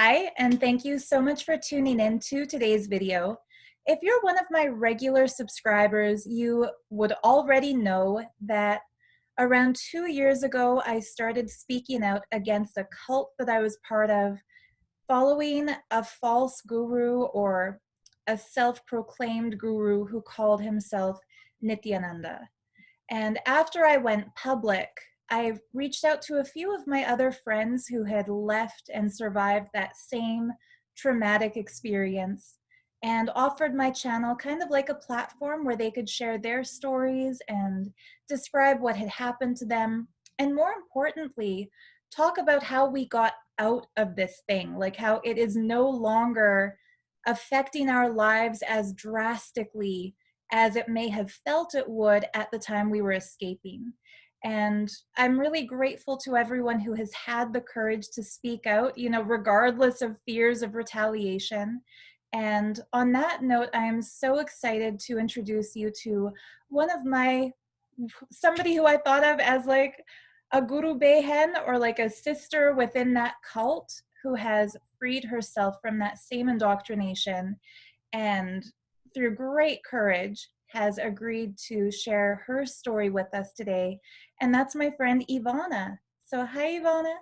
Hi, and thank you so much for tuning in to today's video. If you're one of my regular subscribers, you would already know that around 2 years ago, I started speaking out against a cult that I was part of, following a false guru or a self-proclaimed guru who called himself Nithyananda. And after I went public, I reached out to a few of my other friends who had left and survived that same traumatic experience and offered my channel kind of like a platform where they could share their stories and describe what had happened to them. And more importantly, talk about how we got out of this thing, like how it is no longer affecting our lives as drastically as it may have felt it would at the time we were escaping. And I'm really grateful to everyone who has had the courage to speak out, regardless of fears of retaliation. And on that note, I am so excited to introduce you to somebody who I thought of as like a guru behen, or like a sister within that cult, who has freed herself from that same indoctrination and through great courage has agreed to share her story with us today. And that's my friend Ivana. So hi, Ivana.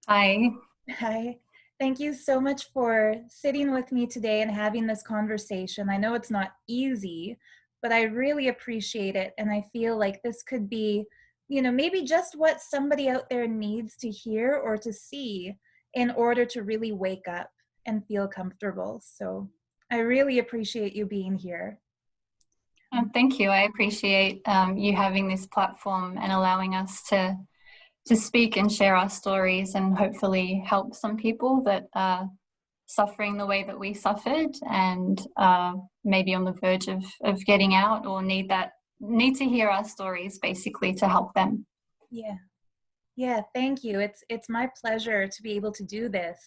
Hi. Hi. Thank you so much for sitting with me today and having this conversation. I know it's not easy, but I really appreciate it. And I feel like this could be, maybe just what somebody out there needs to hear or to see in order to really wake up and feel comfortable. So I really appreciate you being here. Thank you. I appreciate you having this platform and allowing us to speak and share our stories and hopefully help some people that are suffering the way that we suffered and maybe on the verge of getting out or need to hear our stories basically to help them. Yeah, thank you. It's my pleasure to be able to do this.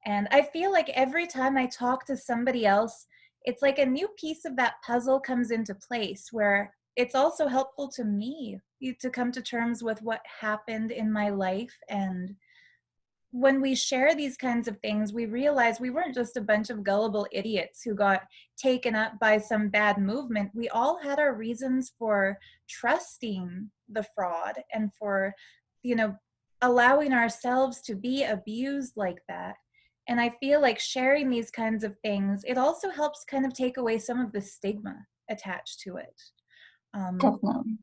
And I feel like every time I talk to somebody else, it's like a new piece of that puzzle comes into place, where it's also helpful to me to come to terms with what happened in my life. And when we share these kinds of things, we realize we weren't just a bunch of gullible idiots who got taken up by some bad movement. We all had our reasons for trusting the fraud and for, allowing ourselves to be abused like that. And I feel like sharing these kinds of things, it also helps kind of take away some of the stigma attached to it. Definitely.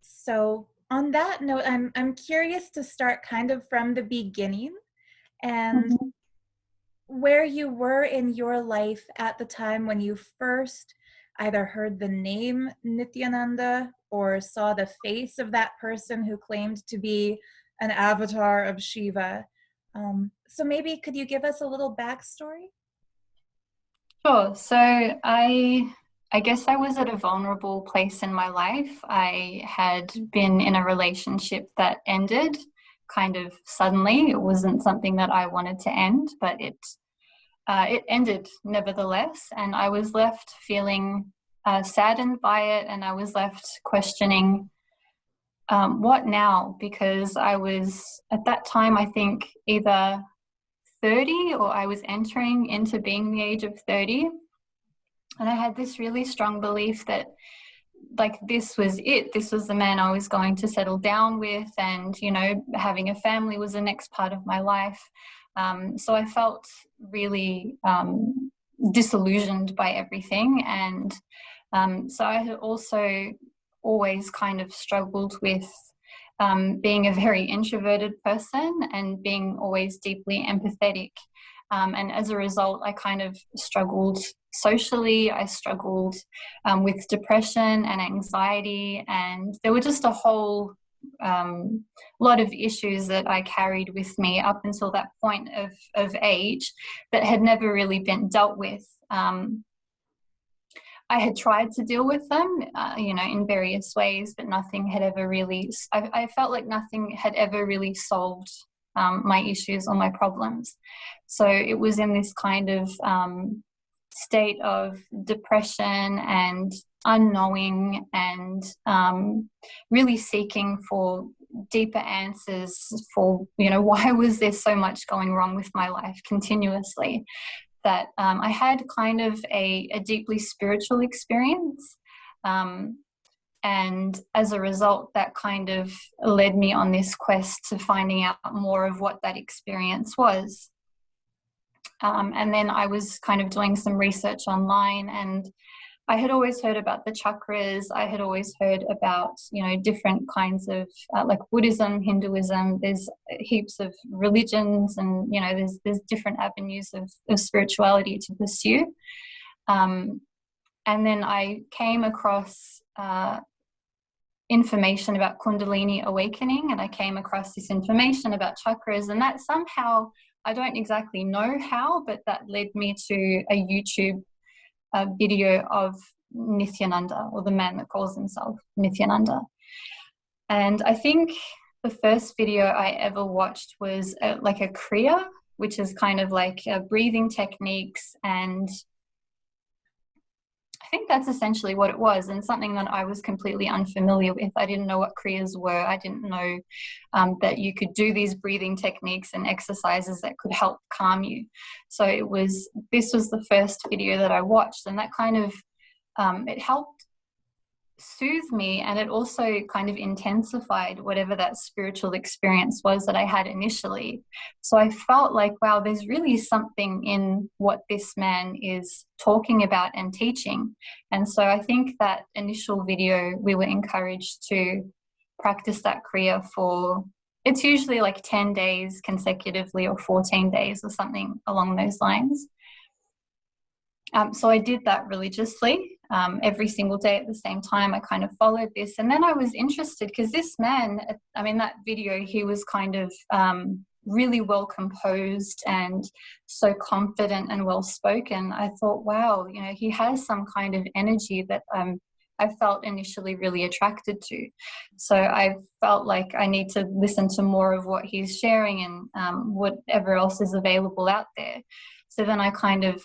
So on that note, I'm curious to start kind of from the beginning and where you were in your life at the time when you first either heard the name Nithyananda or saw the face of that person who claimed to be an avatar of Shiva. So maybe could you give us a little backstory? Sure. So I guess I was at a vulnerable place in my life. I had been in a relationship that ended kind of suddenly. It wasn't something that I wanted to end, but it ended nevertheless, and I was left feeling saddened by it, and I was left questioning what now, because I was at that time, I think, either 30 or I was entering into being the age of 30, and I had this really strong belief that like this was it, this was the man I was going to settle down with, and having a family was the next part of my life. So I felt really disillusioned by everything, and so I had also always kind of struggled with being a very introverted person and being always deeply empathetic. And as a result, I kind of struggled socially. I struggled with depression and anxiety, and there were just a whole lot of issues that I carried with me up until that point of age that had never really been dealt with. I had tried to deal with them, in various ways, but nothing had ever really, I felt like nothing had ever really solved my issues or my problems. So it was in this kind of state of depression and unknowing and really seeking for deeper answers for, why was there so much going wrong with my life continuously, that I had kind of a deeply spiritual experience. And as a result, that kind of led me on this quest to finding out more of what that experience was. And then I was kind of doing some research online, and I had always heard about the chakras. I had always heard about, different kinds of like Buddhism, Hinduism. There's heaps of religions, and, there's different avenues of spirituality to pursue. And then I came across information about Kundalini awakening, and I came across this information about chakras, and that somehow, I don't exactly know how, but that led me to a YouTube video of Nithyananda, or the man that calls himself Nithyananda. And I think the first video I ever watched was like a Kriya, which is kind of like breathing techniques, and I think that's essentially what it was, and something that I was completely unfamiliar with. I didn't know what Kriyas were. I didn't know that you could do these breathing techniques and exercises that could help calm you. So this was the first video that I watched, and that kind of, it helped soothe me, and it also kind of intensified whatever that spiritual experience was that I had initially. So I felt like, wow, there's really something in what this man is talking about and teaching. And so I think that initial video, we were encouraged to practice that Kriya for, it's usually like 10 days consecutively, or 14 days or something along those lines. So I did that religiously. Every single day at the same time, I kind of followed this. And then I was interested because this man, that video, he was kind of really well composed and so confident and well spoken. I thought, wow, he has some kind of energy that I felt initially really attracted to. So I felt like I need to listen to more of what he's sharing, and whatever else is available out there. So then I kind of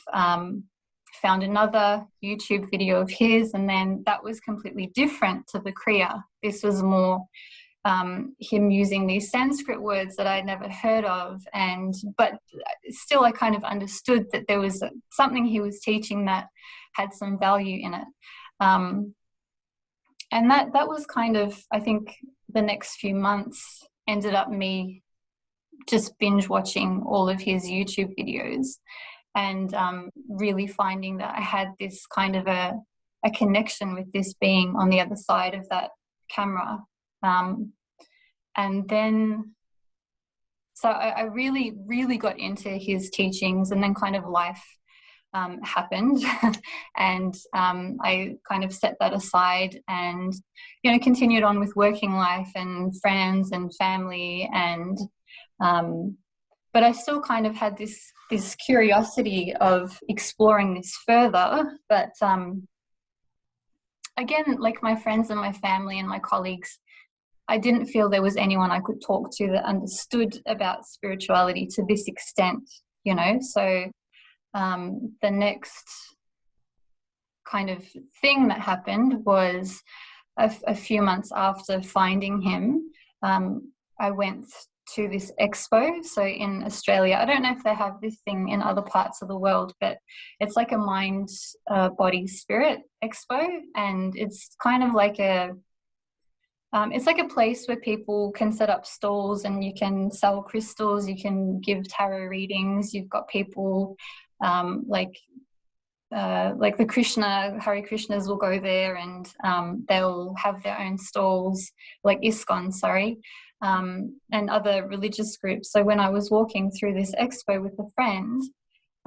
found another YouTube video of his, and then that was completely different to the Kriya. This was more him using these Sanskrit words that I'd never heard of, but still I kind of understood that there was something he was teaching that had some value in it. And that was kind of, I think the next few months ended up me just binge watching all of his YouTube videos, and really finding that I had this kind of a connection with this being on the other side of that camera. And then, so I really, really got into his teachings, and then kind of life happened. And I kind of set that aside and, continued on with working life and friends and family, and but I still kind of had this curiosity of exploring this further. But again, like my friends and my family and my colleagues, I didn't feel there was anyone I could talk to that understood about spirituality to this extent, So the next kind of thing that happened was a few months after finding him, I went to this expo. So in Australia, I don't know if they have this thing in other parts of the world, but it's like a mind, body, spirit expo, and it's kind of like it's like a place where people can set up stalls, and you can sell crystals, you can give tarot readings. You've got people like the Hare Krishnas will go there, and they'll have their own stalls, like ISKCON, and other religious groups. So when I was walking through this expo with a friend,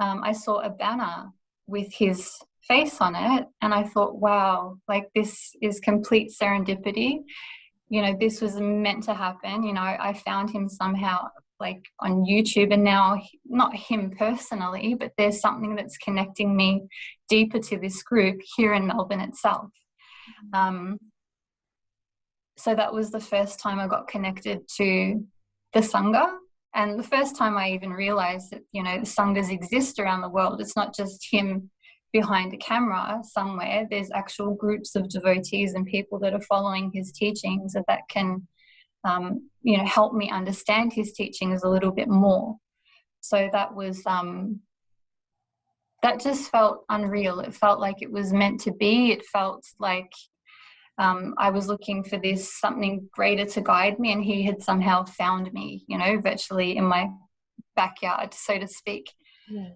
I saw a banner with his face on it, and I thought, wow, like this is complete serendipity. This was meant to happen. I found him somehow, like on YouTube, and now not him personally, but there's something that's connecting me deeper to this group here in Melbourne itself. So that was the first time I got connected to the sangha, and the first time I even realized that, the sanghas exist around the world. It's not just him behind a camera somewhere. There's actual groups of devotees and people that are following his teachings that can help me understand his teachings a little bit more. So that was that just felt unreal. It felt like it was meant to be. It felt like I was looking for this something greater to guide me, and he had somehow found me, virtually in my backyard, so to speak. Yeah.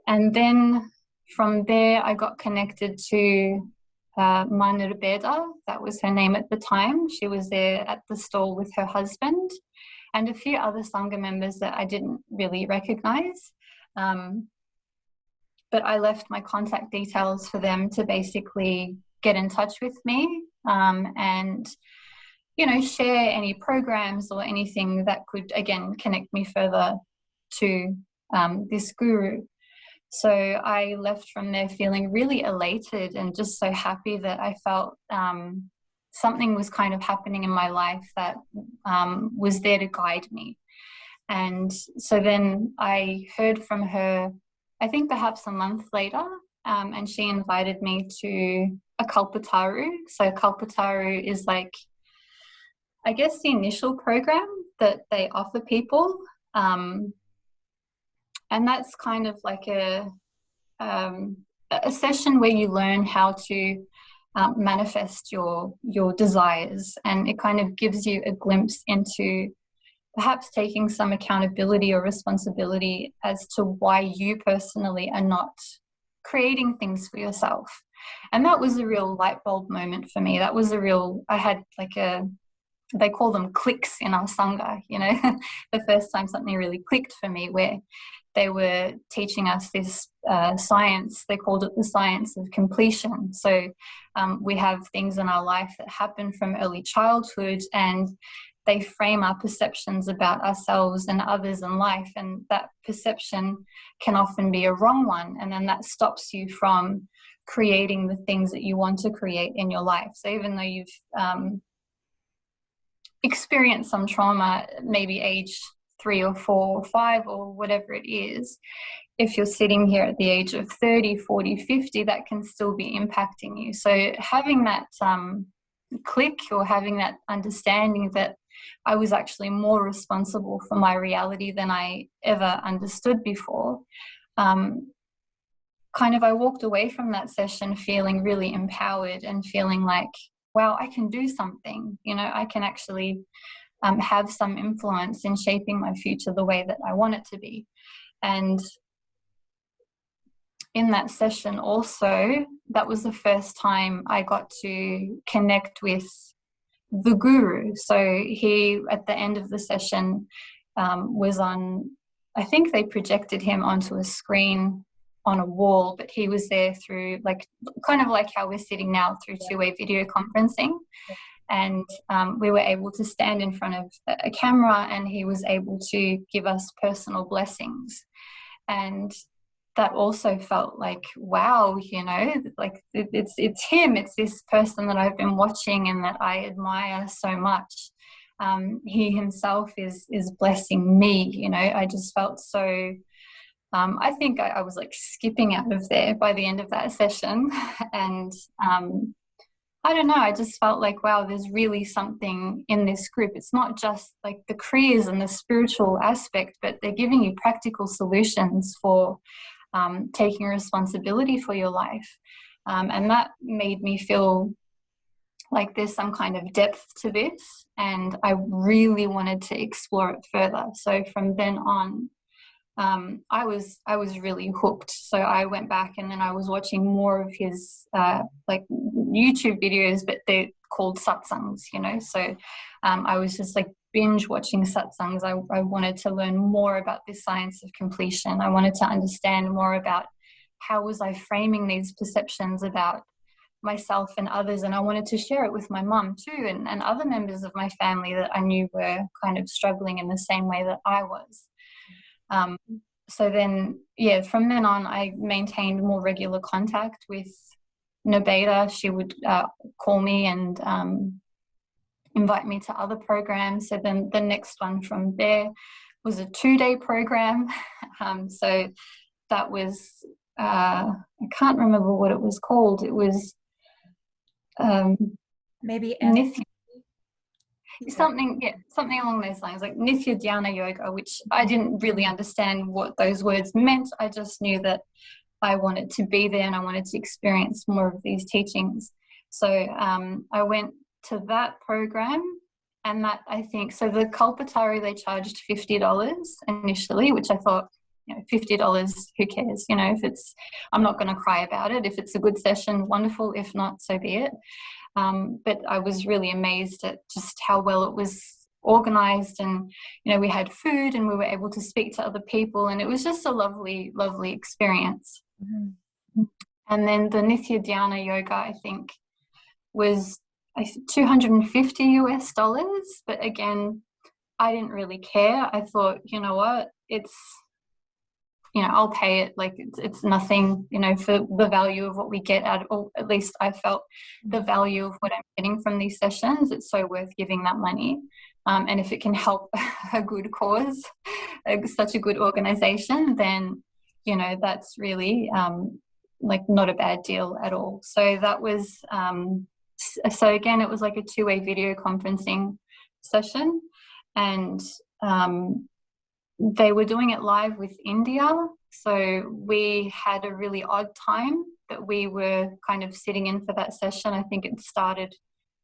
And then from there, I got connected to Beda. That was her name at the time. She was there at the stall with her husband and a few other sangha members that I didn't really recognize. But I left my contact details for them to basically get in touch with me and share any programs or anything that could, again, connect me further to this guru. So I left from there feeling really elated and just so happy that I felt something was kind of happening in my life that was there to guide me. And so then I heard from her, I think perhaps a month later, and she invited me to a Kalpataru. So Kalpataru is like, I guess, the initial program that they offer people. And that's kind of like a session where you learn how to manifest your desires, and it kind of gives you a glimpse into perhaps taking some accountability or responsibility as to why you personally are not creating things for yourself. And that was a real light bulb moment for me. That was I had like they call them clicks in our sangha, the first time something really clicked for me, where they were teaching us this science. They called it the science of completion. So we have things in our life that happen from early childhood, and they frame our perceptions about ourselves and others in life. And that perception can often be a wrong one. And then that stops you from creating the things that you want to create in your life. So even though you've experienced some trauma, maybe age 3 or 4 or 5 or whatever it is, if you're sitting here at the age of 30, 40, 50, that can still be impacting you. So having that click, or having that understanding that I was actually more responsible for my reality than I ever understood before, I walked away from that session feeling really empowered and feeling like, wow, I can do something. I can actually have some influence in shaping my future the way that I want it to be. And in that session also, that was the first time I got to connect with the guru. So he, at the end of the session, was on, I think they projected him onto a screen on a wall, but he was there through kind of like how we're sitting now through two-way video conferencing. And we were able to stand in front of a camera, and he was able to give us personal blessings. And that also felt like, wow, it's him, it's this person that I've been watching and that I admire so much. He himself is blessing me. I just felt so, I think I was like skipping out of there by the end of that session. And I don't know, I just felt like, wow, there's really something in this group. It's not just like the careers and the spiritual aspect, but they're giving you practical solutions for taking responsibility for your life. And that made me feel like there's some kind of depth to this, and I really wanted to explore it further. So from then on, I was really hooked. So I went back, and then I was watching more of his YouTube videos, but they're called satsangs, So I was just like binge watching satsangs. I wanted to learn more about this science of completion. I wanted to understand more about how was I framing these perceptions about myself and others, and I wanted to share it with my mum too, and other members of my family that I knew were kind of struggling in the same way that I was. So then, from then on, I maintained more regular contact with Nobeda. She would call me and invite me to other programs. So then the next one from there was a 2-day program. So that was, I can't remember what it was called. It was maybe Yeah. something, yeah, something along those lines, like Nithyananda yoga, which I didn't really understand what those words meant. I just knew that I wanted to be there and I wanted to experience more of these teachings. So I went to that program, and that, I think, so the Kalpatari, they charged $50 initially, which I thought, $50, who cares? If it's, I'm not going to cry about it. If it's a good session, wonderful. If not, so be it. But I was really amazed at just how well it was organized, and we had food and we were able to speak to other people, and it was just a lovely, lovely experience. Mm-hmm. And then the Nithya Dhyana yoga, I think, was $250, but again, I didn't really care. I thought, you know what, it's, I'll pay it. Like it's nothing, for the value of what we get out of, or at least I felt the value of what I'm getting from these sessions. It's so worth giving that money. And if it can help a good cause, such a good organization, then, that's really like not a bad deal at all. So that was, so again, it was like a two-way video conferencing session, and they were doing it live with India. So we had a really odd time that we were kind of sitting in for that session. I think it started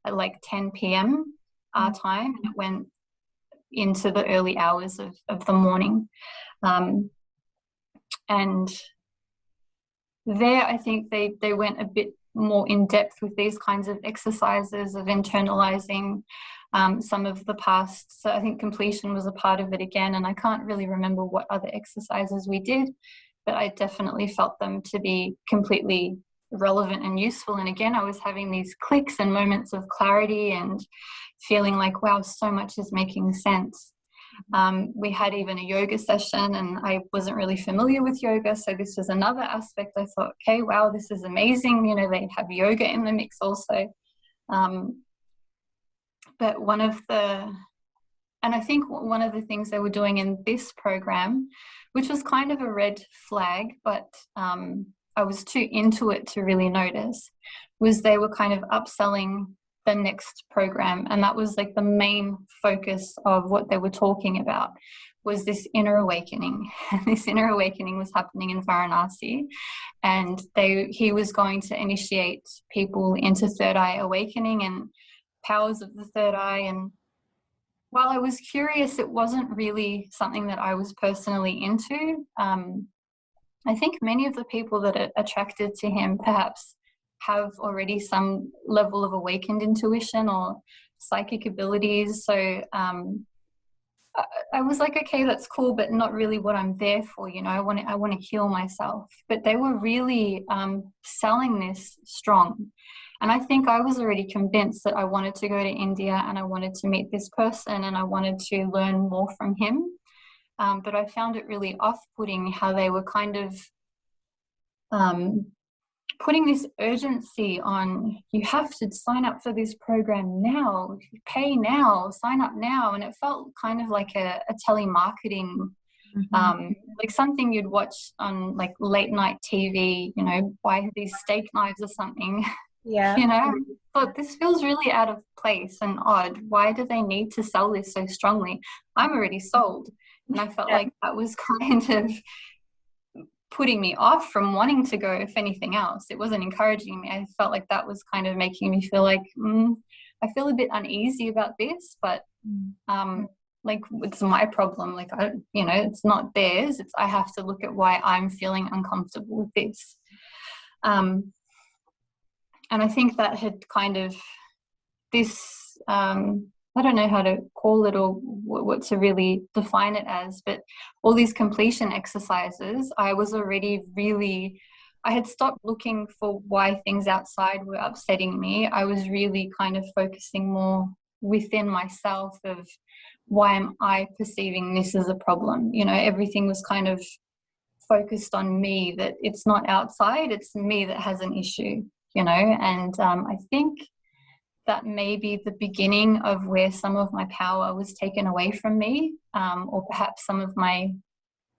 at like 10 p.m. our time, and it went into the early hours of the morning. And there, I think they went a bit more in depth with these kinds of exercises of internalizing some of the past. So I think completion was a part of it again, and I can't really remember what other exercises we did, but I definitely felt them to be completely relevant and useful. And again, I was having these clicks and moments of clarity and feeling like, wow, so much is making sense. We had even a yoga session, and I wasn't really familiar with yoga, so this was another aspect. I thought, okay, wow, this is amazing. They have yoga in the mix also. But I think one of the things they were doing in this program, which was kind of a red flag, but I was too into it to really notice, was they were kind of upselling the next program. And that was like the main focus of what they were talking about, was this inner awakening. This inner awakening was happening in Varanasi, and he was going to initiate people into third eye awakening and powers of the third eye. And while I was curious, it wasn't really something that I was personally into. I think many of the people that are attracted to him perhaps have already some level of awakened intuition or psychic abilities. So I was like, okay, that's cool, but not really what I'm there for. I want to heal myself. But they were really selling this strong. And I think I was already convinced that I wanted to go to India, and I wanted to meet this person, and I wanted to learn more from him. But I found it really off-putting how they were kind of putting this urgency on, you have to sign up for this program now, pay now, sign up now. And it felt kind of like a telemarketing, like something you'd watch on like late night TV, buy these steak knives or something. Yeah. But this feels really out of place and odd. Why do they need to sell this so strongly? I'm already sold. And I felt like that was kind of putting me off from wanting to go. If anything else, it wasn't encouraging me. I felt like that was kind of making me feel like I feel a bit uneasy about this, but like it's my problem. Like it's not theirs. I have to look at why I'm feeling uncomfortable with this. And I think that had kind of this I don't know how to call it or what to really define it as, but all these completion exercises, I was already really, I had stopped looking for why things outside were upsetting me. I was really kind of focusing more within myself of why am I perceiving this as a problem? Everything was kind of focused on me, that it's not outside, it's me that has an issue, and I think that may be the beginning of where some of my power was taken away from me, or perhaps some of my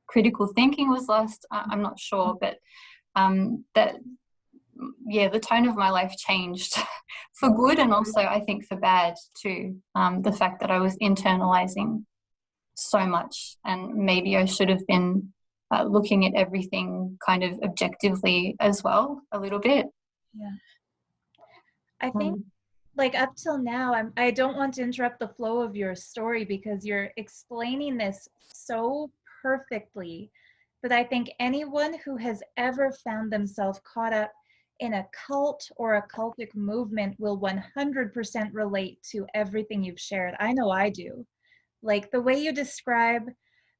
critical thinking was lost. I'm not sure, but that yeah, the tone of my life changed for good, and also I think for bad too. The fact that I was internalizing so much, and maybe I should have been looking at everything kind of objectively as well, a little bit. Yeah. I think Mm. like up till now, I don't want to interrupt the flow of your story because you're explaining this so perfectly. But I think anyone who has ever found themselves caught up in a cult or a cultic movement will 100% relate to everything you've shared. I know I do. Like the way you describe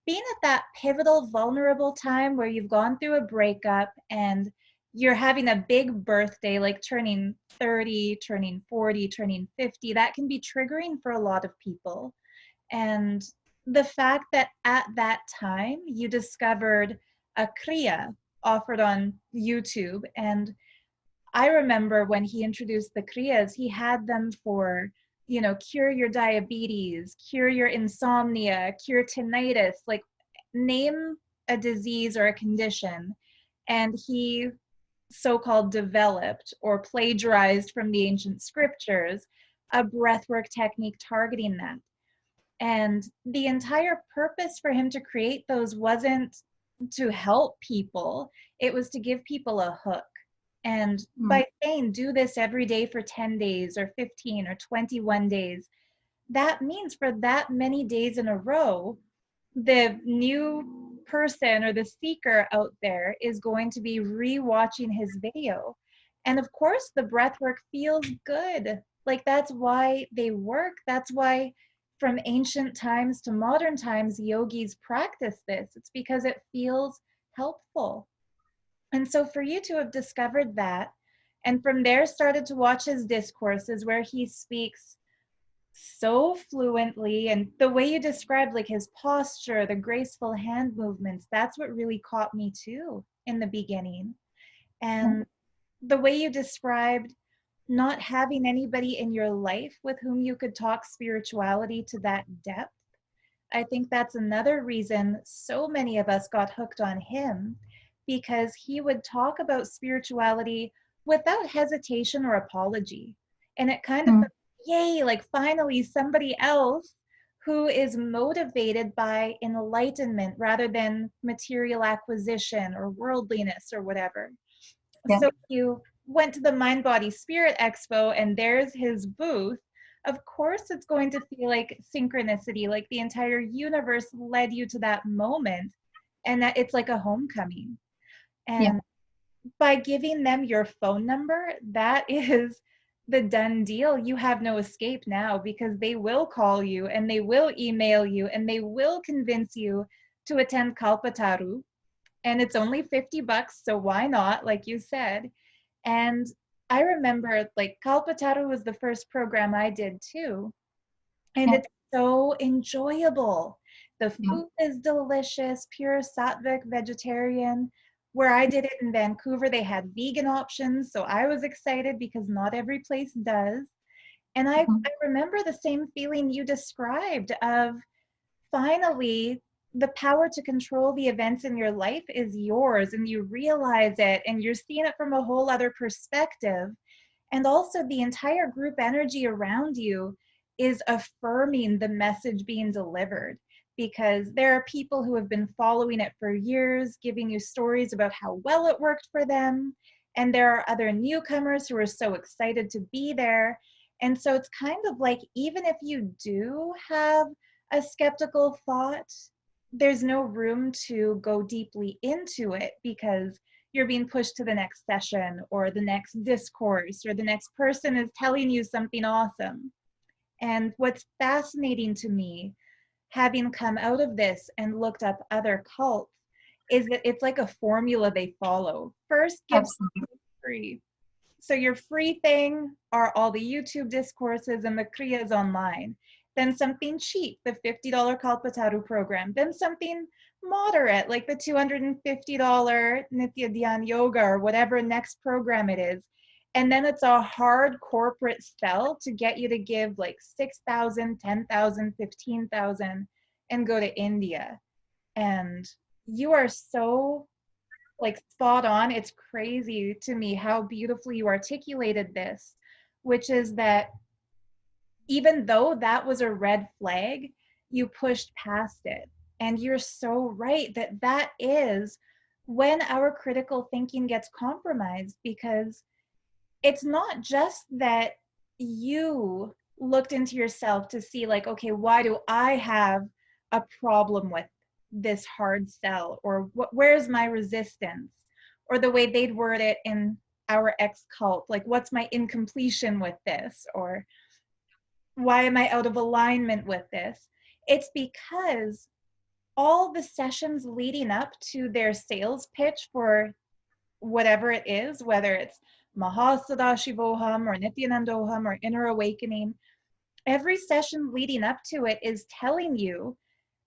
being at that pivotal, vulnerable time where you've gone through a breakup and you're having a big birthday, like turning 30, turning 40, turning 50, that can be triggering for a lot of people. And the fact that at that time you discovered a kriya offered on YouTube, and I remember when he introduced the kriyas, he had them for, cure your diabetes, cure your insomnia, cure tinnitus, like name a disease or a condition. And he so-called developed or plagiarized from the ancient scriptures a breathwork technique targeting that. And the entire purpose for him to create those wasn't to help people, it was to give people a hook. And Mm. by saying do this every day for 10 days or 15 or 21 days, that means for that many days in a row, the new person or the seeker out there is going to be re-watching his video. And of course, the breath work feels good. Like that's why they work. That's why from ancient times to modern times, yogis practice this. It's because it feels helpful. And so for you to have discovered that, and from there started to watch his discourses where he speaks so fluently, and the way you described like his posture, the graceful hand movements, that's what really caught me too in the beginning. Yeah. And the way you described not having anybody in your life with whom you could talk spirituality to that depth, I think that's another reason so many of us got hooked on him, because he would talk about spirituality without hesitation or apology. And it kind of, Mm. yay, like finally somebody else who is motivated by enlightenment rather than material acquisition or worldliness or whatever. Yeah. So you went to the Mind Body Spirit Expo and there's his booth. Of course, it's going to feel like synchronicity, like the entire universe led you to that moment, and that it's like a homecoming. Yeah. And by giving them your phone number, that is the done deal. You have no escape now because they will call you and they will email you and they will convince you to attend Kalpataru. And it's only $50, so why not, like you said. And I remember like Kalpataru was the first program I did too. And Yeah. it's so enjoyable. The Yeah. food is delicious, pure sattvic vegetarian. Where I did it in Vancouver, they had vegan options. So I was excited because not every place does. And I Mhm. remember the same feeling you described of finally the power to control the events in your life is yours and you realize it and you're seeing it from a whole other perspective. And also the entire group energy around you is affirming the message being delivered, because there are people who have been following it for years, giving you stories about how well it worked for them. And there are other newcomers who are so excited to be there. And so it's kind of like, even if you do have a skeptical thought, there's no room to go deeply into it because you're being pushed to the next session or the next discourse or the next person is telling you something awesome. And what's fascinating to me, having come out of this and looked up other cults, is that it's like a formula they follow. First, give Absolutely. free. So your free thing are all the YouTube discourses and the kriyas online. Then something cheap, the $50 Kalpataru program. Then something moderate, like the $250 Nitya Dhyan Yoga or whatever next program it is. And then it's a hard corporate sell to get you to give like 6,000, 10,000, 15,000 and go to India. And you are so like spot on. It's crazy to me how beautifully you articulated this, which is that even though that was a red flag, you pushed past it. And you're so right that that is when our critical thinking gets compromised, because it's not just that you looked into yourself to see, like, okay, why do I have a problem with this hard sell, or where's my resistance, or the way they'd word it in our ex cult, like, what's my incompletion with this, or why am I out of alignment with this? It's because all the sessions leading up to their sales pitch for whatever it is, whether it's Mahasadashivoham or Nithyanandoham or Inner Awakening, every session leading up to it is telling you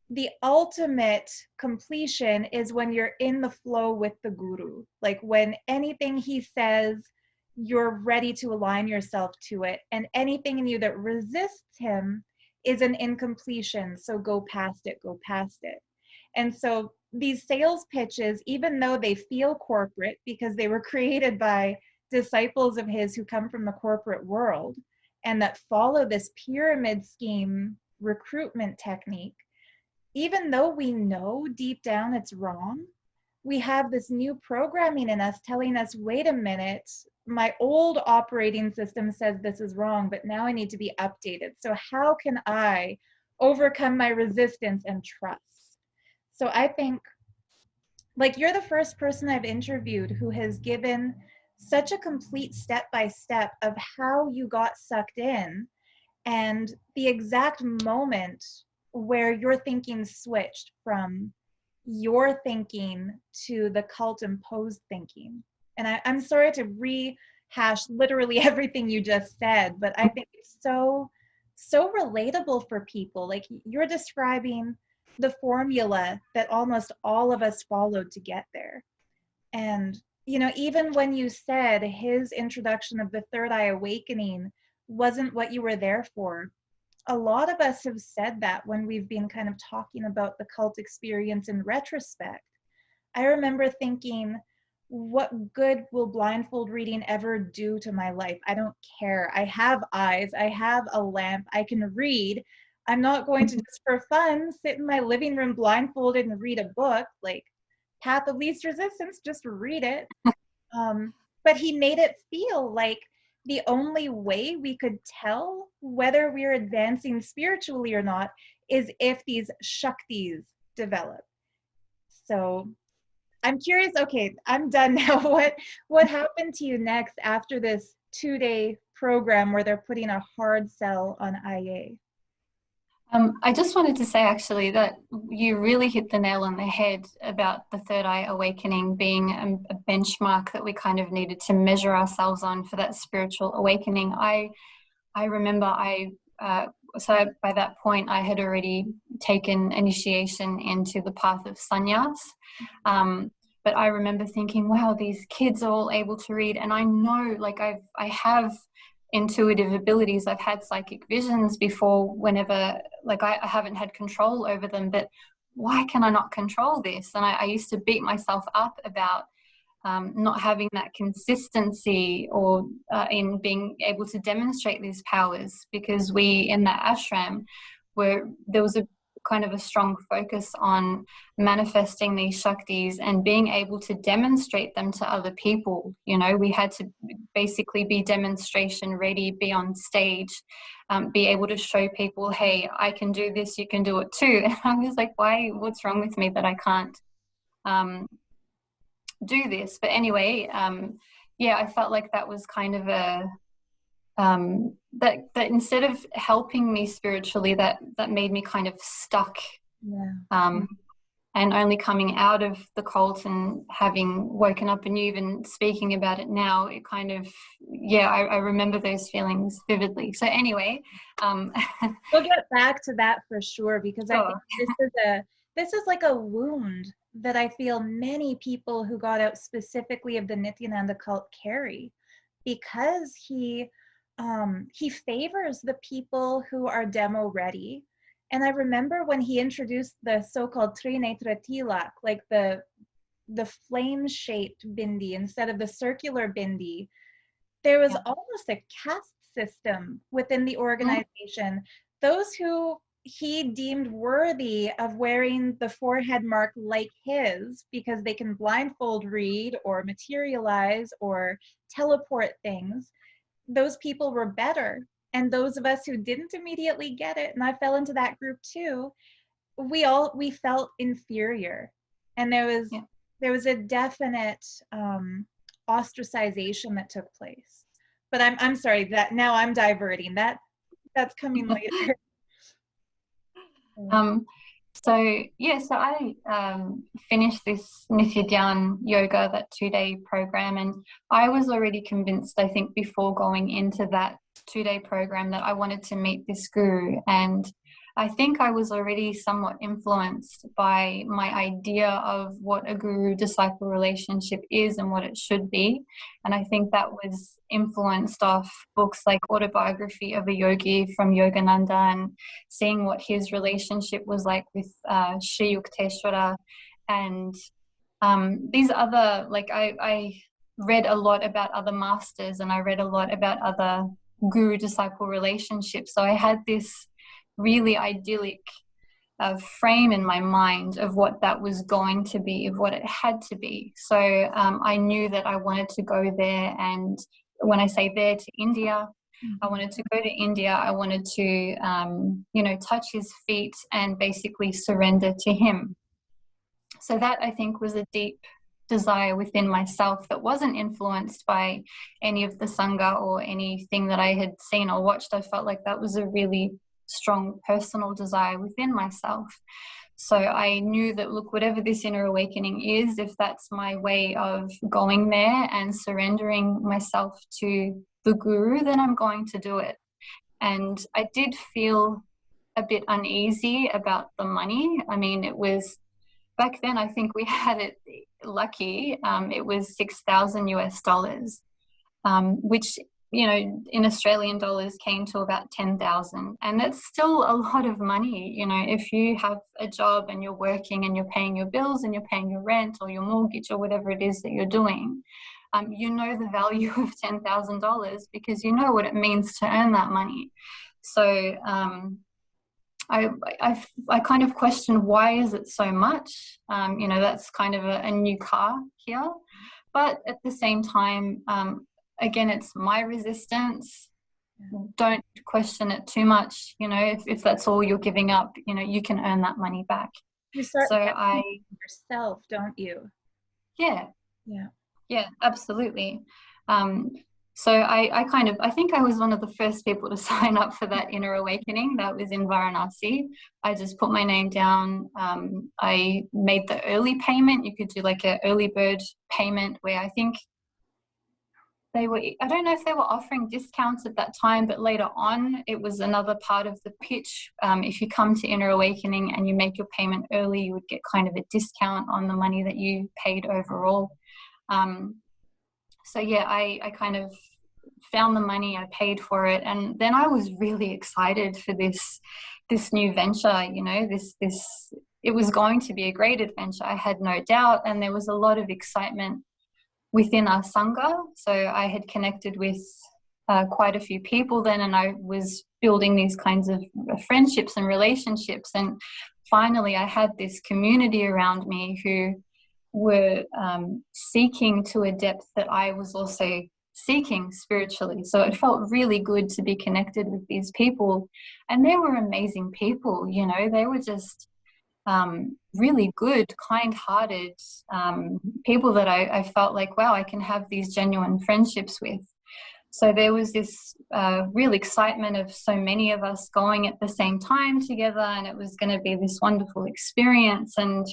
the ultimate completion is when you're in the flow with the guru. Like when anything he says, you're ready to align yourself to it. And anything in you that resists him is an incompletion. So go past it, go past it. And so these sales pitches, even though they feel corporate because they were created by disciples of his who come from the corporate world and that follow this pyramid scheme recruitment technique, even though we know deep down it's wrong, we have this new programming in us telling us, wait a minute, my old operating system says this is wrong, but now I need to be updated. So how can I overcome my resistance and trust? So I think, like, you're the first person I've interviewed who has given such a complete step-by-step of how you got sucked in and the exact moment where your thinking switched from your thinking to the cult imposed thinking. And I'm sorry to rehash literally everything you just said, but I think it's so relatable for people. Like, you're describing the formula that almost all of us followed to get there. And, you know, even when you said his introduction of the third eye awakening wasn't what you were there for, a lot of us have said that when we've been kind of talking about the cult experience in retrospect. I remember thinking, what good will blindfold reading ever do to my life? I don't care. I have eyes, I have a lamp, I can read. I'm not going to just for fun sit in my living room blindfolded and read a book. Like, Path of Least Resistance, just read it. But he made it feel like the only way we could tell whether we're advancing spiritually or not is if these shaktis develop. So I'm curious, okay, I'm done now. What happened to you next after this 2-day program where they're putting a hard sell on IA? I just wanted to say actually that you really hit the nail on the head about the third eye awakening being a benchmark that we kind of needed to measure ourselves on for that spiritual awakening. I remember so by that point I had already taken initiation into the path of sannyas. But I remember thinking, wow, these kids are all able to read, and I know, like, I have intuitive abilities. I've had psychic visions before, whenever, like, I haven't had control over them, but why can I not control this? And I used to beat myself up about not having that consistency or in being able to demonstrate these powers, because we in that ashram there was a kind of a strong focus on manifesting these shaktis and being able to demonstrate them to other people. You know, we had to basically be demonstration ready, be on stage, be able to show people, hey, I can do this, you can do it too. And I was like, what's wrong with me that I can't do this? But anyway, yeah, I felt like that was kind of a that instead of helping me spiritually, that made me kind of stuck. Yeah. And only coming out of the cult and having woken up and even speaking about it now, it kind of, yeah, I remember those feelings vividly. So anyway, We'll get back to that for sure, because I think this is like a wound that I feel many people who got out specifically of the Nithyananda cult carry, because he favors the people who are demo ready. And I remember when he introduced the so-called Trinetra Tilak, like the the flame-shaped bindi instead of the circular bindi, there was Yeah. almost a caste system within the Mm. organization. Those who he deemed worthy of wearing the forehead mark like his because they can blindfold read or materialize or teleport things, those people were better. And those of us who didn't immediately get it, and I fell into that group too, we felt inferior. And Yeah. there was a definite ostracization that took place. But I'm sorry that now I'm diverting. That's coming later. Um, so yeah, so I finished this Nithyananda yoga, that 2-day program, and I was already convinced, I think, before going into that 2-day program that I wanted to meet this guru. And I think I was already somewhat influenced by my idea of what a guru-disciple relationship is and what it should be. And I think that was influenced off books like Autobiography of a Yogi from Yogananda, and seeing what his relationship was like with Sri Yukteswara. And these other, like I read a lot about other masters, and I read a lot about other guru-disciple relationships. So I had this really idyllic frame in my mind of what that was going to be, of what it had to be. So I knew that I wanted to go there, and when I say there, to India, I wanted to go to India. I wanted to, touch his feet and basically surrender to him. So that, I think, was a deep desire within myself that wasn't influenced by any of the sangha or anything that I had seen or watched. I felt like that was a really strong personal desire within myself. So I knew that, look, whatever this inner awakening is, if that's my way of going there and surrendering myself to the guru, then I'm going to do it. And I did feel a bit uneasy about the money. I mean, it was back then, I think we had it lucky. It was 6,000 US dollars, which, in Australian dollars came to about 10,000. And that's still a lot of money. If you have a job and you're working and you're paying your bills and you're paying your rent or your mortgage or whatever it is that you're doing, you know the value of $10,000 because you know what it means to earn that money. So I kind of question, why is it so much? That's kind of a new car here. But at the same time, again, it's my resistance. Don't question it too much. If that's all you're giving up, you can earn that money back. You start So yourself, don't you? Yeah. Yeah. Yeah, absolutely. So I think I was one of the first people to sign up for that inner awakening. That was in Varanasi. I just put my name down. I made the early payment. You could do like an early bird payment where I think I don't know if they were offering discounts at that time, but later on it was another part of the pitch. If you come to Inner Awakening and you make your payment early, you would get kind of a discount on the money that you paid overall. So yeah, I kind of found the money, I paid for it, and then I was really excited for this new venture. This it was going to be a great adventure. I had no doubt, and there was a lot of excitement within our sangha. So I had connected with quite a few people then, and I was building these kinds of friendships and relationships. And finally, I had this community around me who were seeking to a depth that I was also seeking spiritually. So it felt really good to be connected with these people. And they were amazing people, they were just really good, kind-hearted people that I felt like, wow, I can have these genuine friendships with. So there was this real excitement of so many of us going at the same time together, and it was going to be this wonderful experience. And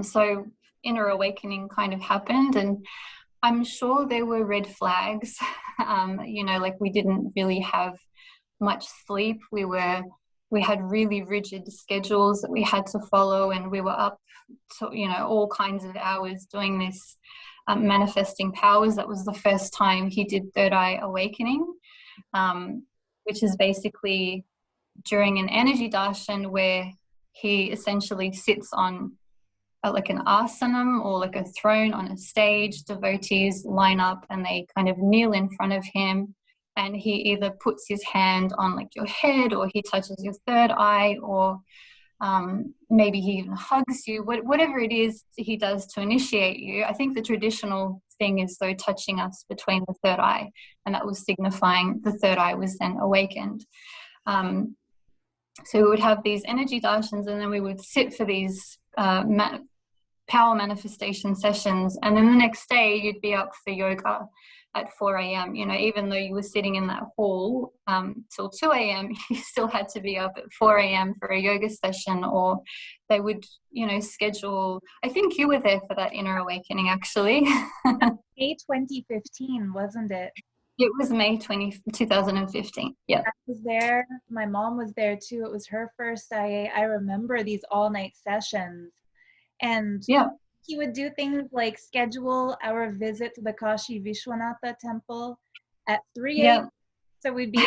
so Inner Awakening kind of happened, and I'm sure there were red flags. Like we didn't really have much sleep. We had really rigid schedules that we had to follow, and we were up to, all kinds of hours doing this manifesting powers. That was the first time he did Third Eye Awakening, which is basically during an energy darshan where he essentially sits on like an asanam, or like a throne on a stage. Devotees line up and they kind of kneel in front of him, and he either puts his hand on like your head, or he touches your third eye, or maybe he even hugs you. Whatever it is he does to initiate you. I think the traditional thing is though touching us between the third eye, and that was signifying the third eye was then awakened. So we would have these energy darshans, and then we would sit for these power manifestation sessions, and then the next day you'd be up for yoga at 4 a.m. You know, even though you were sitting in that hall till 2 a.m., you still had to be up at 4 a.m. for a yoga session, or they would, you know, schedule. I think you were there for that inner awakening, actually. May 2015, wasn't it? It was May 2015. Yeah. I was there. My mom was there too. It was her first IA. I remember these all-night sessions. And yeah, he would do things like schedule our visit to the Kashi Vishwanatha temple at 3 a.m. yeah. So we'd be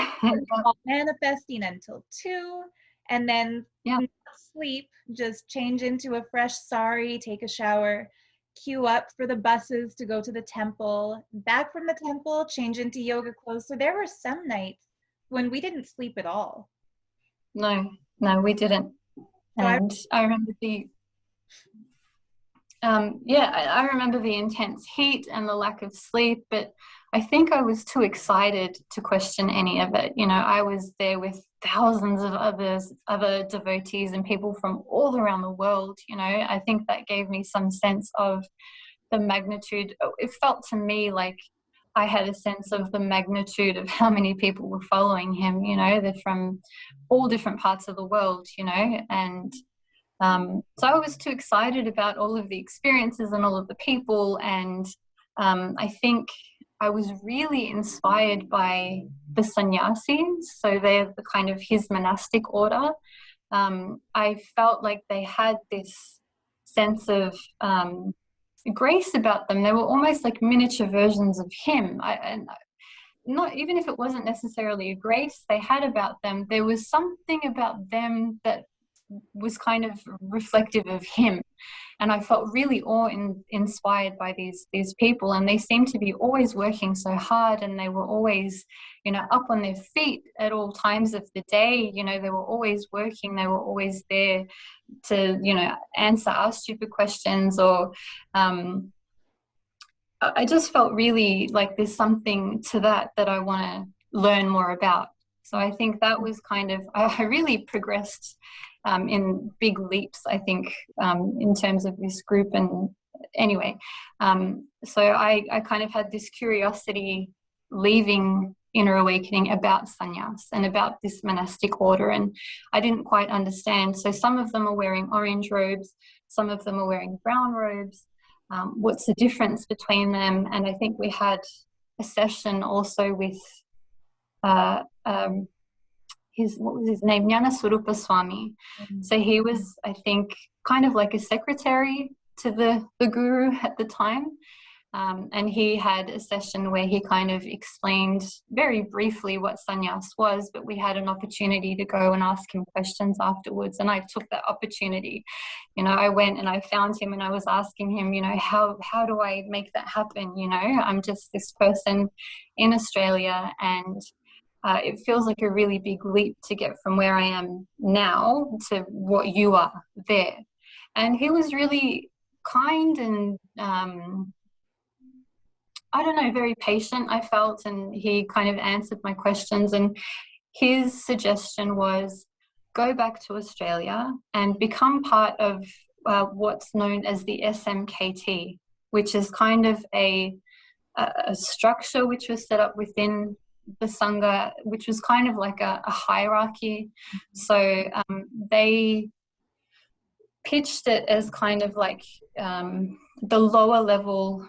manifesting until 2, and then not sleep, just change into a fresh sari, take a shower, queue up for the buses to go to the temple, back from the temple, change into yoga clothes. So there were some nights when we didn't sleep at all. No, we didn't. And I remember I remember the intense heat and the lack of sleep, but I think I was too excited to question any of it. You know, I was there with thousands of other devotees and people from all around the world. You know, I think that gave me some sense of the magnitude. It felt to me like I had a sense of the magnitude of how many people were following him. You know, they're from all different parts of the world, you know, and so I was too excited about all of the experiences and all of the people, and I think I was really inspired by the sannyasis. So they're the kind of his monastic order. I felt like they had this sense of grace about them. They were almost like miniature versions of him. And not even if it wasn't necessarily a grace they had about them, there was something about them that was kind of reflective of him, and I felt really inspired by these people, and they seemed to be always working so hard, and they were always, you know, up on their feet at all times of the day. You know, they were always working, they were always there to, you know, answer our stupid questions, or I just felt really like there's something to that I want to learn more about. So I think that was kind of, I really progressed in big leaps, I think, in terms of this group. And anyway, so I kind of had this curiosity leaving Inner Awakening about sannyas and about this monastic order, and I didn't quite understand. So some of them are wearing orange robes, some of them are wearing brown robes. What's the difference between them? And I think we had a session also with what was his name? Jnana Swarupa Swami. So he was, I think, kind of like a secretary to the guru at the time. And he had a session where he kind of explained very briefly what sannyas was, but we had an opportunity to go and ask him questions afterwards. And I took that opportunity. You know, I went and I found him and I was asking him, you know, how do I make that happen? You know, I'm just this person in Australia, and it feels like a really big leap to get from where I am now to what you are there. And he was really kind and, I don't know, very patient, I felt, and he kind of answered my questions. And his suggestion was go back to Australia and become part of what's known as the SMKT, which is kind of a structure which was set up within the sangha, which was kind of like a hierarchy. So they pitched it as kind of like the lower level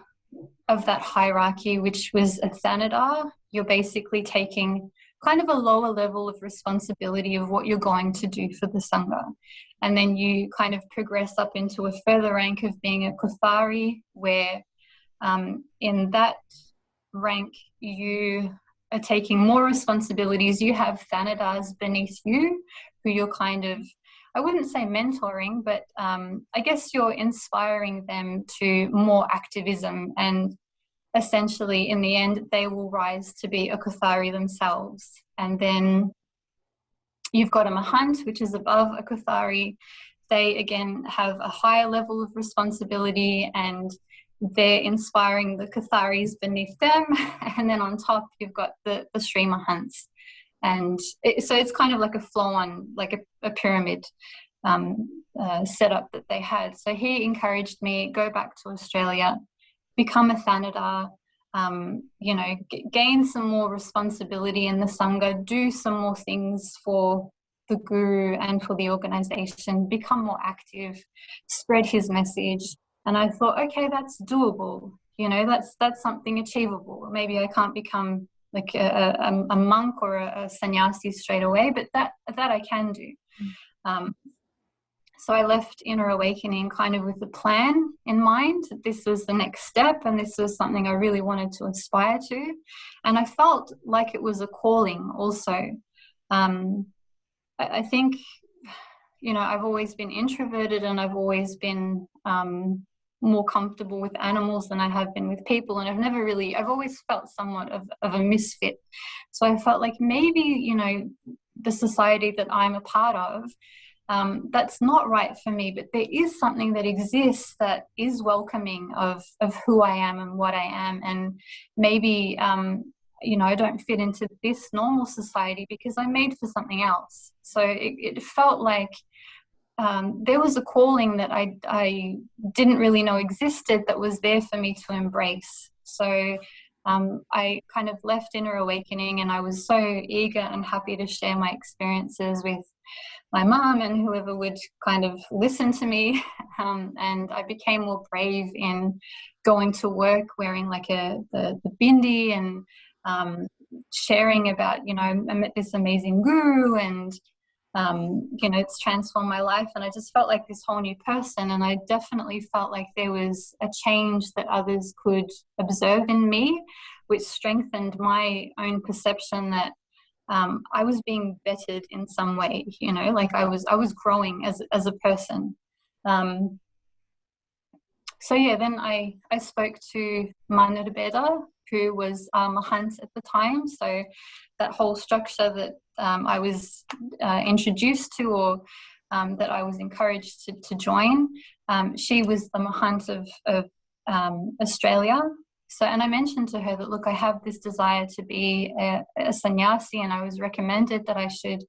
of that hierarchy, which was a Thanadar. You're basically taking kind of a lower level of responsibility of what you're going to do for the sangha, and then you kind of progress up into a further rank of being a Kuthari, where in that rank you are taking more responsibilities. You have Thanadars beneath you who you're kind of I wouldn't say mentoring, but I guess you're inspiring them to more activism, and essentially in the end they will rise to be a Kuthari themselves. And then you've got a Mahant, which is above a Kuthari. They again have a higher level of responsibility, and they're inspiring the Katharis beneath them. And then on top you've got the Sri Mahants. And so it's kind of like a flow on, like a pyramid setup that they had. So he encouraged me, go back to Australia, become a Thanada, you know, gain some more responsibility in the Sangha, do some more things for the Guru and for the organization, become more active, spread his message. And I thought, okay, that's doable. You know, that's something achievable. Maybe I can't become like a monk or a sannyasi straight away, but that I can do. So I left Inner Awakening kind of with a plan in mind. This was the next step, and this was something I really wanted to aspire to. And I felt like it was a calling also. I think, you know, I've always been introverted, and I've always been more comfortable with animals than I have been with people. And I've always felt somewhat of a misfit. So I felt like maybe, you know, the society that I'm a part of, that's not right for me, but there is something that exists that is welcoming of who I am and what I am. And maybe, you know, I don't fit into this normal society because I'm made for something else. So it felt like there was a calling that I didn't really know existed that was there for me to embrace. So I kind of left Inner Awakening, and I was so eager and happy to share my experiences with my mum and whoever would kind of listen to me. And I became more brave in going to work wearing like the bindi, and sharing about, you know, I met this amazing guru, and you know, it's transformed my life. And I just felt like this whole new person, and I definitely felt like there was a change that others could observe in me, which strengthened my own perception that I was being bettered in some way, you know, like I was growing as a person. So yeah, then I spoke to Manurbeda, who was a Mahant at the time. So that whole structure that I was introduced to, or that I was encouraged to join, she was the Mahant of Australia. So, and I mentioned to her that, look, I have this desire to be a sannyasi, and I was recommended that I should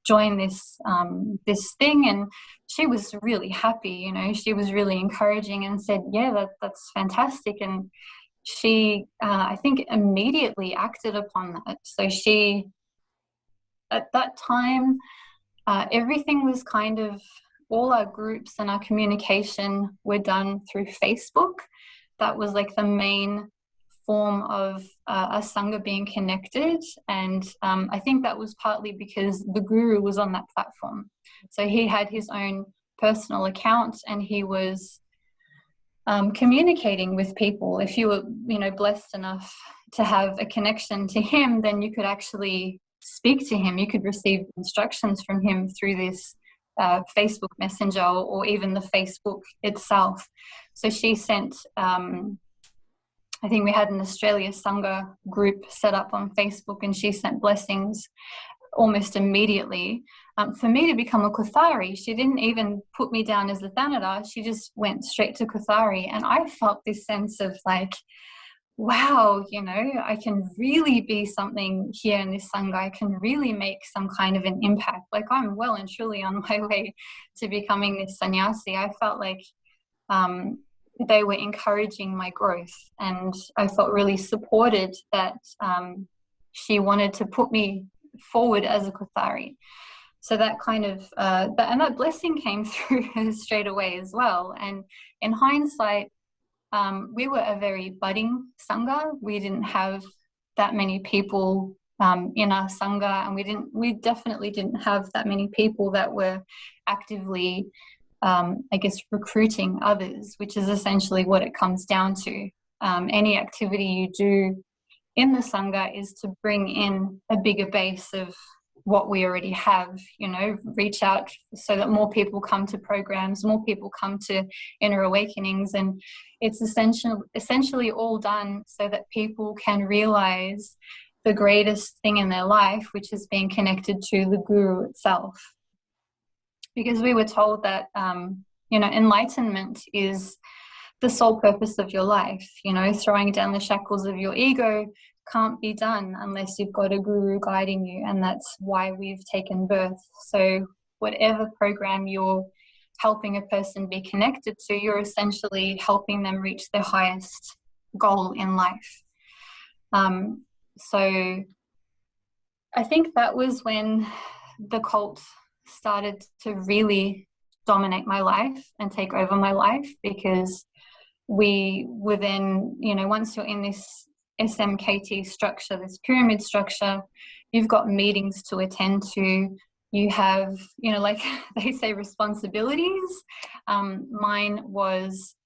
join this thing. And she was really happy, you know, she was really encouraging and said, yeah, that's fantastic. And she, I think, immediately acted upon that. So she, at that time, everything was kind of, all our groups and our communication were done through Facebook. That was like the main form of a sangha being connected. And I think that was partly because the guru was on that platform. So he had his own personal account, and he was communicating with people. If you were, you know, blessed enough to have a connection to him, then you could actually speak to him. You could receive instructions from him through this Facebook Messenger, or even the Facebook itself. So she sent, I think we had an Australia Sangha group set up on Facebook, and she sent blessings almost immediately for me to become a Kuthari. She didn't even put me down as a Thanada. She just went straight to Kuthari. And I felt this sense of like, wow, you know, I can really be something here in this Sangha. I can really make some kind of an impact. Like, I'm well and truly on my way to becoming this sannyasi. I felt like they were encouraging my growth, and I felt really supported that she wanted to put me forward as a Kuthari. So that kind of, that blessing came through straight away as well. And in hindsight, we were a very budding Sangha. We didn't have that many people in our Sangha, and we definitely didn't have that many people that were actively, I guess, recruiting others, which is essentially what it comes down to. Any activity you do in the Sangha is to bring in a bigger base of what we already have, reach out so that more people come to programs, more people come to inner awakenings. And it's essentially all done so that people can realize the greatest thing in their life, which is being connected to the guru itself. Because we were told that, enlightenment is the sole purpose of your life. Throwing down the shackles of your ego can't be done unless you've got a guru guiding you, and that's why we've taken birth. So whatever program you're helping a person be connected to, you're essentially helping them reach their highest goal in life. So I think that was when the cult started to really dominate my life and take over my life, because we were then, once you're in this SMKT structure, this pyramid structure, you've got meetings to attend to. You have, like they say, responsibilities. Mine was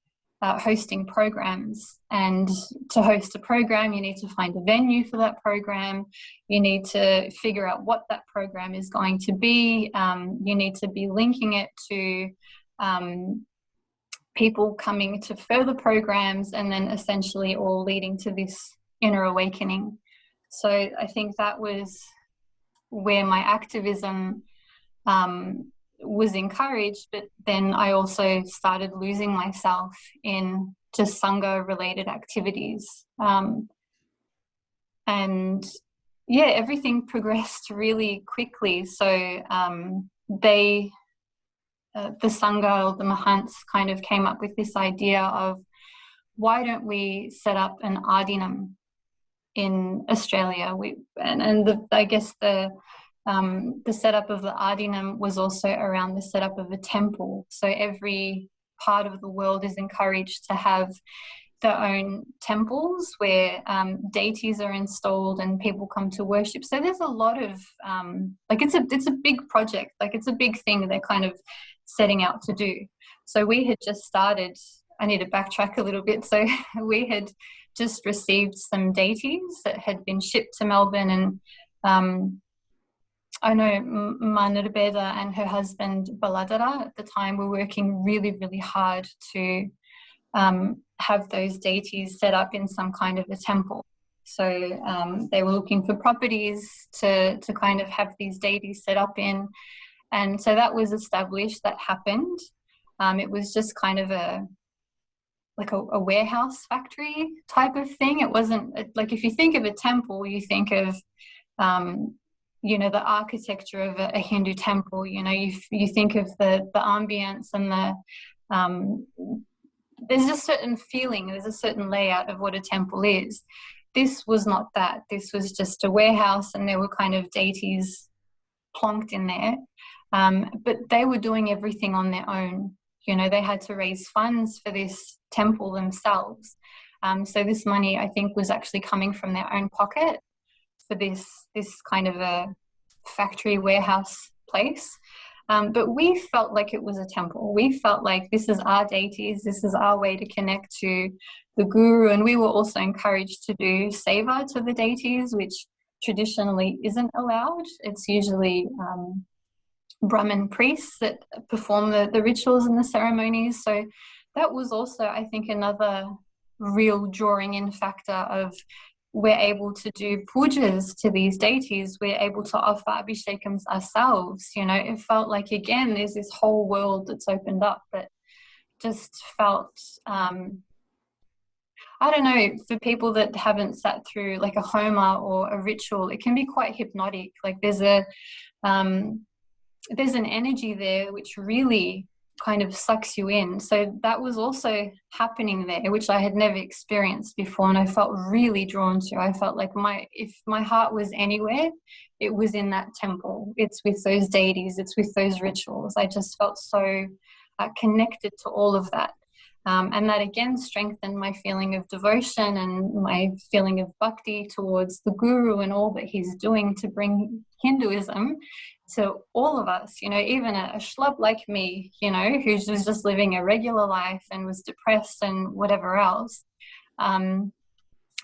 hosting programs, and to host a program you need to find a venue for that program, you need to figure out what that program is going to be, you need to be linking it to people coming to further programs, and then essentially all leading to this inner awakening. So I think that was where my activism was encouraged, but then I also started losing myself in just sangha related activities. And yeah, everything progressed really quickly. So the sangha, or the mahants, kind of came up with this idea of, why don't we set up an ardinam in Australia? I guess the setup of the ardinam was also around the setup of a temple. So every part of the world is encouraged to have their own temples where deities are installed and people come to worship. So there's a lot of it's a big project, it's a big thing they're kind of setting out to do. So we had just started. I need to backtrack a little bit. So we had just received some deities that had been shipped to Melbourne, and I know Manurabeda and her husband Baladara at the time were working really, really hard to have those deities set up in some kind of a temple. So they were looking for properties to kind of have these deities set up in. And so that was established, that happened. It was just kind of a warehouse factory type of thing. It wasn't like, if you think of a temple, you think of the architecture of a Hindu temple. You think of the ambience and there's a certain feeling, there's a certain layout of what a temple is. This was not that. This was just a warehouse, and there were kind of deities plonked in there, but they were doing everything on their own. They had to raise funds for this temple themselves. So this money, I think, was actually coming from their own pocket for this kind of a factory warehouse place. But we felt like it was a temple. We felt like this is our deities, this is our way to connect to the guru. And we were also encouraged to do seva to the deities, which traditionally isn't allowed. It's usually Brahmin priests that perform the rituals and the ceremonies. So that was also, I think, another real drawing in factor of, we're able to do pujas to these deities, we're able to offer abhishekams ourselves. It felt like, again, there's this whole world that's opened up that just felt, I don't know, for people that haven't sat through like a homa or a ritual, it can be quite hypnotic. Like there's an energy there which really kind of sucks you in. So that was also happening there, which I had never experienced before, and I felt really drawn to. I felt like if my heart was anywhere, it was in that temple. It's with those deities, it's with those rituals. I just felt so connected to all of that. And that again strengthened my feeling of devotion and my feeling of bhakti towards the guru and all that he's doing to bring Hinduism to all of us. Even a schlub like me, who was just living a regular life and was depressed and whatever else.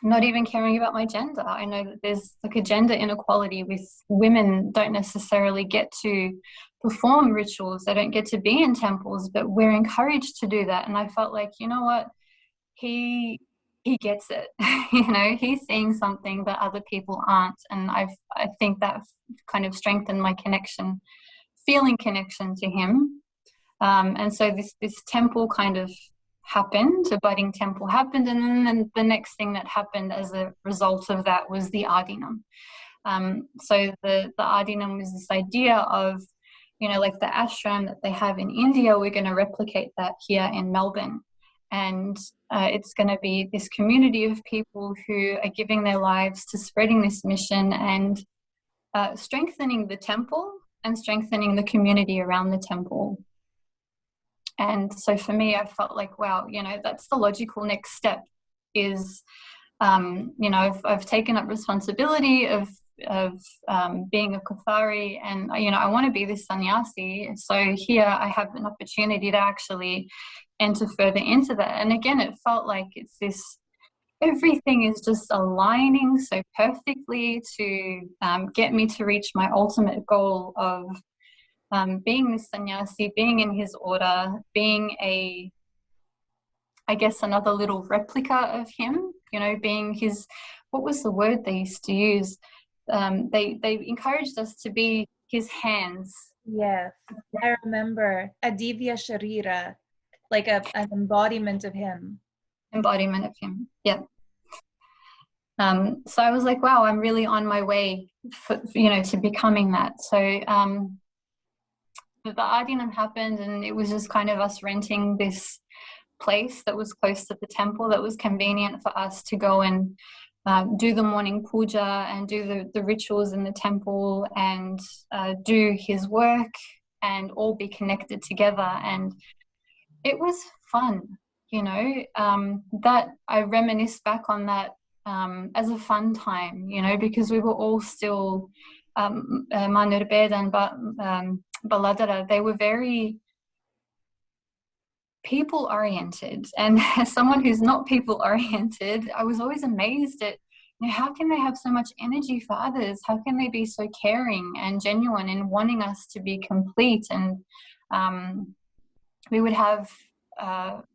not even caring about my gender. I know that there's like a gender inequality with women don't necessarily get to perform rituals. They don't get to be in temples, but we're encouraged to do that. And I felt like, you know what? He gets it. You know, he's seeing something that other people aren't. And I think that kind of strengthened my connection, feeling connection to him. And so this temple kind of happened, a budding temple happened, and then the next thing that happened as a result of that was the Adinam. So the Adinam was this idea of, you know, like the ashram that they have in India, we're going to replicate that here in Melbourne. And it's going to be this community of people who are giving their lives to spreading this mission and strengthening the temple and strengthening the community around the temple. And so for me, I felt like, wow, you know, that's the logical next step is, you know, I've taken up responsibility of being a Kuthari, and, you know, I want to be this sannyasi. So here I have an opportunity to actually enter further into that. And again, it felt like it's this, everything is just aligning so perfectly to get me to reach my ultimate goal of being this sannyasi, being in his order, being I guess another little replica of him, you know, being his, what was the word they used to use? They encouraged us to be his hands. Yes, I remember a divya sharira, like an embodiment of him. Embodiment of him, yeah. So I was like, wow, I'm really on my way, you know, to becoming that. So the Adinam happened, and it was just kind of us renting this place that was close to the temple that was convenient for us to go and do the morning puja and do the rituals in the temple and do his work and all be connected together. And it was fun, you know, that I reminisce back on that as a fun time, you know, because we were all still Manurbed and Baladara, they were very people oriented, and as someone who's not people oriented, I was always amazed at, you know, how can they have so much energy for others, how can they be so caring and genuine in wanting us to be complete. And we would have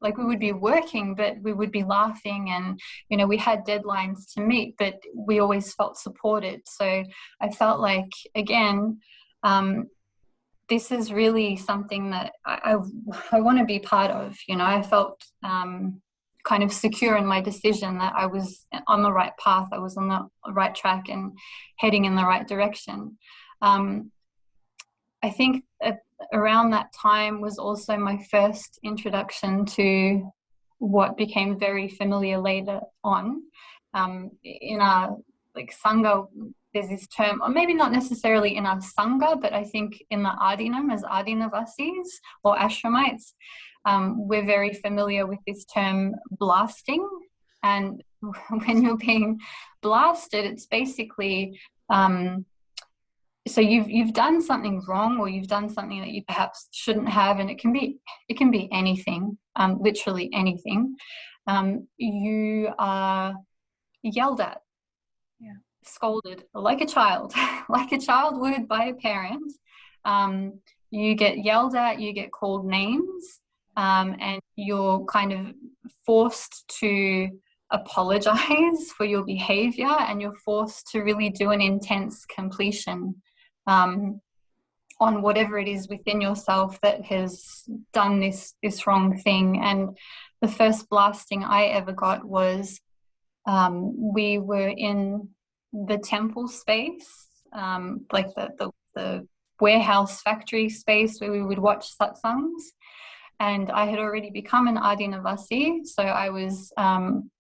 like we would be working, but we would be laughing, and, you know, we had deadlines to meet, but we always felt supported. So I felt like, again, this is really something that I want to be part of. You know, I felt kind of secure in my decision that I was on the right path, I was on the right track and heading in the right direction. I think around that time was also my first introduction to what became very familiar later on. In our like sangha, there's this term, or maybe not necessarily in our sangha, but I think in the Adinam as Adinavasis or Ashramites, we're very familiar with this term blasting. And when you're being blasted, it's basically so you've done something wrong, or you've done something that you perhaps shouldn't have, and it can be anything, literally anything. You are yelled at, Yeah. scolded like a child, like a child would by a parent. You get yelled at, you get called names, and you're kind of forced to apologize for your behavior, and you're forced to really do an intense completion on whatever it is within yourself that has done this wrong thing. And the first blasting I ever got was we were in the temple space, like the warehouse factory space where we would watch satsangs. And I had already become an Adinavasi, so I was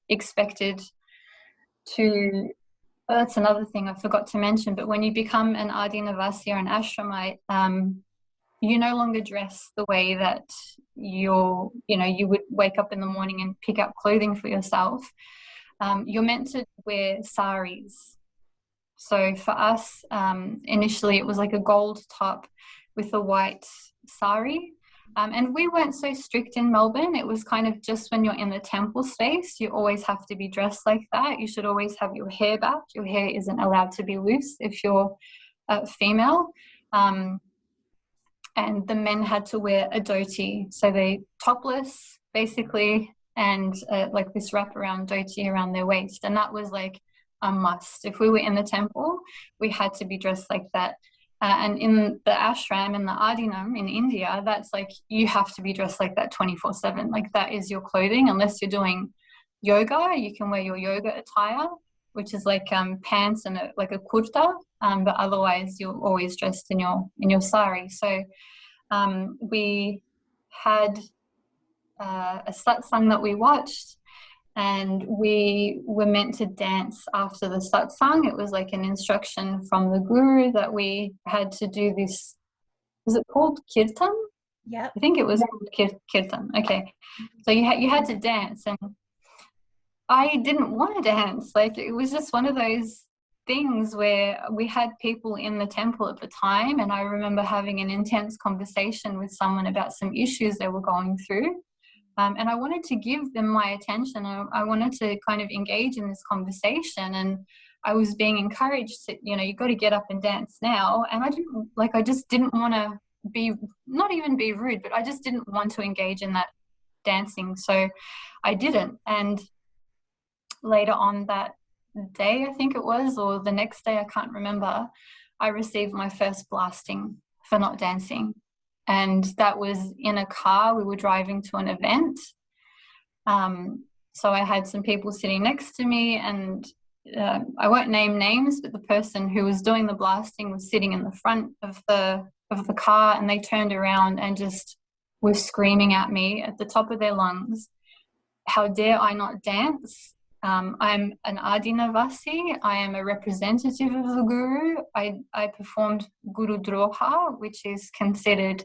expected to, that's another thing I forgot to mention, but when you become an Adinavasi or an ashramite, you no longer dress the way that you would wake up in the morning and pick up clothing for yourself. You're meant to wear saris. So for us, initially it was like a gold top with a white sari. And we weren't so strict in Melbourne. It was kind of just when you're in the temple space, you always have to be dressed like that. You should always have your hair back. Your hair isn't allowed to be loose if you're female. And the men had to wear a dhoti. So they topless, basically, and like this wraparound dhoti around their waist. And that was like a must. If we were in the temple, we had to be dressed like that. And in the ashram, in the Adinam in India, that's like, you have to be dressed like that 24/7. Like that is your clothing. Unless you're doing yoga, you can wear your yoga attire, which is like pants and like a kurta. But otherwise, you're always dressed in your sari. So we had a satsang that we watched, and we were meant to dance after the satsang. It was like an instruction from the guru that we had to do this. Was it called kirtan? Yep. I think it was called kirtan. Okay. So you had to dance, and I didn't want to dance. Like it was just one of those things where we had people in the temple at the time, and I remember having an intense conversation with someone about some issues they were going through. And I wanted to give them my attention. I wanted to kind of engage in this conversation, and I was being encouraged to, you got to get up and dance now. And I just didn't want to not even be rude, but I just didn't want to engage in that dancing. So I didn't. And later on that day, I think it was, or the next day, I can't remember, I received my first blasting for not dancing. And that was in a car. We were driving to an event. So I had some people sitting next to me, and I won't name names, but the person who was doing the blasting was sitting in the front of the car, and they turned around and just were screaming at me at the top of their lungs, how dare I not dance? I'm an Adinavasi. I am a representative of the Guru. I performed Guru Droha, which is considered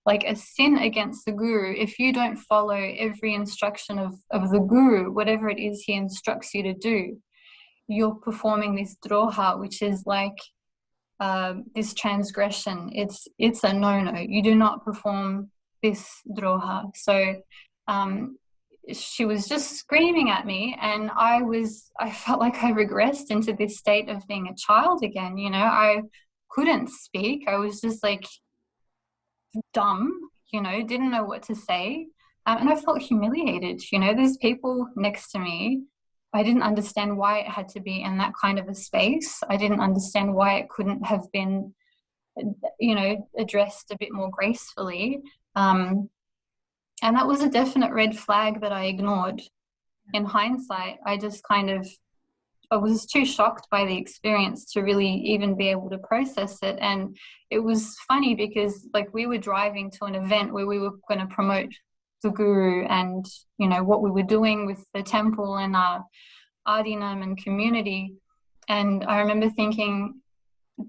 like a sin against the Guru. If you don't follow every instruction of the Guru, whatever it is he instructs you to do, you're performing this Droha, which is like this transgression. It's a no-no. You do not perform this Droha. So she was just screaming at me, and I felt like I regressed into this state of being a child again. I couldn't speak. I was just like dumb, didn't know what to say. And I felt humiliated. There's people next to me. I didn't understand why it had to be in that kind of a space. I didn't understand why it couldn't have been, addressed a bit more gracefully. And that was a definite red flag that I ignored. In hindsight, I was too shocked by the experience to really even be able to process it. And it was funny because we were driving to an event where we were going to promote the Guru and, what we were doing with the temple and our Adinam and community. And I remember thinking,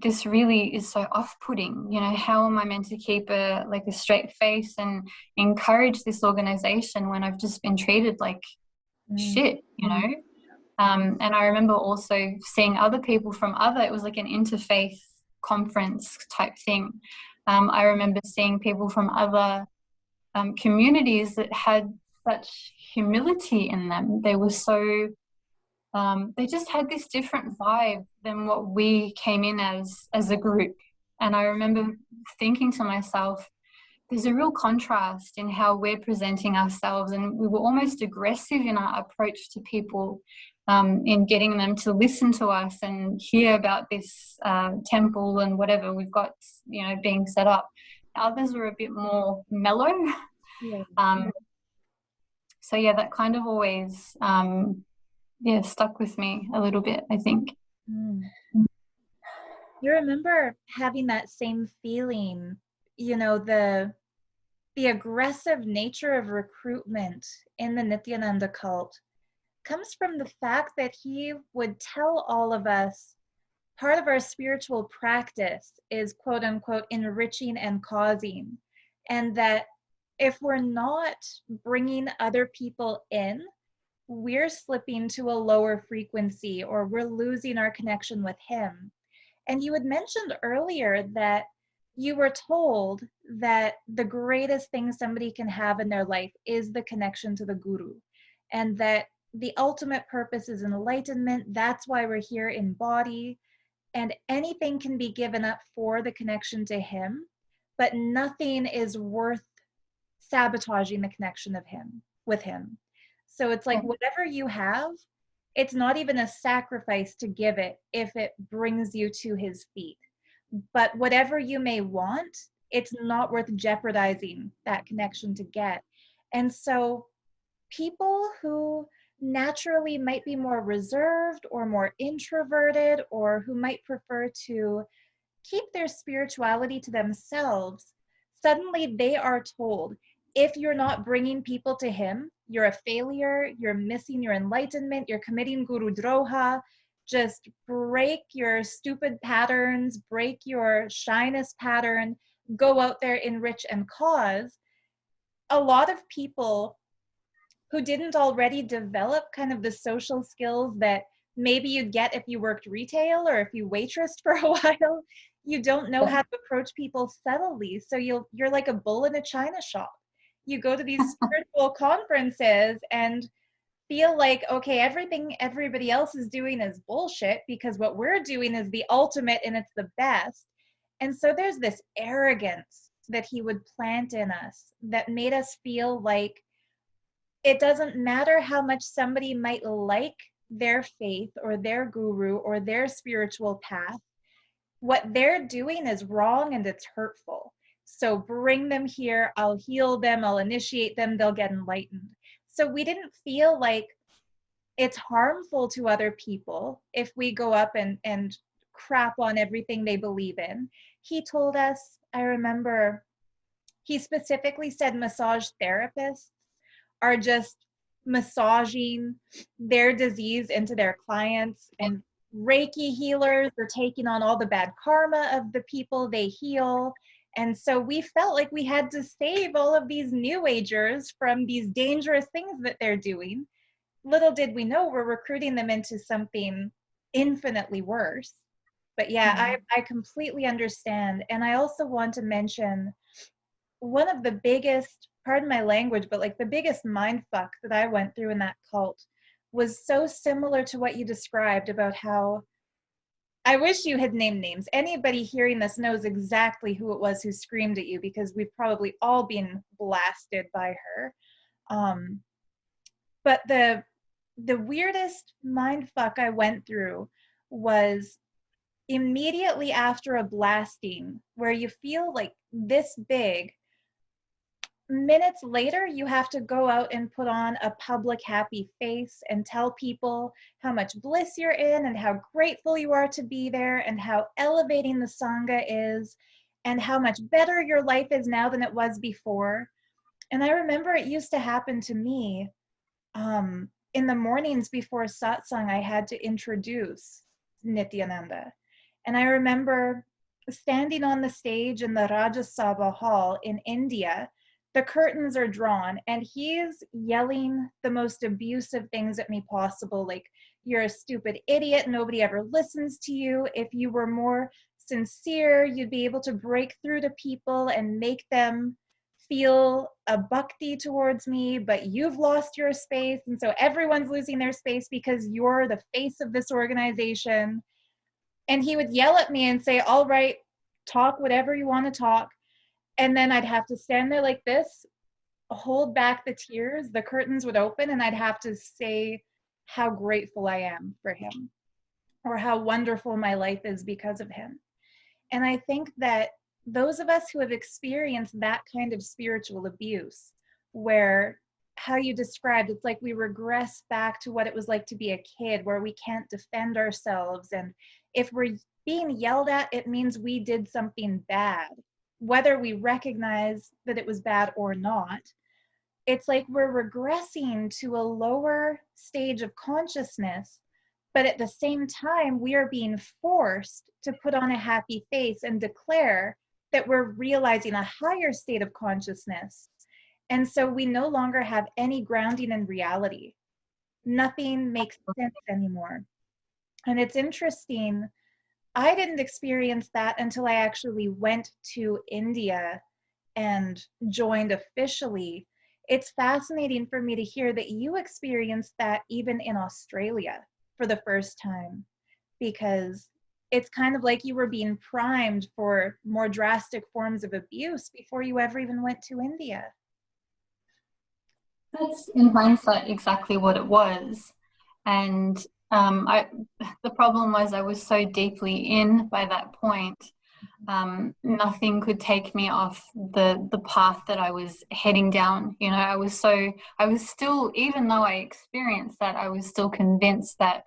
this really is so off-putting. How am I meant to keep a straight face and encourage this organization when I've just been treated like shit, And I remember also seeing other people from it was like an interfaith conference type thing. I remember seeing people from other communities that had such humility in them. They were so they just had this different vibe than what we came in as a group. And I remember thinking to myself, there's a real contrast in how we're presenting ourselves, and we were almost aggressive in our approach to people, in getting them to listen to us and hear about this temple and whatever we've got, being set up. Others were a bit more mellow. Yeah. So yeah, that kind of always stuck with me a little bit, I think. You remember having that same feeling, the aggressive nature of recruitment in the Nithyananda cult comes from the fact that he would tell all of us part of our spiritual practice is quote unquote enriching and causing, and that if we're not bringing other people in, we're slipping to a lower frequency or we're losing our connection with him. And you had mentioned earlier that you were told that the greatest thing somebody can have in their life is the connection to the guru, and that the ultimate purpose is enlightenment. That's why we're here in body, and anything can be given up for the connection to him, but nothing is worth sabotaging the connection of him with him. So it's like whatever you have, it's not even a sacrifice to give it if it brings you to his feet. But whatever you may want, it's not worth jeopardizing that connection to get. And so people who naturally might be more reserved or more introverted, or who might prefer to keep their spirituality to themselves, suddenly they are told, if you're not bringing people to him, you're a failure, you're missing your enlightenment, you're committing guru droha. Just break your stupid patterns, break your shyness pattern, go out there, enrich and cause. A lot of people who didn't already develop kind of the social skills that maybe you'd get if you worked retail or if you waitressed for a while, you don't know how to approach people subtly. So you're like a bull in a china shop. You go to these spiritual conferences and feel like, okay, everything everybody else is doing is bullshit because what we're doing is the ultimate and it's the best. And so there's this arrogance that he would plant in us that made us feel like it doesn't matter how much somebody might like their faith or their guru or their spiritual path, what they're doing is wrong and it's hurtful. So bring them here, I'll heal them, I'll initiate them, they'll get enlightened. So we didn't feel like it's harmful to other people if we go up and crap on everything they believe in. He told us, I remember, he specifically said massage therapists are just massaging their disease into their clients, and Reiki healers are taking on all the bad karma of the people they heal. And so we felt like we had to save all of these new agers from these dangerous things that they're doing. Little did we know we're recruiting them into something infinitely worse. But yeah, I completely understand. And I also want to mention one of the biggest, pardon my language, but like the biggest mind fuck that I went through in that cult was so similar to what you described about how, I wish you had named names. Anybody hearing this knows exactly who it was who screamed at you, because we've probably all been blasted by her. But the weirdest mind fuck I went through was immediately after a blasting where you feel like this big. Minutes later, you have to go out and put on a public happy face and tell people how much bliss you're in and how grateful you are to be there and how elevating the sangha is and how much better your life is now than it was before. And I remember it used to happen to me in the mornings before satsang. I had to introduce Nithyananda. And I remember standing on the stage in the Rajya Sabha Hall in India. The curtains are drawn and he's yelling the most abusive things at me possible, like, you're a stupid idiot, nobody ever listens to you. If you were more sincere, you'd be able to break through to people and make them feel a bhakti towards me, but you've lost your space, and so everyone's losing their space because you're the face of this organization. And he would yell at me and say, all right, talk whatever you want to talk. And then I'd have to stand there like this, hold back the tears, the curtains would open, and I'd have to say how grateful I am for him or how wonderful my life is because of him. And I think that those of us who have experienced that kind of spiritual abuse, where how you described, it's like we regress back to what it was like to be a kid, where we can't defend ourselves. And if we're being yelled at, it means we did something bad, whether we recognize that it was bad or not. It's like we're regressing to a lower stage of consciousness, but at the same time, we are being forced to put on a happy face and declare that we're realizing a higher state of consciousness. And so we no longer have any grounding in reality. Nothing makes sense anymore. And it's interesting. I didn't experience that until I actually went to India and joined officially. It's fascinating for me to hear that you experienced that even in Australia for the first time, because it's kind of like you were being primed for more drastic forms of abuse before you ever even went to India. That's in hindsight exactly what it was. And I, the problem was I was so deeply in by that point. Nothing could take me off the path that I was heading down. You know, I was still, even though I experienced that, I was still convinced that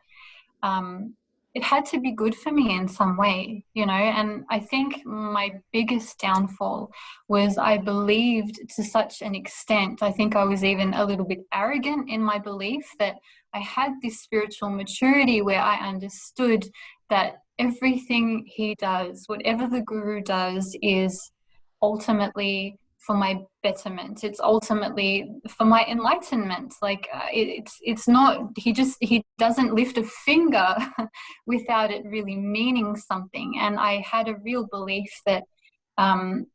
um, it had to be good for me in some way, you know. And I think my biggest downfall was I believed to such an extent, I think I was even a little bit arrogant in my belief that I had this spiritual maturity where I understood that everything he does, whatever the guru does, is ultimately for my betterment. It's ultimately for my enlightenment. Like it's not, he doesn't lift a finger without it really meaning something. And I had a real belief that um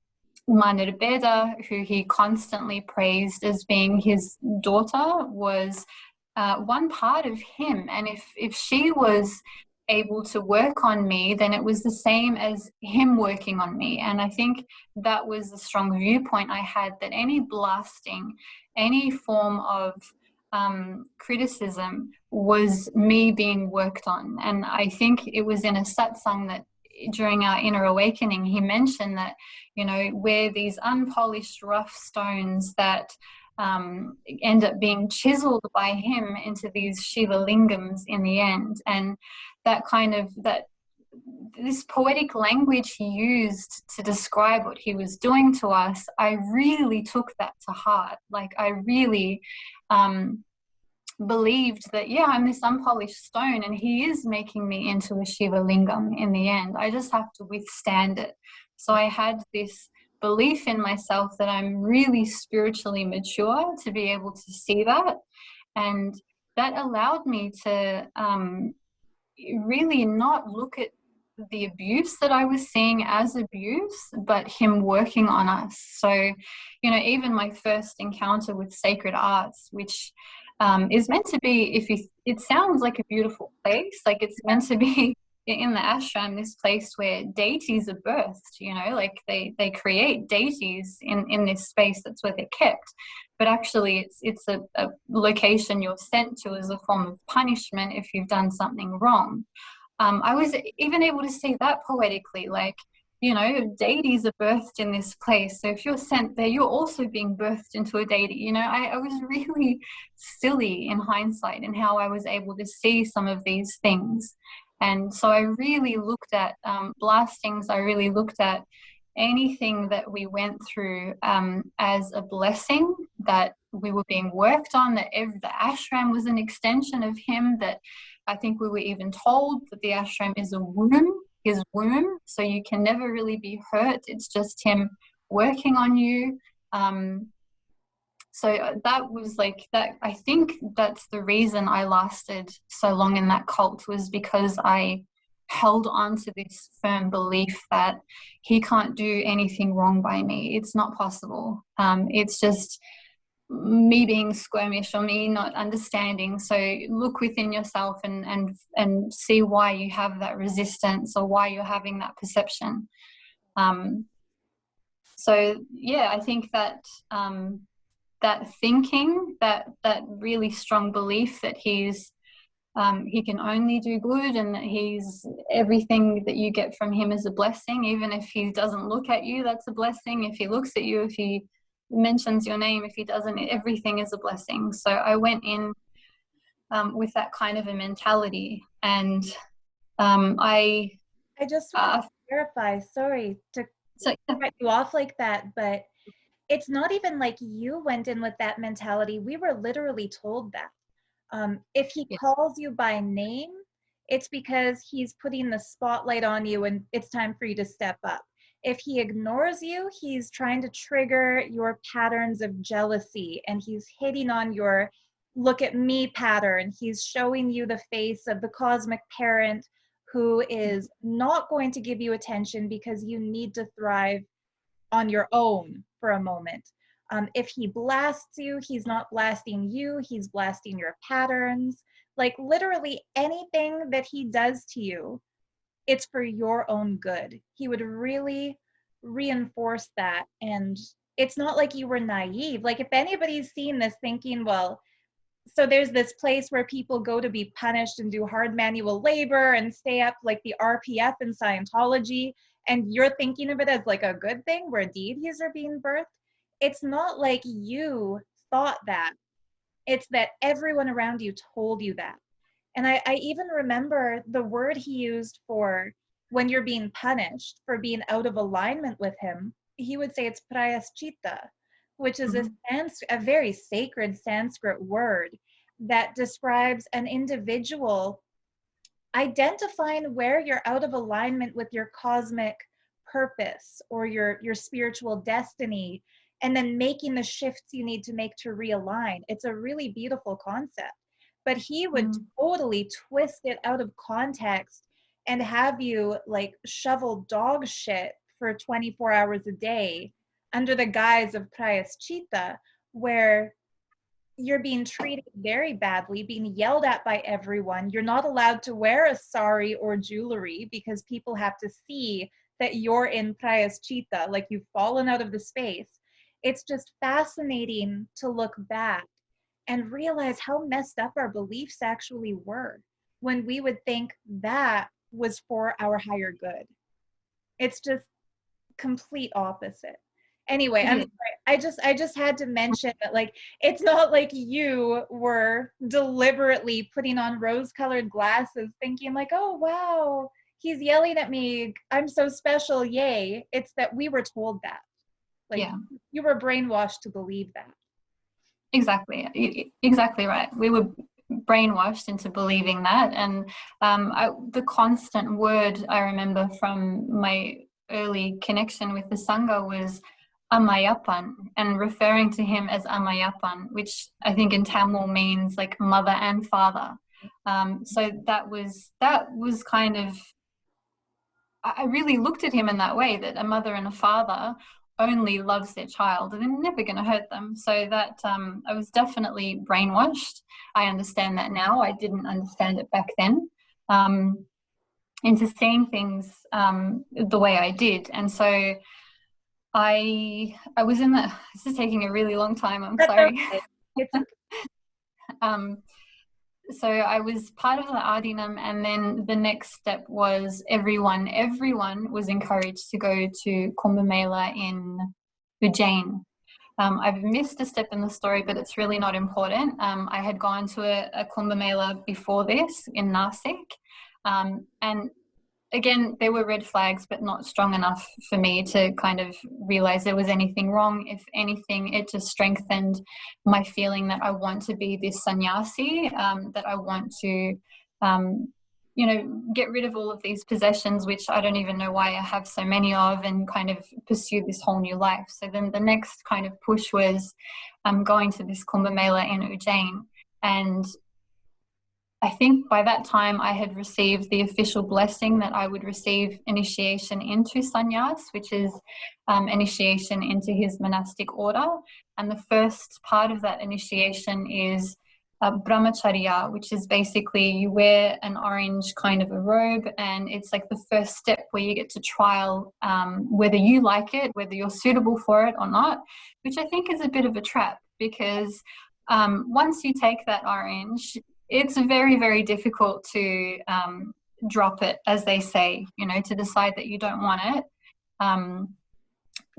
Beda, who he constantly praised as being his daughter, was one part of him. And if she was able to work on me, then it was the same as him working on me. And I think that was the strong viewpoint I had, that any blasting, any form of criticism was me being worked on. And I think it was in a satsang that during our inner awakening, he mentioned that, you know, we're these unpolished, rough stones that end up being chiseled by him into these Shiva lingams in the end. And that kind of, that this poetic language he used to describe what he was doing to us, I really took that to heart. Like I really believed that, yeah, I'm this unpolished stone and he is making me into a Shiva lingam in the end. I just have to withstand it. So I had this belief in myself that I'm really spiritually mature to be able to see that. And that allowed me to really not look at the abuse that I was seeing as abuse, but him working on us. So, you know, even my first encounter with sacred arts, which is meant to be, it sounds like a beautiful place, like it's meant to be in the ashram, this place where deities are birthed, you know, like they create deities in this space, that's where they're kept. But actually it's a location you're sent to as a form of punishment if you've done something wrong. I was even able to see that poetically, like, you know, deities are birthed in this place. So if you're sent there, you're also being birthed into a deity. You know, I was really silly in hindsight in how I was able to see some of these things. And so I really looked at blastings. I really looked at anything that we went through as a blessing, that we were being worked on, that the ashram was an extension of him, that I think we were even told that the ashram is a womb, his womb, so you can never really be hurt. It's just him working on you. So that was like that. I think that's the reason I lasted so long in that cult, was because I held on to this firm belief that he can't do anything wrong by me. It's not possible. It's just me being squirmish or me not understanding. So look within yourself and see why you have that resistance or why you're having that perception. So yeah, I think that that thinking, that really strong belief that he can only do good, and that he's everything that you get from him is a blessing. Even if he doesn't look at you, that's a blessing. If he looks at you, if he mentions your name, if he doesn't, everything is a blessing. So I went in with that kind of a mentality. And I just want to clarify, sorry to cut you off like that, but it's not even like you went in with that mentality. We were literally told that. If he calls you by name, it's because he's putting the spotlight on you and it's time for you to step up. If he ignores you, he's trying to trigger your patterns of jealousy and he's hitting on your look at me pattern. He's showing you the face of the cosmic parent who is not going to give you attention because you need to thrive on your own for a moment. If he blasts you, he's not blasting you, he's blasting your patterns. Like literally anything that he does to you, it's for your own good. He would really reinforce that. And it's not like you were naive. Like if anybody's seen this thinking, well, so there's this place where people go to be punished and do hard manual labor and stay up like the RPF in Scientology, and you're thinking of it as like a good thing where deities are being birthed. It's not like you thought that. It's that everyone around you told you that. And I even remember the word he used for when you're being punished for being out of alignment with him. He would say it's prayaschita, which is Mm-hmm. a very sacred Sanskrit word that describes an individual identifying where you're out of alignment with your cosmic purpose or your spiritual destiny, and then making the shifts you need to make to realign. It's a really beautiful concept, but he would Mm-hmm. totally twist it out of context and have you like shovel dog shit for 24 hours a day under the guise of prayaschita, where you're being treated very badly, being yelled at by everyone. You're not allowed to wear a sari or jewelry because people have to see that you're in prayaschita, like you've fallen out of the space. It's just fascinating to look back and realize how messed up our beliefs actually were when we would think that was for our higher good. It's just complete opposite. Anyway, It I'm is. sorry. I just had to mention that like it's not like you were deliberately putting on rose-colored glasses thinking like, "Oh wow, he's yelling at me. I'm so special. Yay." It's that we were told that. Like Yeah. you were brainwashed to believe that. Exactly. Exactly right. We were brainwashed into believing that. And the constant word I remember from my early connection with the Sangha was Amayapan, and referring to him as Amayapan, which I think in Tamil means like mother and father. So that was kind of, I really looked at him in that way, that a mother and a father only loves their child and they're never going to hurt them. So that I was definitely brainwashed. I understand that now. I didn't understand it back then. Into seeing things the way I did. And so I was in the, this is taking a really long time, I'm That's sorry. okay. It's okay. um, so I was part of the Ardinam, and then the next step was everyone was encouraged to go to Kumbh Mela in Ujjain. I've missed a step in the story, but it's really not important. I had gone to a Kumbh Mela before this in Nasik, and again, there were red flags, but not strong enough for me to kind of realize there was anything wrong. If anything, it just strengthened my feeling that I want to be this sannyasi, that I want to, get rid of all of these possessions, which I don't even know why I have so many of, and kind of pursue this whole new life. So then the next kind of push was going to this Kumbh Mela in Ujjain. And I think by that time I had received the official blessing that I would receive initiation into sannyas, which is initiation into his monastic order. And the first part of that initiation is brahmacharya, which is basically you wear an orange kind of a robe, and it's like the first step where you get to trial whether you like it, whether you're suitable for it or not, which I think is a bit of a trap, because once you take that orange, it's very, very difficult to drop it, as they say, to decide that you don't want it.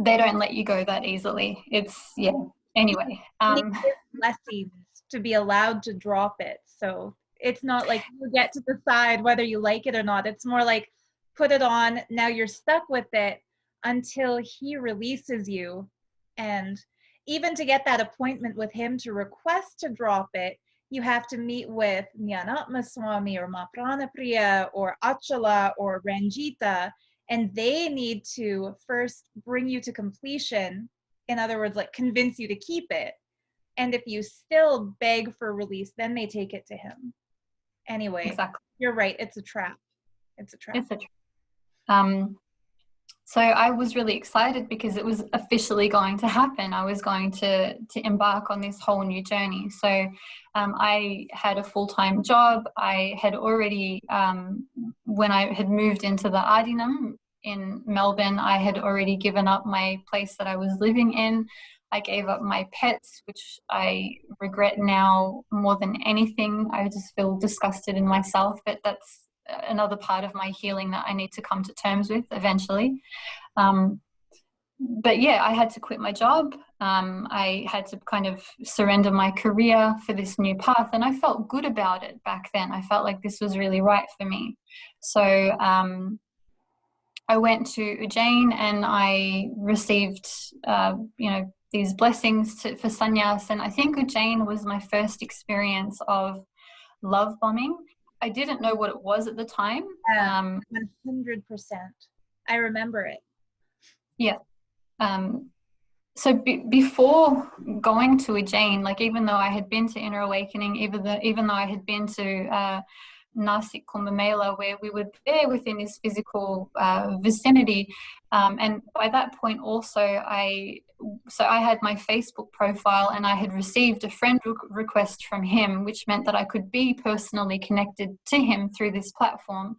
They don't let you go that easily. It's, yeah, anyway. You need his blessings to be allowed to drop it. So it's not like you get to decide whether you like it or not. It's more like put it on, now you're stuck with it until he releases you. And even to get that appointment with him to request to drop it, you have to meet with Nyanatma Swami or Maprana Priya or Achala or Ranjita, and they need to first bring you to completion. In other words, like convince you to keep it. And if you still beg for release, then they take it to him. Anyway, Exactly. you're right, it's a trap. It's a trap. It's a um, so I was really excited because it was officially going to happen. I was going to embark on this whole new journey. So I had a full-time job. I had already, when I had moved into the Ardinum in Melbourne, I had already given up my place that I was living in. I gave up my pets, which I regret now more than anything. I just feel disgusted in myself, but that's another part of my healing that I need to come to terms with eventually. Um, but yeah, I had to quit my job. I had to kind of surrender my career for this new path, and I felt good about it back then. I felt like this was really right for me. So I went to Ujjain and I received, these blessings for sannyas. And I think Ujjain was my first experience of love bombing. I didn't know what it was at the time. 100%. I remember it. Yeah. So before going to Ujjain, like even though I had been to Inner Awakening, even though I had been to Nasik Kumbh Mela, where we were there within this physical vicinity, and by that point also I had my Facebook profile and I had received a friend request from him, which meant that I could be personally connected to him through this platform.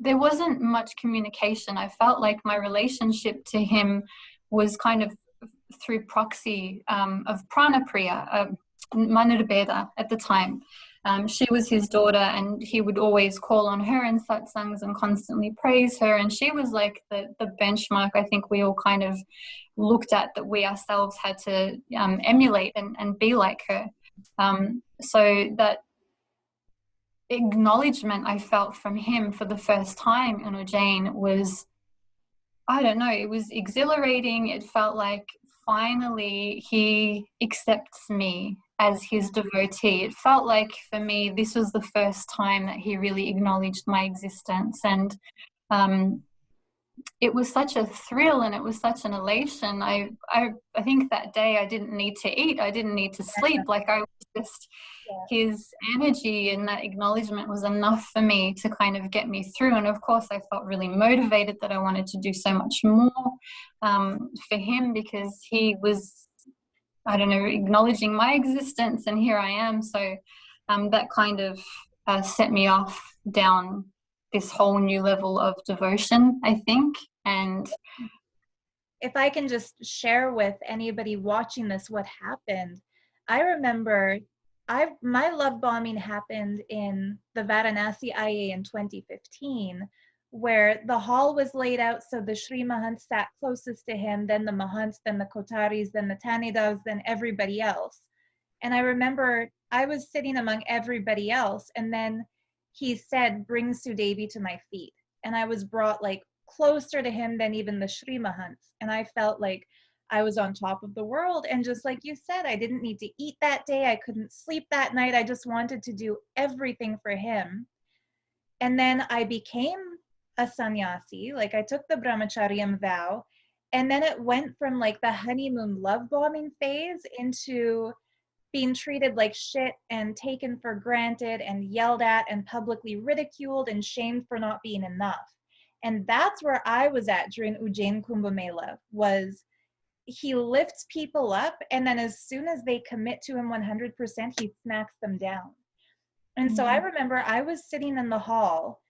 There wasn't much communication. I felt like my relationship to him was kind of through proxy of Pranapriya, Manirbeda at the time. She was his daughter and he would always call on her in satsangs and constantly praise her. And she was like the benchmark I think we all kind of looked at, that we ourselves had to emulate and be like her. So that acknowledgement I felt from him for the first time in Ujjain was, I don't know, it was exhilarating. It felt like finally he accepts me as his devotee. It felt like for me, this was the first time that he really acknowledged my existence. And it was such a thrill and it was such an elation. I think that day I didn't need to eat. I didn't need to sleep. Like I was just, his energy and that acknowledgement was enough for me to kind of get me through. And of course I felt really motivated that I wanted to do so much more for him, because he was, I don't know, acknowledging my existence, and here I am. So that kind of set me off down this whole new level of devotion, I think. And if I can just share with anybody watching this what happened, I remember my love bombing happened in the Varanasi IA in 2015, where the hall was laid out so the Sri Mahant sat closest to him, then the Mahants, then the Kotaris, then the Tanidavs, then everybody else. And I remember I was sitting among everybody else, and then he said, "Bring Sudevi to my feet." And I was brought like closer to him than even the Sri Mahants. And I felt like I was on top of the world. And just like you said, I didn't need to eat that day. I couldn't sleep that night. I just wanted to do everything for him. And then I became a sannyasi. Like I took the brahmacharyam vow. And then it went from like the honeymoon love bombing phase into being treated like shit and taken for granted and yelled at and publicly ridiculed and shamed for not being enough. And that's where I was at during Ujjain Kumbh Mela, was he lifts people up, and then as soon as they commit to him 100%, he smacks them down. And so I remember I was sitting in the hall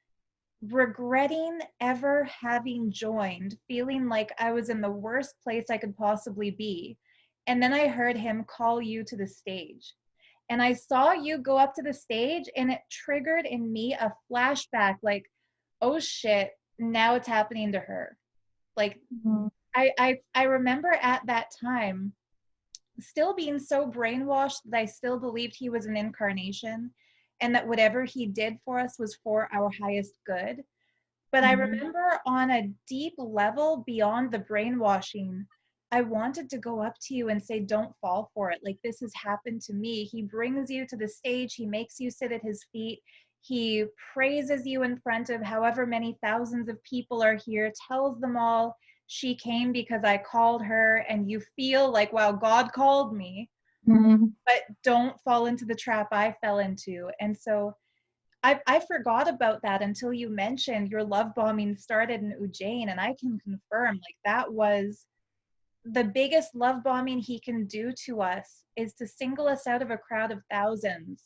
regretting ever having joined, feeling like I was in the worst place I could possibly be. And then I heard him call you to the stage. And I saw you go up to the stage, and it triggered in me a flashback like, oh shit, now it's happening to her. Like I remember at that time still being so brainwashed that I still believed he was an incarnation and that whatever he did for us was for our highest good. But I remember on a deep level beyond the brainwashing, I wanted to go up to you and say, don't fall for it. Like, this has happened to me. He brings you to the stage. He makes you sit at his feet. He praises you in front of however many thousands of people are here, tells them all she came because I called her, and you feel like, wow, God called me. But don't fall into the trap I fell into. And so I forgot about that until you mentioned your love bombing started in Ujjain, and I can confirm, like, that was the biggest love bombing he can do to us, is to single us out of a crowd of thousands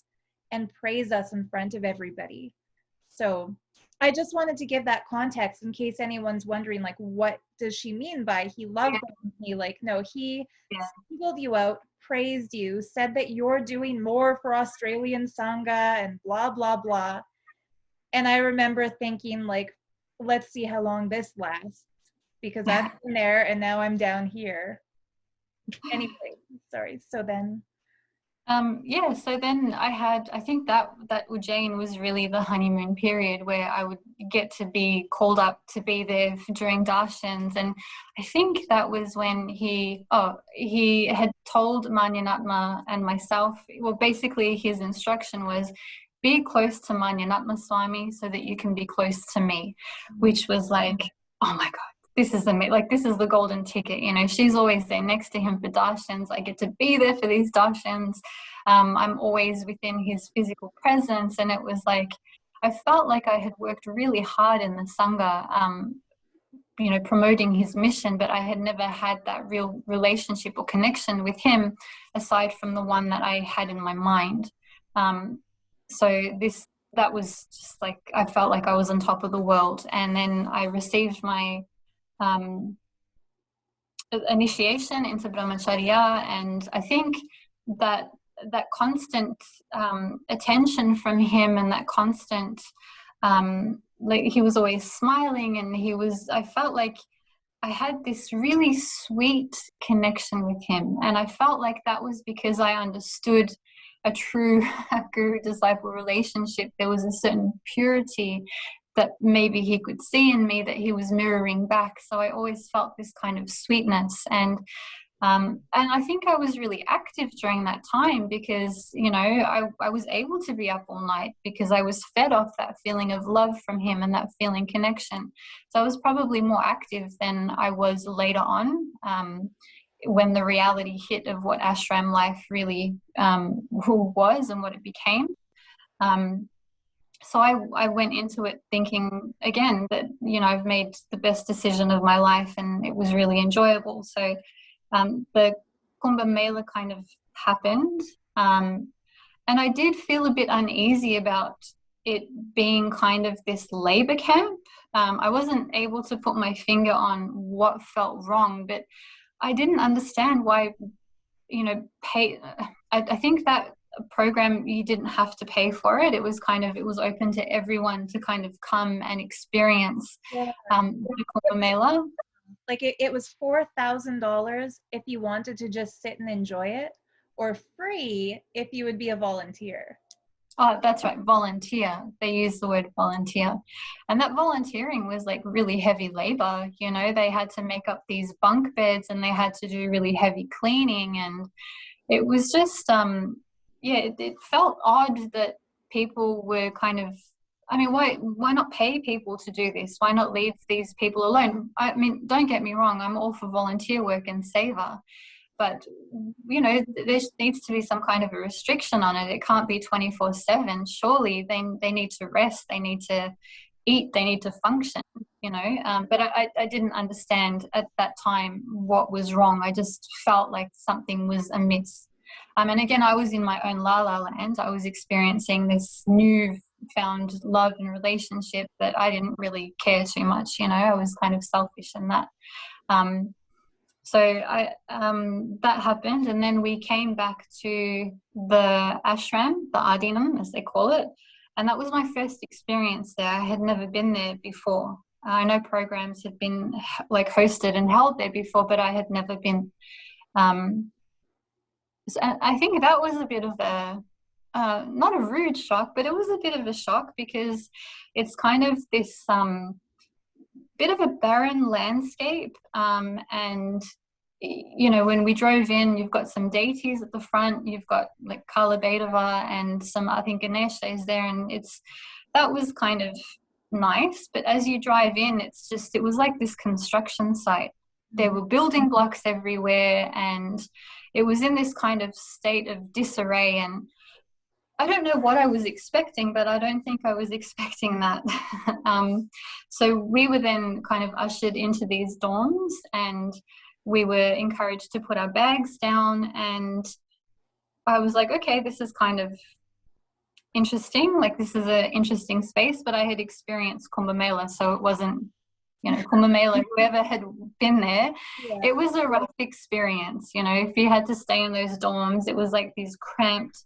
and praise us in front of everybody. So I just wanted to give that context in case anyone's wondering, like, what does she mean by he love bombed me? Like, no, he Yeah. singled you out, praised you, said that you're doing more for Australian sangha and blah blah blah. And I remember thinking, like, let's see how long this lasts, because I've been there and now I'm down here. Anyway, sorry. So then, Yeah, so then I think that Ujjain was really the honeymoon period where I would get to be called up to be there during darshans. And I think that was when he had told Manyanatma and myself, well, basically his instruction was, be close to Manyanatma Swami so that you can be close to me, which was like, oh my God, this is this is the golden ticket. She's always there next to him for darshans. I get to be there for these darshans. I'm always within his physical presence. And it was like, I felt like I had worked really hard in the Sangha, promoting his mission, but I had never had that real relationship or connection with him aside from the one that I had in my mind. So that was just like, I felt like I was on top of the world. And then I received my initiation into brahmacharya, and I think that constant attention from him, and that constant like, he was always smiling, and I felt like I had this really sweet connection with him, and I felt like that was because I understood a true guru disciple relationship. There was a certain purity that maybe he could see in me that he was mirroring back. So I always felt this kind of sweetness. And I think I was really active during that time because, I was able to be up all night because I was fed off that feeling of love from him and that feeling connection. So I was probably more active than I was later on, when the reality hit of what ashram life really was and what it became. So I went into it thinking, again, that, I've made the best decision of my life and it was really enjoyable. So the Kumbh Mela kind of happened. And I did feel a bit uneasy about it being kind of this labor camp. I wasn't able to put my finger on what felt wrong, but I didn't understand why, I think that program, you didn't have to pay for it. It was open to everyone to kind of come and experience yeah, the Kumbh Mela. like it was $4,000 if you wanted to just sit and enjoy it, or free if you would be a volunteer. Oh, that's right, volunteer. They use the word volunteer. And that volunteering was like really heavy labor. They had to make up these bunk beds and they had to do really heavy cleaning. And it was just, it felt odd that people were kind of, I mean, why not pay people to do this? Why not leave these people alone? I mean, don't get me wrong, I'm all for volunteer work and seva. But, there needs to be some kind of a restriction on it. It can't be 24/7. Surely they need to rest, they need to eat, they need to function, But I didn't understand at that time what was wrong. I just felt like something was amiss. And again, I was in my own la la land. I was experiencing this new found love and relationship that I didn't really care too much. I was kind of selfish in that. So that happened, and then we came back to the ashram, the Adinam, as they call it, and that was my first experience there. I had never been there before. I know programs had been like hosted and held there before, but I had never been. So I think that was a bit of a not a rude shock, but it was a bit of a shock because it's kind of this bit of a barren landscape, and when we drove in, you've got some deities at the front, you've got like Kala Bhairava and some, I think Ganesha is there, and that was kind of nice. But as you drive in, it was like this construction site. There were building blocks everywhere, and it was in this kind of state of disarray. And I don't know what I was expecting, but I don't think I was expecting that. So we were then kind of ushered into these dorms, and we were encouraged to put our bags down. And I was like, okay, this is kind of interesting. Like, this is an interesting space, but I had experienced Kumbh Mela, so it wasn't, Kumbh Mela, whoever had been there, Yeah. it was a rough experience. If you had to stay in those dorms, it was like these cramped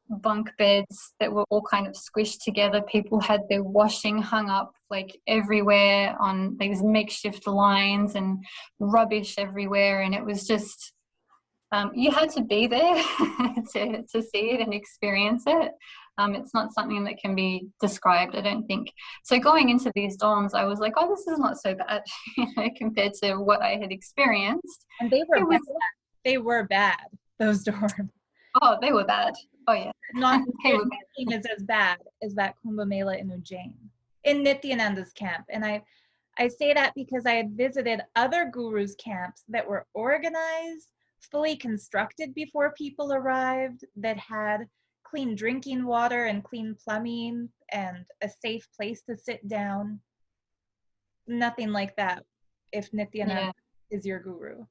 bunk beds that were all kind of squished together. People had their washing hung up like everywhere on these makeshift lines, and rubbish everywhere. And it was just, you had to be there to see it and experience it. It's not something that can be described, I don't think. So going into these dorms, I was like, oh, this is not so bad, compared to what I had experienced. And they were It bad. was, They were bad, those dorms. oh, they were bad. Oh, yeah. Not They were nothing is as bad as that Kumbh Mela in Ujjain, in Nithyananda's camp. And I say that because I had visited other gurus' camps that were organized, fully constructed before people arrived, that had clean drinking water and clean plumbing and a safe place to sit down. Nothing like that if Nithyananda yeah. is your guru.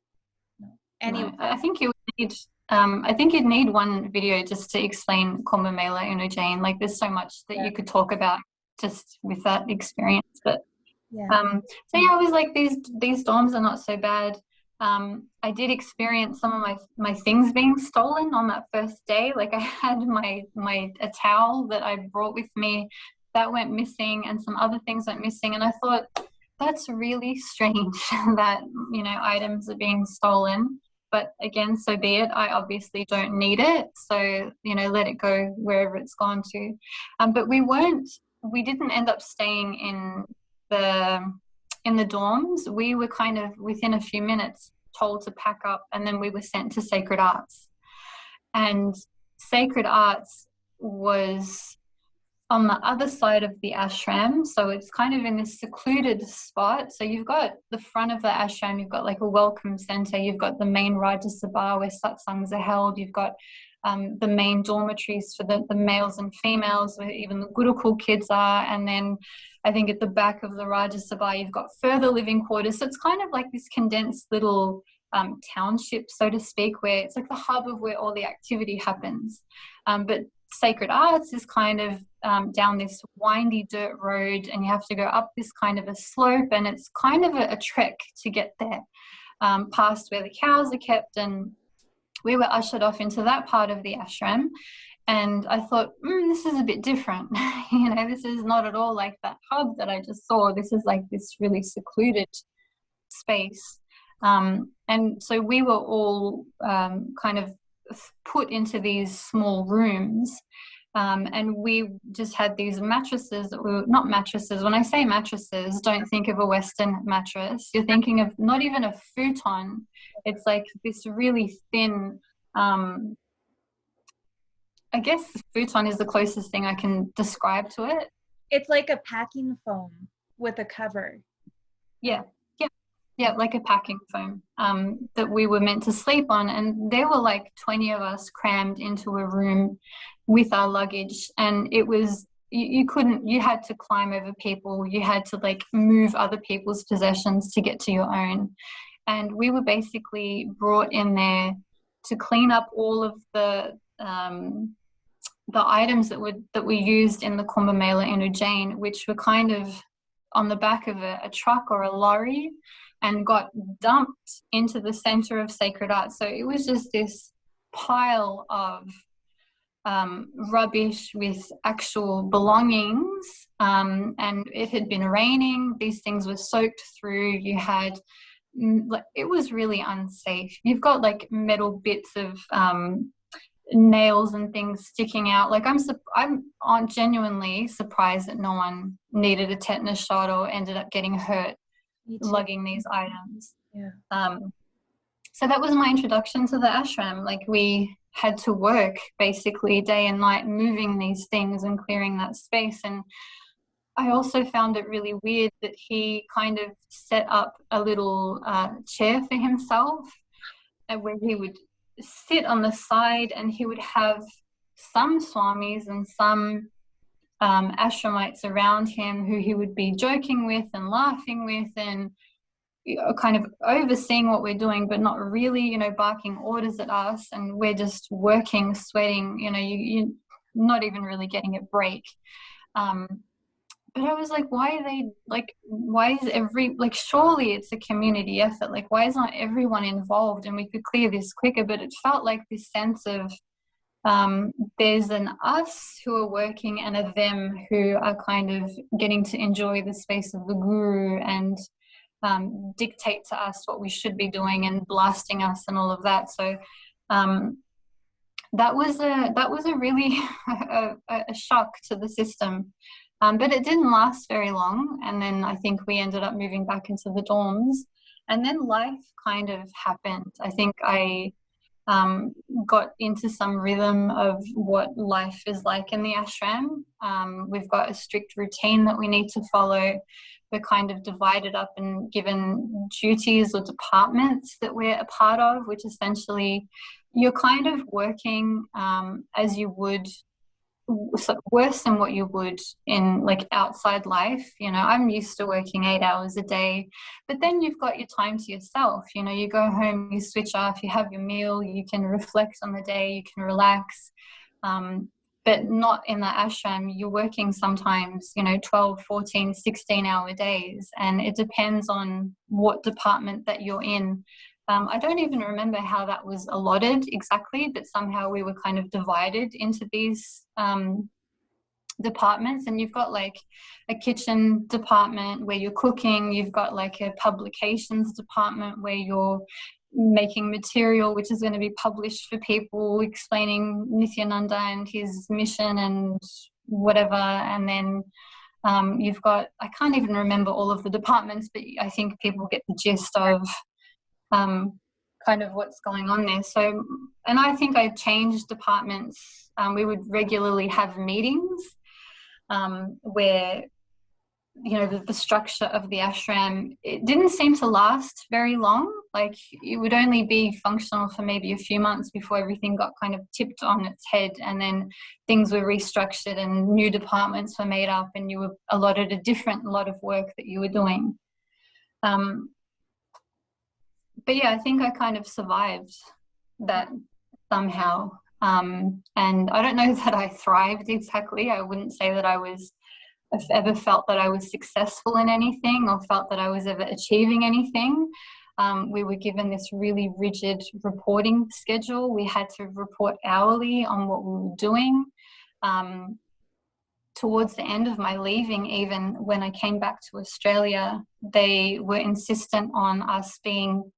No. Anyway, No, I think you would need. I think you'd need one video just to explain Kumbh Mela in Ujjain. Like, there's so much that yeah, you could talk about just with that experience. But yeah. so yeah, I was like, these dorms are not so bad. I did experience some of my things being stolen on that first day. Like, I had a towel that I brought with me that went missing, and some other things went missing, and I thought, that's really strange that items are being stolen. But again, so be it. I obviously don't need it, so let it go wherever it's gone to. But we didn't end up staying the in the dorms. We were kind of within a few minutes told to pack up, and then we were sent to Sacred Arts. And Sacred Arts was on the other side of the ashram, so it's kind of in this secluded spot. So you've got the front of the ashram, you've got like a welcome center, you've got the main Rajya Sabha where satsangs are held, you've got the main dormitories for the males and females where even the Gurukul kids are, and then I think at the back of the Rajya Sabha you've got further living quarters. So it's kind of like this condensed little township, so to speak, where it's like the hub of where all the activity happens. But Sacred Arts is kind of down this windy dirt road, and you have to go up this kind of a slope, and it's kind of a trek to get there, past where the cows are kept. And we were ushered off into that part of the ashram, and I thought, this is a bit different. This is not at all like that hub that I just saw. This is like this really secluded space. And so we were all kind of put into these small rooms, and we just had these mattresses that were not mattresses. When I say mattresses, don't think of a Western mattress. You're thinking of not even a futon. It's like this really thin, I guess futon is the closest thing I can describe to it. It's like a packing foam with a cover. Yeah. Yeah, like a packing foam that we were meant to sleep on. And there were like 20 of us crammed into a room with our luggage. And it was, you had to climb over people. You had to like move other people's possessions to get to your own. And we were basically brought in there to clean up all of the items that were used in the Kumbh Mela in Ujjain, which were kind of on the back of a truck or a lorry, and got dumped into the center of Sacred Arts. So it was just this pile of rubbish with actual belongings, and it had been raining. These things were soaked through. You had, it was really unsafe. You've got like metal bits of nails and things sticking out. Like, I'm genuinely surprised that no one needed a tetanus shot or ended up getting hurt lugging these items. Yeah. So that was my introduction to the ashram. Like, we had to work basically day and night moving these things and clearing that space. And I also found it really weird that he kind of set up a little chair for himself, where he would sit on the side, and he would have some swamis and some ashramites around him who he would be joking with and laughing with and kind of overseeing what we're doing, but not really, barking orders at us. And we're just working, sweating, you're not even really getting a break. But I was like, why are they why is surely it's a community effort. Like, why is not everyone involved? And we could clear this quicker. But it felt like this sense of there's an us who are working and a them who are kind of getting to enjoy the space of the guru and dictate to us what we should be doing and blasting us and all of that. So that was a really a shock to the system. But it didn't last very long. And then I think we ended up moving back into the dorms. And then life kind of happened. I think I got into some rhythm of what life is like in the ashram. We've got a strict routine that we need to follow. We're kind of divided up and given duties or departments that we're a part of, which essentially you're kind of working as you would, worse than what you would in like outside life. I'm used to working 8 hours a day, but then you've got your time to yourself. You go home, you switch off, you have your meal, you can reflect on the day, you can relax. But not in the ashram. You're working sometimes 12, 14, 16-hour days, and it depends on what department that you're in. I don't even remember how that was allotted exactly, but somehow we were kind of divided into these departments. And you've got like a kitchen department where you're cooking, you've got like a publications department where you're making material which is going to be published for people, explaining Nithyananda and his mission and whatever. And then you've got, I can't even remember all of the departments, but I think people get the gist of kind of what's going on there. So, and I think I changed departments. We would regularly have meetings where the structure of the ashram, it didn't seem to last very long. Like, it would only be functional for maybe a few months before everything got kind of tipped on its head, and then things were restructured and new departments were made up and you were allotted a different lot of work that you were doing. But yeah, I think I kind of survived that somehow. And I don't know that I thrived exactly. I wouldn't say that I've ever felt that I was successful in anything or felt that I was ever achieving anything. We were given this really rigid reporting schedule. We had to report hourly on what we were doing. Towards the end of my leaving, even when I came back to Australia, they were insistent on us being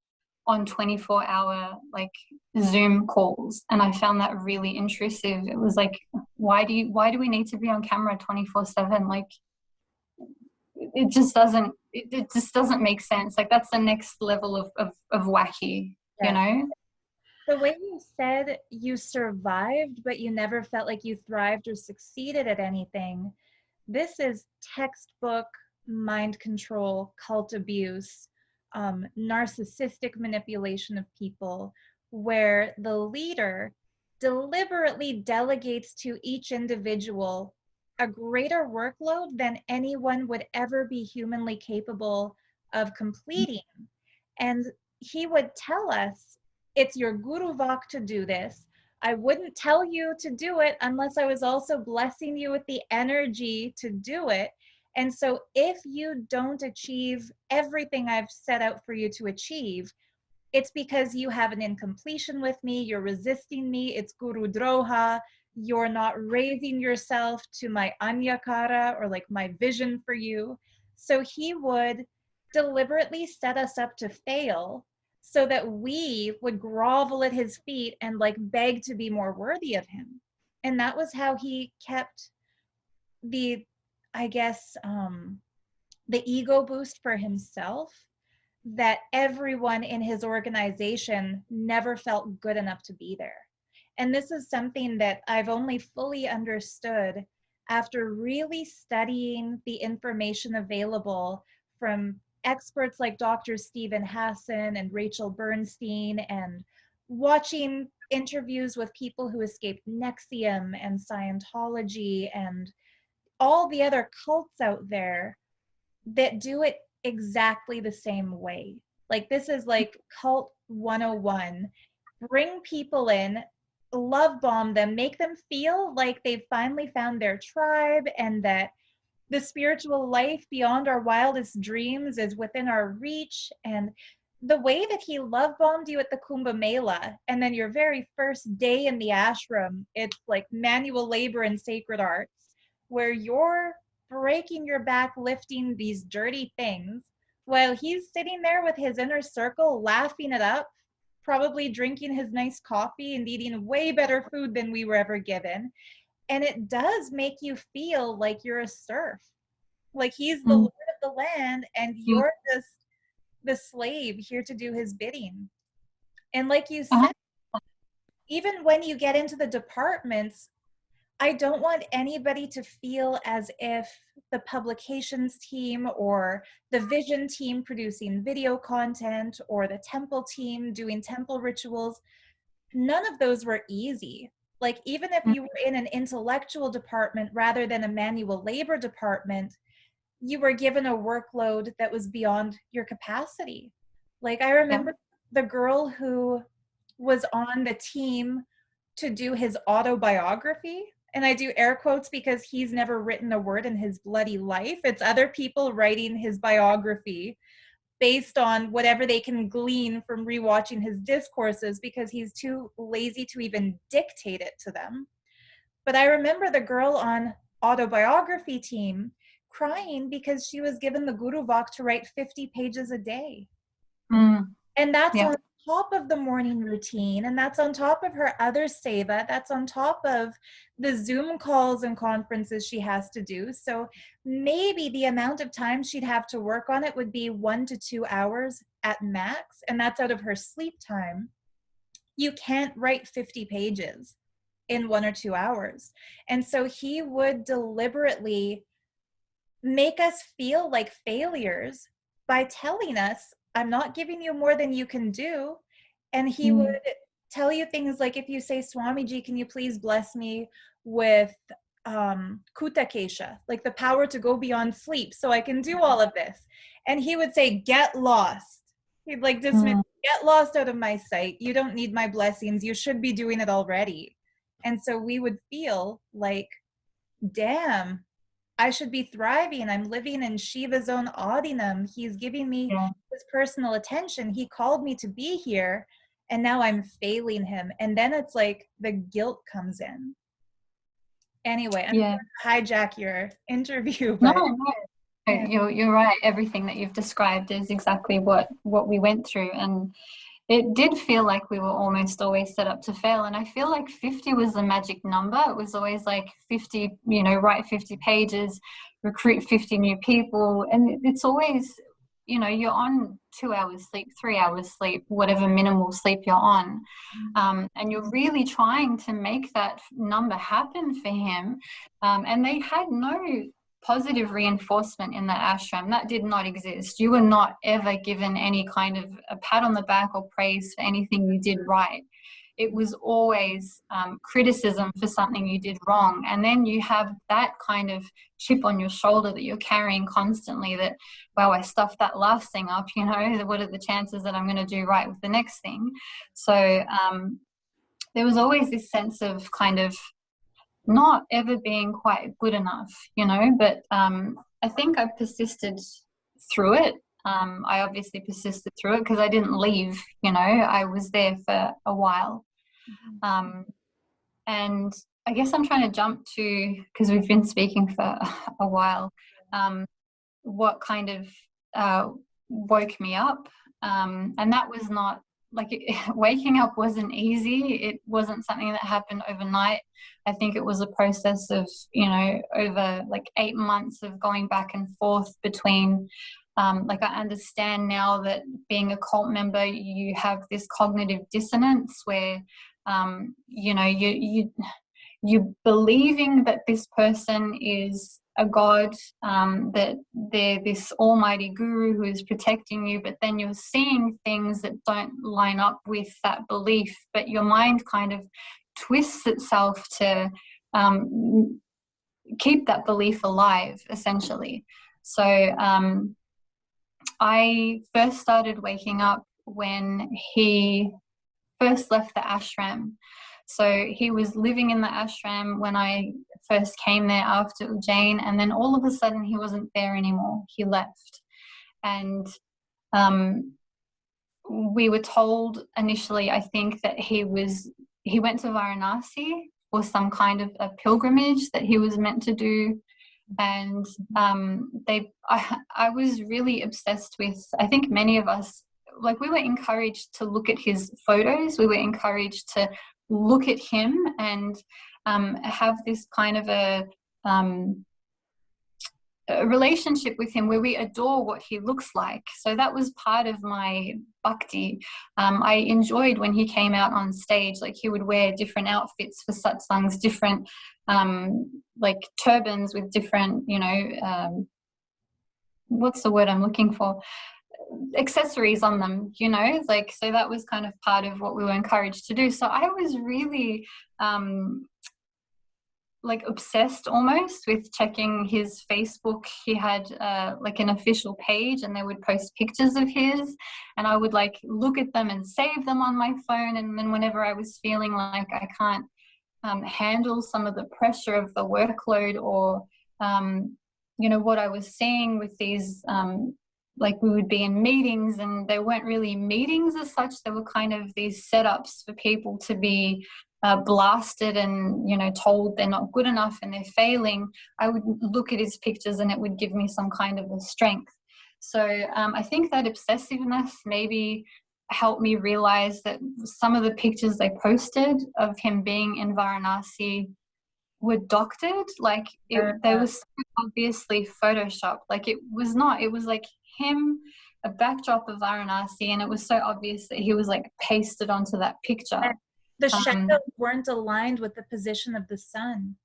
on 24-hour like Zoom calls, and I found that really intrusive. It was like, why do we need to be on camera 24/7? Like, it just doesn't make sense. Like, that's the next level of wacky, Yeah. The way you said you survived, but you never felt like you thrived or succeeded at anything, this is textbook mind control, cult abuse, narcissistic manipulation of people, where the leader deliberately delegates to each individual a greater workload than anyone would ever be humanly capable of completing. And he would tell us, it's your guru vak to do this. I wouldn't tell you to do it unless I was also blessing you with the energy to do it. And so if you don't achieve everything I've set out for you to achieve, it's because you have an incompletion with me, you're resisting me, it's guru droha, you're not raising yourself to my anyakara, or like my vision for you. So he would deliberately set us up to fail so that we would grovel at his feet and like beg to be more worthy of him. And that was how he kept the, I guess, the ego boost for himself, that everyone in his organization never felt good enough to be there. And this is something that I've only fully understood after really studying the information available from experts like Dr. Stephen Hassan and Rachel Bernstein, and watching interviews with people who escaped Nexium and Scientology and all the other cults out there that do it exactly the same way. Like, this is like cult 101. Bring people in, love bomb them, make them feel like they've finally found their tribe and that the spiritual life beyond our wildest dreams is within our reach. And the way that he love bombed you at the Kumbh Mela, and then your very first day in the ashram, it's like manual labor and sacred arts, where you're breaking your back lifting these dirty things while he's sitting there with his inner circle laughing it up, probably drinking his nice coffee and eating way better food than we were ever given. And it does make you feel like you're a serf, like he's the lord of the land and Mm. you're just the slave here to do his bidding. And like you Uh-huh. said, even when you get into the departments, I don't want anybody to feel as if the publications team or the vision team producing video content or the temple team doing temple rituals, none of those were easy. Like, even if you were in an intellectual department rather than a manual labor department, you were given a workload that was beyond your capacity. Like, I Yeah. remember the girl who was on the team to do his autobiography. And I do air quotes because he's never written a word in his bloody life. It's other people writing his biography based on whatever they can glean from rewatching his discourses because he's too lazy to even dictate it to them. But I remember the girl on autobiography team crying because she was given the Guru Vak to write 50 pages a day. Mm. And that's Yeah. on top of the morning routine, and that's on top of her other seva, that's on top of the Zoom calls and conferences she has to do. So maybe the amount of time she'd have to work on it would be 1 to 2 hours at max, and that's out of her sleep time. You can't write 50 pages in 1 or 2 hours. And so he would deliberately make us feel like failures by telling us, I'm not giving you more than you can do. And he would tell you things like, if you say, Swamiji, can you please bless me with Kuta Kesha, like the power to go beyond sleep so I can do all of this. And he would say, get lost. He'd like dismiss, get lost out of my sight. You don't need my blessings. You should be doing it already. And so we would feel like, damn, I should be thriving. I'm living in Shiva's own Adinam. He's giving me Yeah. his personal attention. He called me to be here, and now I'm failing him. And then it's like the guilt comes in. Anyway, I'm Yeah. going to hijack your interview, No, but no. yeah. You're right. Everything that you've described is exactly what we went through, and it did feel like we were almost always set up to fail. And I feel like 50 was the magic number. It was always like 50, write 50 pages, recruit 50 new people. And it's always, you're on 2 hours sleep, 3 hours sleep, whatever minimal sleep you're on. And you're really trying to make that number happen for him. And they had no positive reinforcement in the ashram. That did not exist. You were not ever given any kind of a pat on the back or praise for anything you did right. It was always criticism for something you did wrong. And then you have that kind of chip on your shoulder that you're carrying constantly, that, wow, I stuffed that last thing up, what are the chances that I'm going to do right with the next thing? So there was always this sense of kind of not ever being quite good enough, but I think I persisted through it. I obviously persisted through it because I didn't leave, I was there for a while. And I guess I'm trying to jump to, because we've been speaking for a while, what kind of woke me up. And that was not, waking up wasn't easy. It wasn't something that happened overnight. I think it was a process of, over 8 months of going back and forth between, I understand now that being a cult member, you have this cognitive dissonance where, you're believing that this person is a god, that they're this almighty guru who is protecting you, but then you're seeing things that don't line up with that belief, but your mind kind of twists itself to keep that belief alive, essentially. So I first started waking up when he first left the ashram. So he was living in the ashram when I first came there after Ujjain, and then all of a sudden he wasn't there anymore. He left. And we were told initially, I think, that he went to Varanasi for some kind of a pilgrimage that he was meant to do. And I was really obsessed with, I think many of us, like, we were encouraged to look at his photos. We were encouraged to look at him and have this kind of a relationship with him where we adore what he looks like. So that was part of my bhakti. I enjoyed when he came out on stage, like he would wear different outfits for satsangs, different like turbans with different, what's the word I'm looking for? Accessories on them, like, so that was kind of part of what we were encouraged to do. So I was really like obsessed almost with checking his Facebook. He had like an official page, and they would post pictures of his, and I would like look at them and save them on my phone. And then whenever I was feeling like I can't handle some of the pressure of the workload, or what I was seeing with these like, we would be in meetings, and they weren't really meetings as such. They were kind of these setups for people to be blasted and, told they're not good enough and they're failing. I would look at his pictures and it would give me some kind of a strength. So I think that obsessiveness maybe helped me realize that some of the pictures they posted of him being in Varanasi were doctored. Like, they were so obviously photoshopped. Like, it was not, it was like him, a backdrop of Varanasi, and it was so obvious that he was like pasted onto that picture. The shadows weren't aligned with the position of the sun.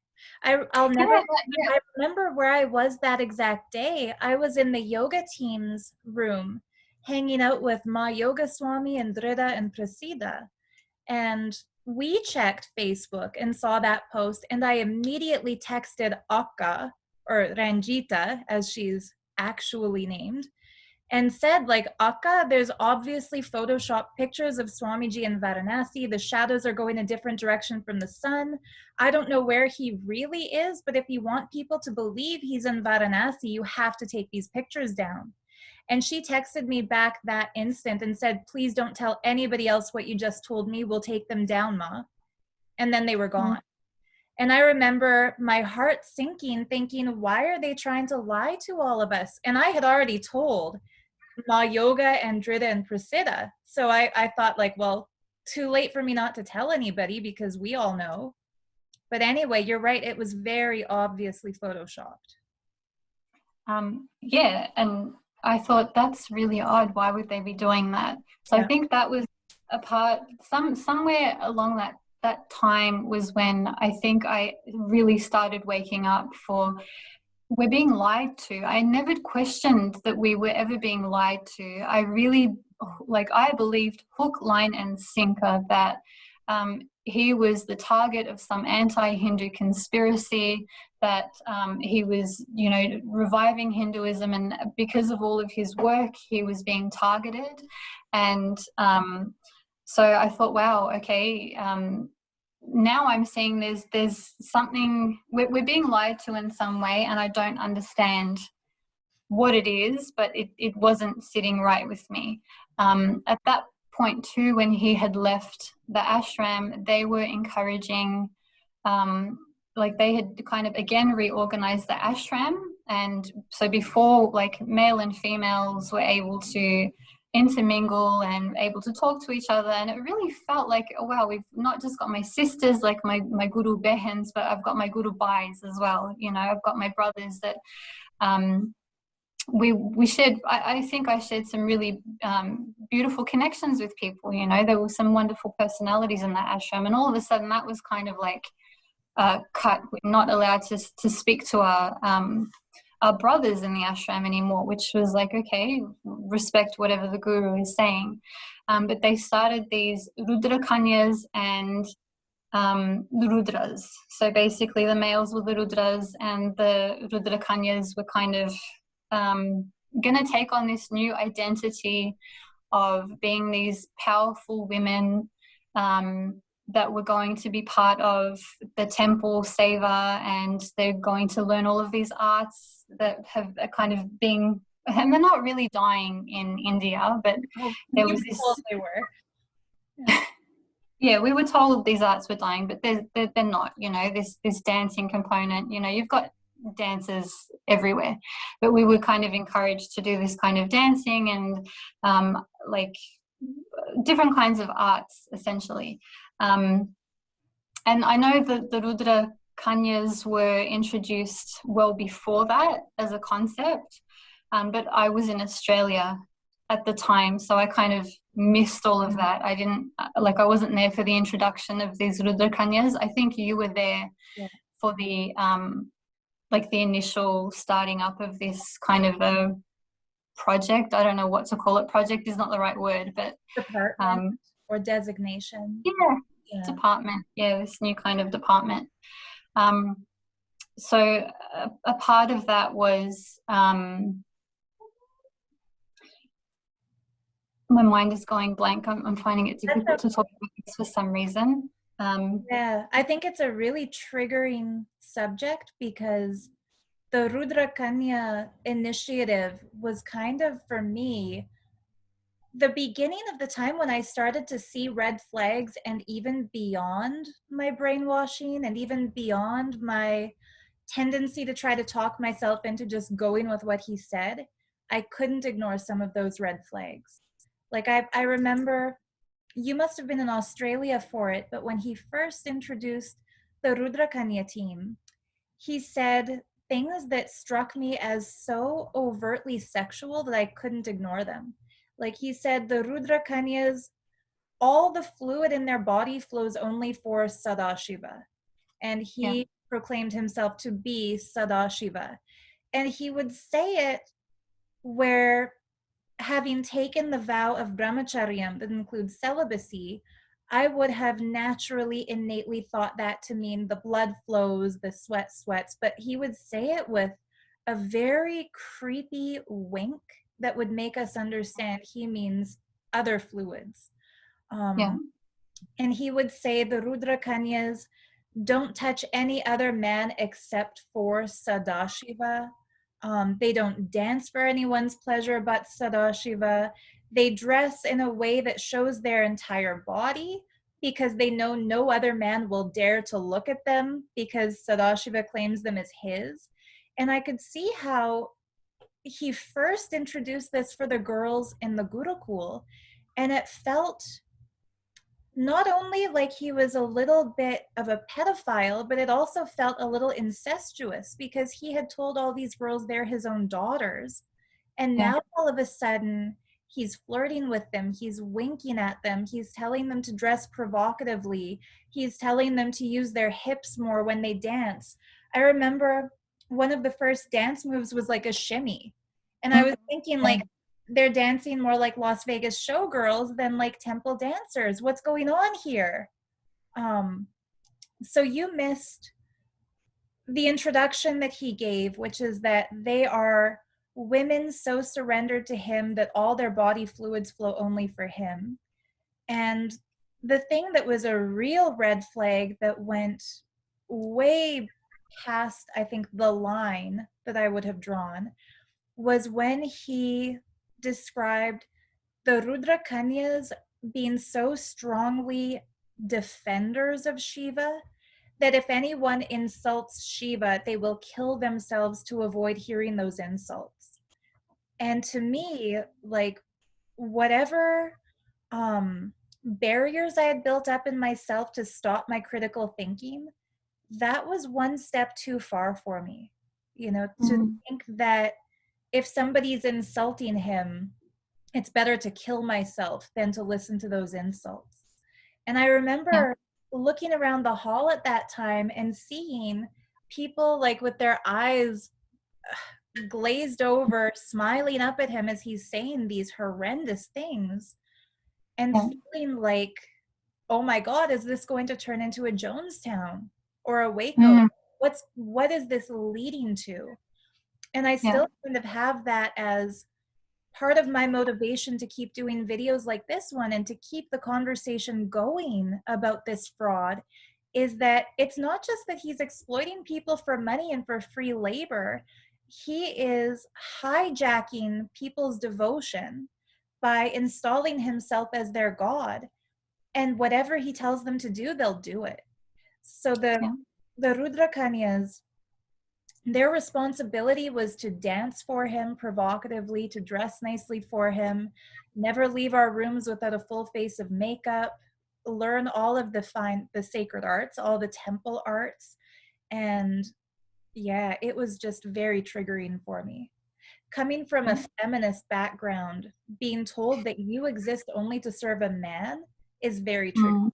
I'll never, I remember where I was that exact day. I was in the yoga team's room, hanging out with Ma Yoga Swami and Drida and Prasida. And we checked Facebook and saw that post, and I immediately texted Akka, or Ranjita, as she's actually named, and said, like, Akka, there's obviously Photoshopped pictures of Swamiji in Varanasi. The shadows are going a different direction from the sun. I don't know where he really is, but if you want people to believe he's in Varanasi, you have to take these pictures down. And she texted me back that instant and said, please don't tell anybody else what you just told me. We'll take them down, Ma. And then they were gone. And I remember my heart sinking, thinking, why are they trying to lie to all of us? And I had already told Ma Yoga and Drita and Prasida. So I thought, like, well, too late for me not to tell anybody because we all know. But anyway, you're right. It was very obviously photoshopped. Yeah, and I thought, that's really odd. Why would they be doing that? So I think that was a part, somewhere along that time was when I think I really started waking up for, we're being lied to. I never questioned that we were ever being lied to. I really, I believed hook, line, and sinker that he was the target of some anti-Hindu conspiracy, that he was, reviving Hinduism, and because of all of his work, he was being targeted. And so I thought, wow, okay, now I'm seeing there's something, we're being lied to in some way, and I don't understand what it is, but it wasn't sitting right with me. At that point too, when he had left the ashram, they were encouraging, they had kind of again reorganized the ashram. And so before, like, male and females were able to intermingle and able to talk to each other, and it really felt like, oh wow, we've not just got my sisters, like my guru behens, but I've got my guru bhais as well. I've got my brothers that we shared. I think I shared some really beautiful connections with people. There were some wonderful personalities in that ashram, and all of a sudden that was kind of like cut. We're not allowed to speak to our brothers in the ashram anymore, which was like, okay, respect whatever the guru is saying. But they started these Rudrakanyas and the Rudras. So basically the males were the Rudras and the Rudrakanyas were kind of going to take on this new identity of being these powerful women that were going to be part of the temple seva, and they're going to learn all of these arts that have a kind of being, and they're not really dying in India, but Well, there we was were this. told they were. Yeah. Yeah, we were told these arts were dying, but they're not. You know, this dancing component. You know, you've got dancers everywhere, but we were kind of encouraged to do this kind of dancing and like different kinds of arts, essentially. And I know that the Rudra Kanyas were introduced well before that as a concept, but I was in Australia at the time, so I kind of missed all of that. I didn't, I wasn't there for the introduction of these Rudra Kanyas. I think you were there for the, the initial starting up of this kind of a project. I don't know what to call it. Project is not the right word, but department or designation. Yeah. Department. Yeah, this new kind of department. So a part of that was my mind is going blank. I'm finding it difficult to talk about this for some reason. Yeah, I think it's a really triggering subject because the Rudrakanya initiative was kind of, for me, the beginning of the time when I started to see red flags, and even beyond my brainwashing and even beyond my tendency to try to talk myself into just going with what he said, I couldn't ignore some of those red flags. Like I remember, you must have been in Australia for it, but when he first introduced the Rudrakanya team, he said things that struck me as so overtly sexual that I couldn't ignore them. Like he said, the Rudrakanyas, all the fluid in their body flows only for Sadashiva. And he proclaimed himself to be Sadashiva. And he would say it where, having taken the vow of brahmacharyam that includes celibacy, I would have naturally innately thought that to mean the blood flows, the sweat sweats, but he would say it with a very creepy wink that would make us understand he means other fluids. And he would say the Rudra Kanyas don't touch any other man except for Sadashiva. They don't dance for anyone's pleasure but Sadashiva. They dress in a way that shows their entire body because they know no other man will dare to look at them because Sadashiva claims them as his. And I could see how he first introduced this for the girls in the Gurukul, and it felt not only like he was a little bit of a pedophile, but it also felt a little incestuous because he had told all these girls they're his own daughters. And now all of a sudden, he's flirting with them. He's winking at them. He's telling them to dress provocatively. He's telling them to use their hips more when they dance. I remember one of the first dance moves was like a shimmy. And I was thinking, like, they're dancing more like Las Vegas showgirls than like temple dancers. What's going on here? So you missed the introduction that he gave, which is that they are women so surrendered to him that all their body fluids flow only for him. And the thing that was a real red flag that went way past, I think, the line that I would have drawn was when he described the Rudra Kanyas being so strongly defenders of Shiva that if anyone insults Shiva, they will kill themselves to avoid hearing those insults. And to me, like, whatever barriers I had built up in myself to stop my critical thinking, that was one step too far for me. You know, to think that if somebody's insulting him, it's better to kill myself than to listen to those insults. And I remember looking around the hall at that time and seeing people like with their eyes glazed over, smiling up at him as he's saying these horrendous things, and Yeah. feeling like, oh my God, is this going to turn into a Jonestown or a Waco? Mm, What is this leading to? And I yeah. still kind of have that as part of my motivation to keep doing videos like this one and to keep the conversation going about this fraud, is that it's not just that he's exploiting people for money and for free labor. He is hijacking people's devotion by installing himself as their god, and whatever he tells them to do, they'll do it. So Yeah. the Rudrakanyas, their responsibility was to dance for him provocatively, to dress nicely for him, never leave our rooms without a full face of makeup, learn all of the sacred arts, all the temple arts. And yeah, it was just very triggering for me. Coming from a feminist background, being told that you exist only to serve a man is very triggering. Mm,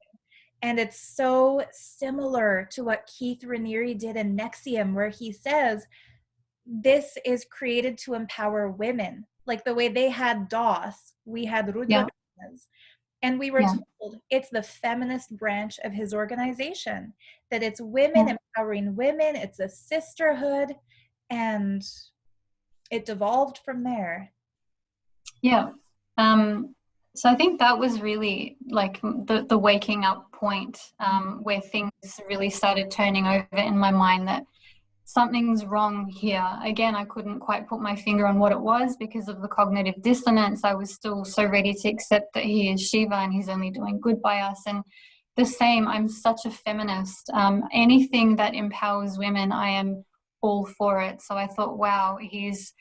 And it's so similar to what Keith Raniere did in Nexium, where he says, this is created to empower women. Like the way they had DOS, we had yeah. Rudrakranyas. And we were Yeah. told it's the feminist branch of his organization, that it's women Yeah. empowering women, it's a sisterhood, and it devolved from there. Yeah. So I think that was really like the waking up point, where things really started turning over in my mind, that something's wrong here. Again, I couldn't quite put my finger on what it was because of the cognitive dissonance. I was still so ready to accept that he is Shiva and he's only doing good by us. And the same, I'm such a feminist. Anything that empowers women, I am all for it. So I thought, wow, he's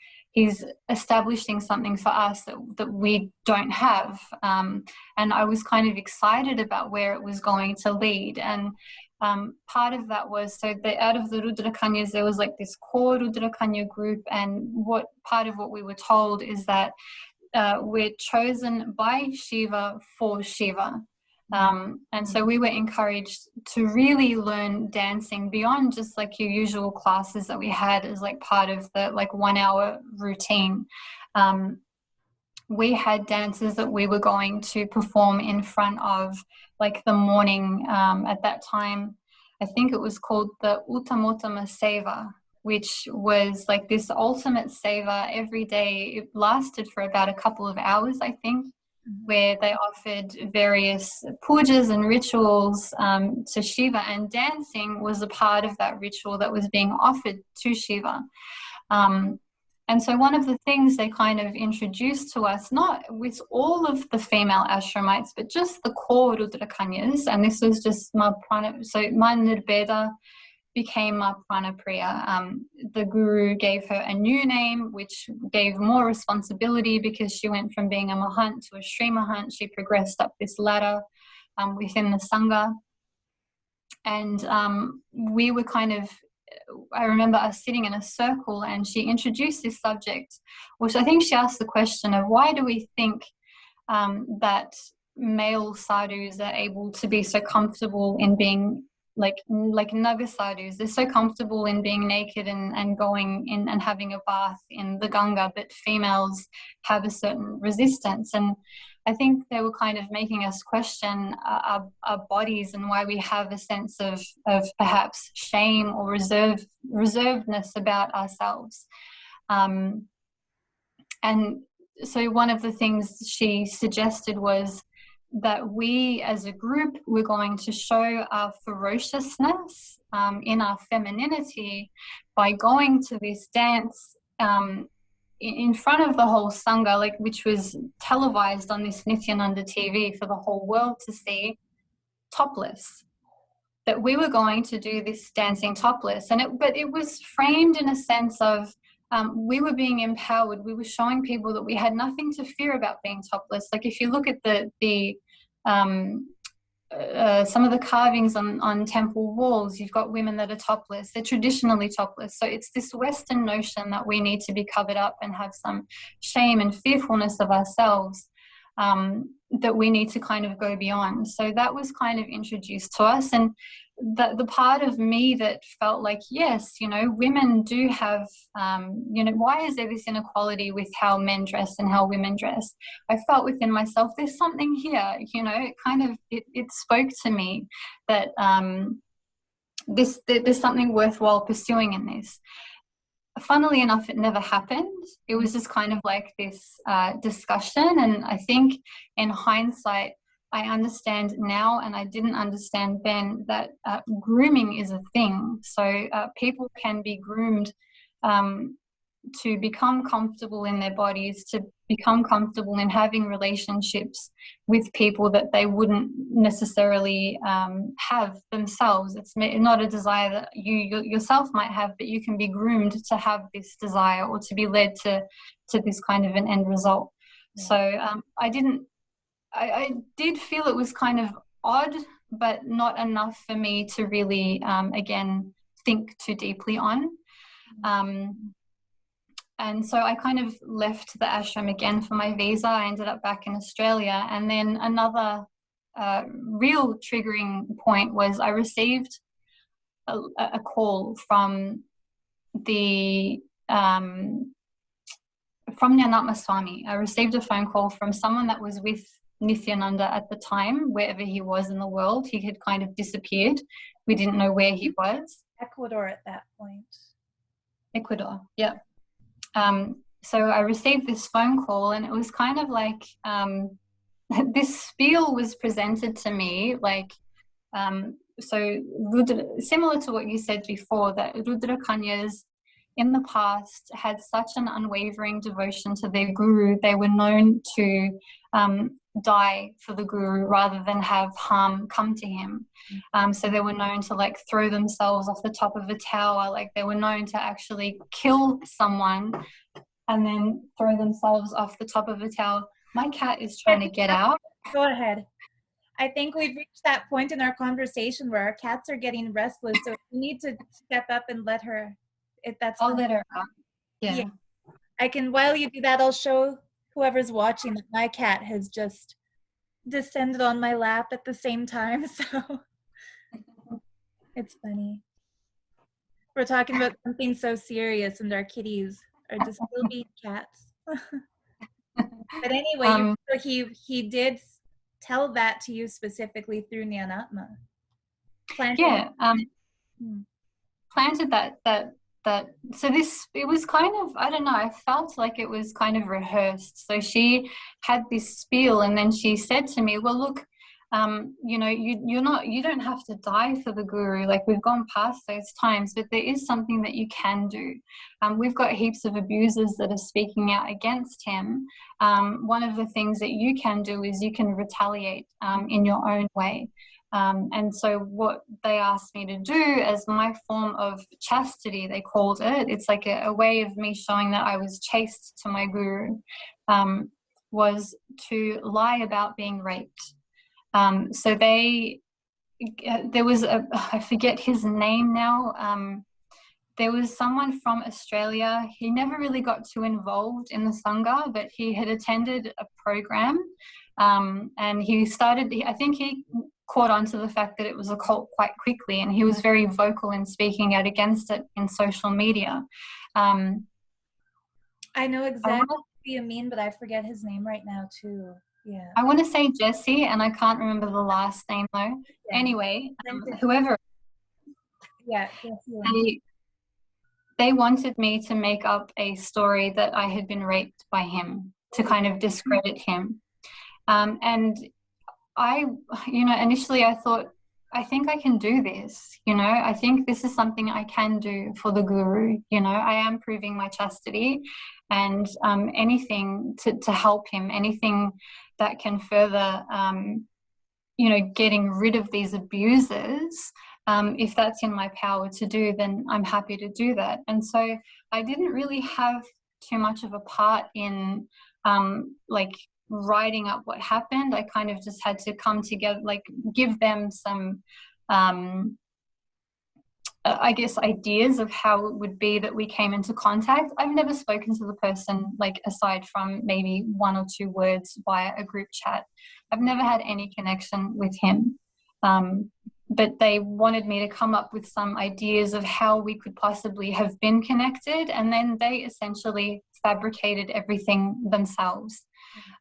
establishing something for us that we don't have. And I was kind of excited about where it was going to lead. And part of that was, so out of the Rudrakanyas, there was like this core Rudrakanya group, and what part of what we were told is that we're chosen by Shiva for Shiva. And so we were encouraged to really learn dancing beyond just like your usual classes that we had as like part of the like 1 hour routine. We had dances that we were going to perform in front of like the morning, at that time, I think it was called the Uttamottama Seva, which was like this ultimate seva every day. It lasted for about a couple of hours, I think, where they offered various pujas and rituals to Shiva, and dancing was a part of that ritual that was being offered to Shiva. And so one of the things they kind of introduced to us, not with all of the female ashramites, but just the core Rudrakanyas, and this was just my prana, so my Nirbeda became my Pranapriya. The guru gave her a new name, which gave more responsibility because she went from being a Mahant to a Sri Mahant. She progressed up this ladder within the sangha. And we were kind of, I remember us sitting in a circle and she introduced this subject, which I think she asked the question of why do we think that male sadhus are able to be so comfortable in being like naga sadhus. They're so comfortable in being naked and going in and having a bath in the Ganga, but females have a certain resistance. And I think they were kind of making us question our bodies and why we have a sense of perhaps shame or reservedness about ourselves. And so one of the things she suggested was that we as a group were going to show our ferociousness in our femininity by going to this dance in front of the whole sangha, like, which was televised on this Nithyananda TV for the whole world to see, topless. That we were going to do this dancing topless, but it was framed in a sense of we were being empowered. We were showing people that we had nothing to fear about being topless. Like if you look at some of the carvings on temple walls, you've got women that are topless. They're traditionally topless. So it's this Western notion that we need to be covered up and have some shame and fearfulness of ourselves. that we need to kind of go beyond. So that was kind of introduced to us. And the part of me that felt like, yes, you know, women do have, you know, why is there this inequality with how men dress and how women dress? I felt within myself, there's something here, you know, it kind of, it spoke to me that there's something worthwhile pursuing in this. Funnily enough, it never happened. It was just kind of like this discussion. And I think in hindsight, I understand now, and I didn't understand then, that grooming is a thing. So people can be groomed to become comfortable in their bodies, to become comfortable in having relationships with people that they wouldn't necessarily have themselves. It's not a desire that you yourself might have, but you can be groomed to have this desire or to be led to this kind of an end result. Yeah. So I did feel it was kind of odd, but not enough for me to really, again, think too deeply on. And so I kind of left the ashram again for my visa. I ended up back in Australia. And then another real triggering point was I received a call from the from Nyanatma Swami. I received a phone call from someone that was with Nithyananda at the time, wherever he was in the world. He had kind of disappeared. We didn't know where he was. Ecuador at that point. Ecuador, yeah. So I received this phone call, and it was kind of like this spiel was presented to me, like, so similar to what you said before, that Rudrakanyas in the past had such an unwavering devotion to their guru. They were known to die for the guru rather than have harm come to him. So they were known to like throw themselves off the top of a tower. Like they were known to actually kill someone and then throw themselves off the top of a tower. My cat is trying to get out. Go ahead. I think we've reached that point in our conversation where our cats are getting restless. So we need to step up and let her. I'll let her out. Yeah. I can, while you do that, I'll show whoever's watching that my cat has just descended on my lap at the same time. So it's funny. We're talking about something so serious and our kitties are just still being cats. But anyway, so he did tell that to you specifically through Nyanatma. Planted that so this, it was kind of, I don't know, I felt like it was kind of rehearsed. So she had this spiel, and then she said to me, well, look, you know, you don't have to die for the guru. Like, we've gone past those times, but there is something that you can do. We've got heaps of abusers that are speaking out against him. One of the things that you can do is you can retaliate in your own way. And so what they asked me to do as my form of chastity, they called it, it's like a way of me showing that I was chaste to my guru, was to lie about being raped. So there was I forget his name now. There was someone from Australia. He never really got too involved in the sangha, but he had attended a program, and he started, I think he caught on to the fact that it was a cult quite quickly, and he was very vocal in speaking out against it in social media. I know exactly what you mean, but I forget his name right now too. Yeah. I want to say Jesse, and I can't remember the last name though. Yeah. Anyway, whoever. Yeah. They wanted me to make up a story that I had been raped by him to kind of discredit him. And I, you know, initially I thought, I think I can do this, you know, I think this is something I can do for the guru, you know, I am proving my chastity, and anything to help him, anything that can further, you know, getting rid of these abusers, if that's in my power to do, then I'm happy to do that. And so I didn't really have too much of a part in like writing up what happened. I kind of just had to come together, like give them some I guess, ideas of how it would be that we came into contact. I've never spoken to the person, like, aside from maybe 1 or 2 words via a group chat. I've never had any connection with him. But they wanted me to come up with some ideas of how we could possibly have been connected, and then they essentially fabricated everything themselves.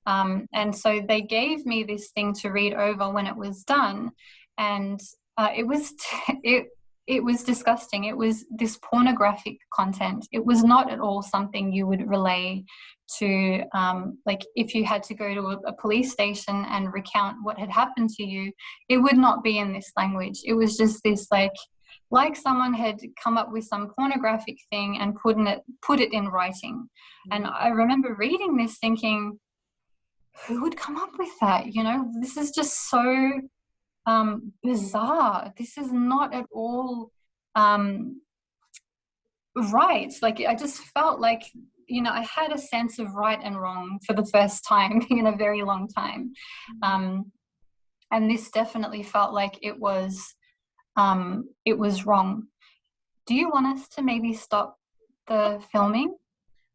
And so they gave me this thing to read over when it was done, and it was it was disgusting. It was this pornographic content. It was not at all something you would relay to, like, if you had to go to a police station and recount what had happened to you, it would not be in this language. It was just this, like someone had come up with some pornographic thing and put it in writing. And I remember reading this thinking, who would come up with that? You know, this is just so bizarre. This is not at all right. Like, I just felt like, you know, I had a sense of right and wrong for the first time in a very long time. And this definitely felt like it was wrong. Do you want us to maybe stop the filming?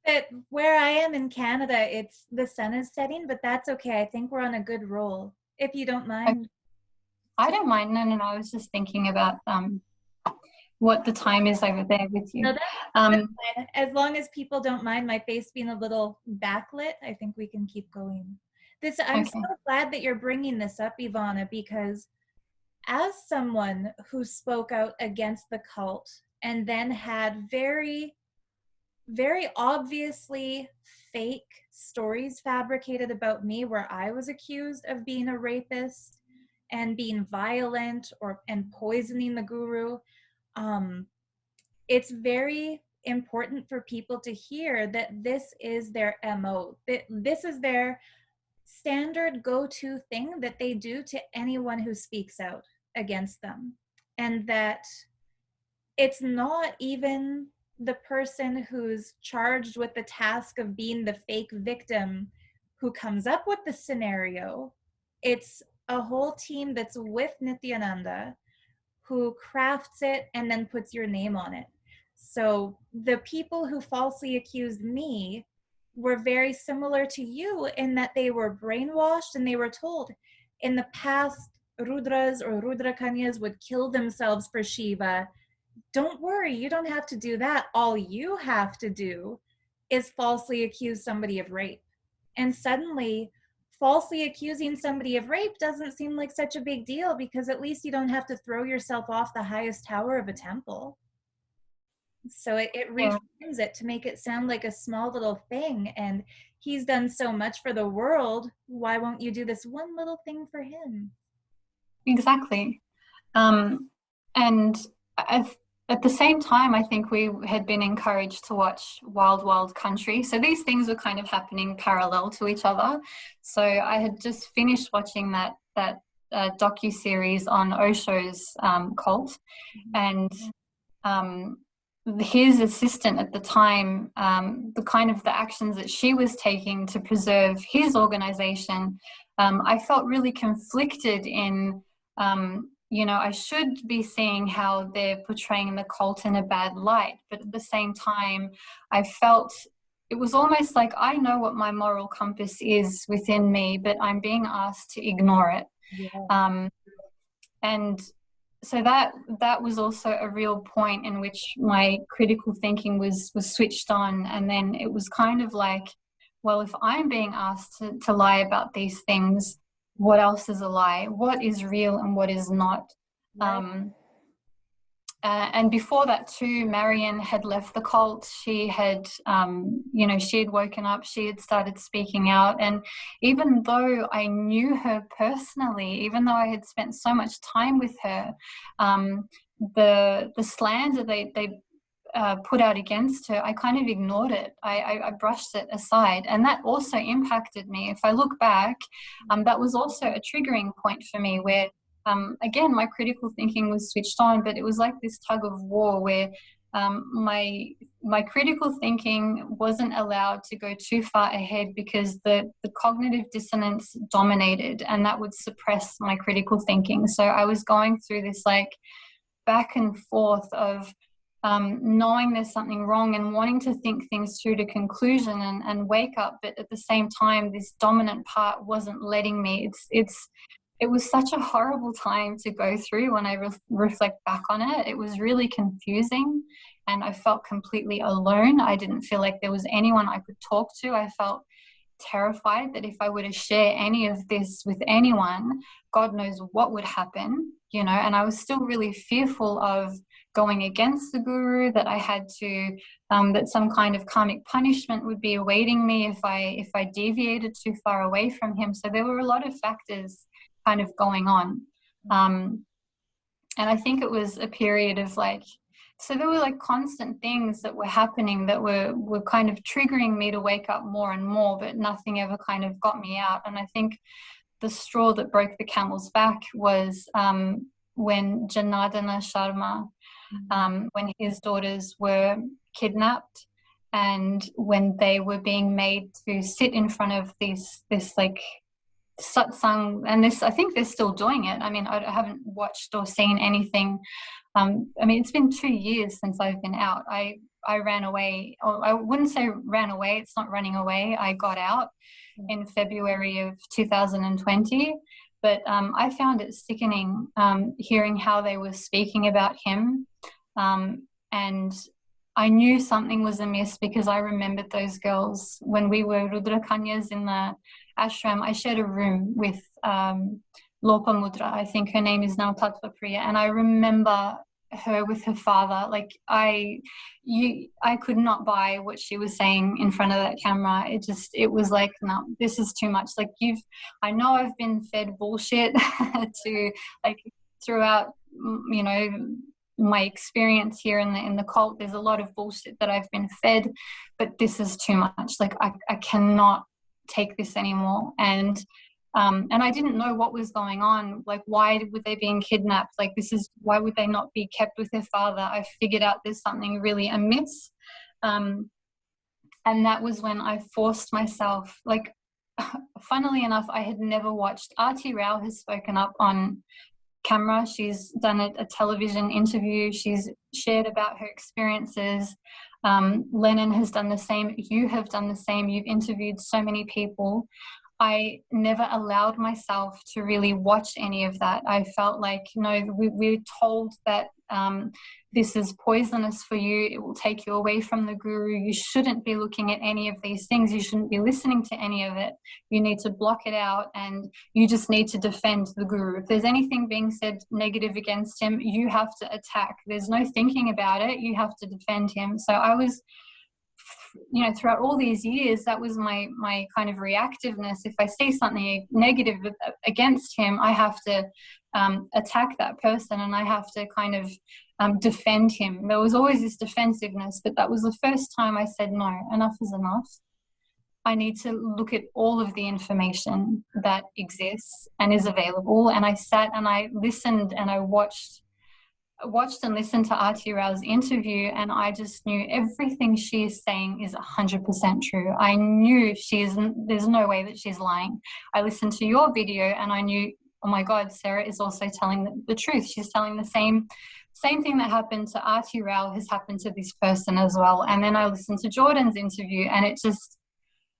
But where I am in Canada, the sun is setting, but that's okay. I think we're on a good roll, if you don't mind. I don't mind. No. I was just thinking about what the time is over there with you. No, that's fine. As long as people don't mind my face being a little backlit, I think we can keep going. I'm so glad that you're bringing this up, Ivana, because as someone who spoke out against the cult and then had very, very obviously fake stories fabricated about me where I was accused of being a rapist and being violent and poisoning the guru, it's very important for people to hear that this is their MO. This is their standard go-to thing that they do to anyone who speaks out against them. And that it's not even the person who's charged with the task of being the fake victim who comes up with the scenario. It's a whole team that's with Nithyananda who crafts it and then puts your name on it. So the people who falsely accused me were very similar to you in that they were brainwashed and they were told in the past Rudras or Rudrakanyas would kill themselves for Shiva. Don't worry, you don't have to do that. All you have to do is falsely accuse somebody of rape. And suddenly, falsely accusing somebody of rape doesn't seem like such a big deal because at least you don't have to throw yourself off the highest tower of a temple. So it reframes it to make it sound like a small little thing. And he's done so much for the world. Why won't you do this one little thing for him? Exactly. And at the same time, I think we had been encouraged to watch Wild Wild Country. So these things were kind of happening parallel to each other. So I had just finished watching that docu-series on Osho's cult. And his assistant at the time, the actions that she was taking to preserve his organization, I felt really conflicted in, I should be seeing how they're portraying the cult in a bad light. But at the same time, I felt it was almost like I know what my moral compass is within me, but I'm being asked to ignore it. Yeah. And so that was also a real point in which my critical thinking was switched on. And then it was kind of like, well, if I'm being asked to lie about these things, what else is a lie? What is real and what is not? Right. And before that too, Marion had left the cult. She had, she had woken up. She had started speaking out. And even though I knew her personally, even though I had spent so much time with her, the slander they put out against her, I kind of ignored it. I brushed it aside. And that also impacted me. If I look back, that was also a triggering point for me where, again, my critical thinking was switched on, but it was like this tug of war where my critical thinking wasn't allowed to go too far ahead because the cognitive dissonance dominated, and that would suppress my critical thinking. So I was going through this back and forth of knowing there's something wrong and wanting to think things through to conclusion and wake up, but at the same time this dominant part wasn't letting me. It was such a horrible time to go through when I reflect back on it. It was really confusing and I felt completely alone. I didn't feel like there was anyone I could talk to. I felt terrified that if I were to share any of this with anyone, God knows what would happen, you know, and I was still really fearful of going against the guru, that I had to, that some kind of karmic punishment would be awaiting me if I deviated too far away from him. So there were a lot of factors kind of going on. And I think it was a period of like, so there were like constant things that were happening that were kind of triggering me to wake up more and more, but nothing ever kind of got me out. And I think the straw that broke the camel's back was when Janardana Sharma, when his daughters were kidnapped and when they were being made to sit in front of this like satsang, and this, I think they're still doing it. I mean, I haven't watched or seen anything. I mean, it's been 2 years since I've been out. I ran away, or I wouldn't say ran away, it's not running away. I got out in February of 2020, but I found it sickening hearing how they were speaking about him. And I knew something was amiss because I remembered those girls when we were Rudrakanyas in the ashram. I shared a room with Lopamudra. I think her name is now Tattvapriya, and I remember her with her father. Like I could not buy what she was saying in front of that camera. It was like, no, this is too much. Like I know I've been fed bullshit to like throughout, you know, my experience here in the cult. There's a lot of bullshit that I've been fed, but this is too much. Like I cannot take this anymore. And I didn't know what was going on. Like, why were they being kidnapped? Like, why would they not be kept with their father? I figured out there's something really amiss. And that was when I forced myself, like, funnily enough, I had never watched. Aarti Rao has spoken up on camera. She's done a television interview. She's shared about her experiences. Lennon has done the same. You have done the same. You've interviewed so many people. I never allowed myself to really watch any of that. I felt like, no, we're told that this is poisonous for you. It will take you away from the guru. You shouldn't be looking at any of these things. You shouldn't be listening to any of it. You need to block it out and you just need to defend the guru. If there's anything being said negative against him, you have to attack. There's no thinking about it. You have to defend him. So I was, you know, throughout all these years, that was my kind of reactiveness. If I see something negative against him, I have to attack that person and I have to kind of defend him. There was always this defensiveness, but that was the first time I said, no, enough is enough. I need to look at all of the information that exists and is available. And I sat and I listened and I watched and listened to Aarti Rao's interview, and I just knew everything she is saying is 100% true. I knew there's no way that she's lying. I listened to your video and I knew, oh my God, Sarah is also telling the truth. She's telling the same thing that happened to Aarti Rao has happened to this person as well. And then I listened to Jordan's interview and it just,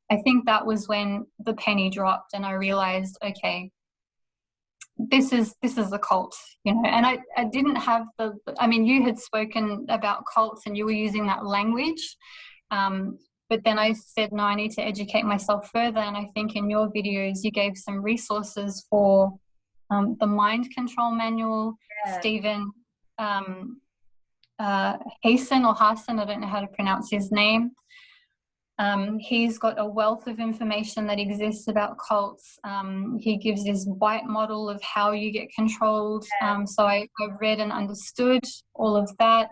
I think that was when the penny dropped and I realized, okay, this is the cult, you know. And I didn't have I mean, you had spoken about cults and you were using that language, but then I said, no, I need to educate myself further. And I think in your videos you gave some resources for the mind control manual. Yeah. Stephen Hasen or Hasen, I don't know how to pronounce his name. He's got a wealth of information that exists about cults. He gives this white model of how you get controlled. So I read and understood all of that.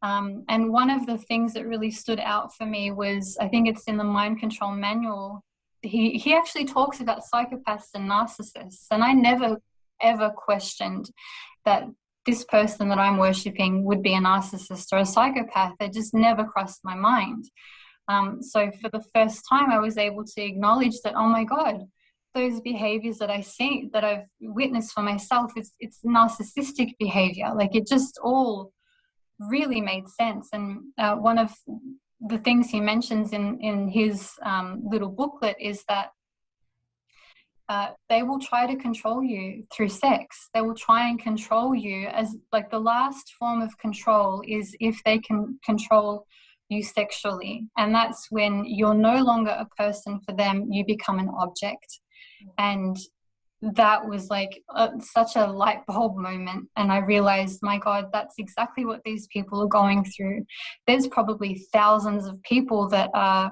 And one of the things that really stood out for me was, I think it's in the mind control manual, he actually talks about psychopaths and narcissists. And I never, ever questioned that this person that I'm worshipping would be a narcissist or a psychopath. It just never crossed my mind. So for the first time, I was able to acknowledge that, oh my God, those behaviors that I see, that I've witnessed for myself, it's narcissistic behavior. Like, it just all really made sense. And one of the things he mentions in his little booklet is that they will try to control you through sex. They will try and control you, as like the last form of control is if they can control you sexually. And that's when you're no longer a person for them, you become an object. And that was like such a light bulb moment. And I realized, my God, that's exactly what these people are going through. There's probably thousands of people that are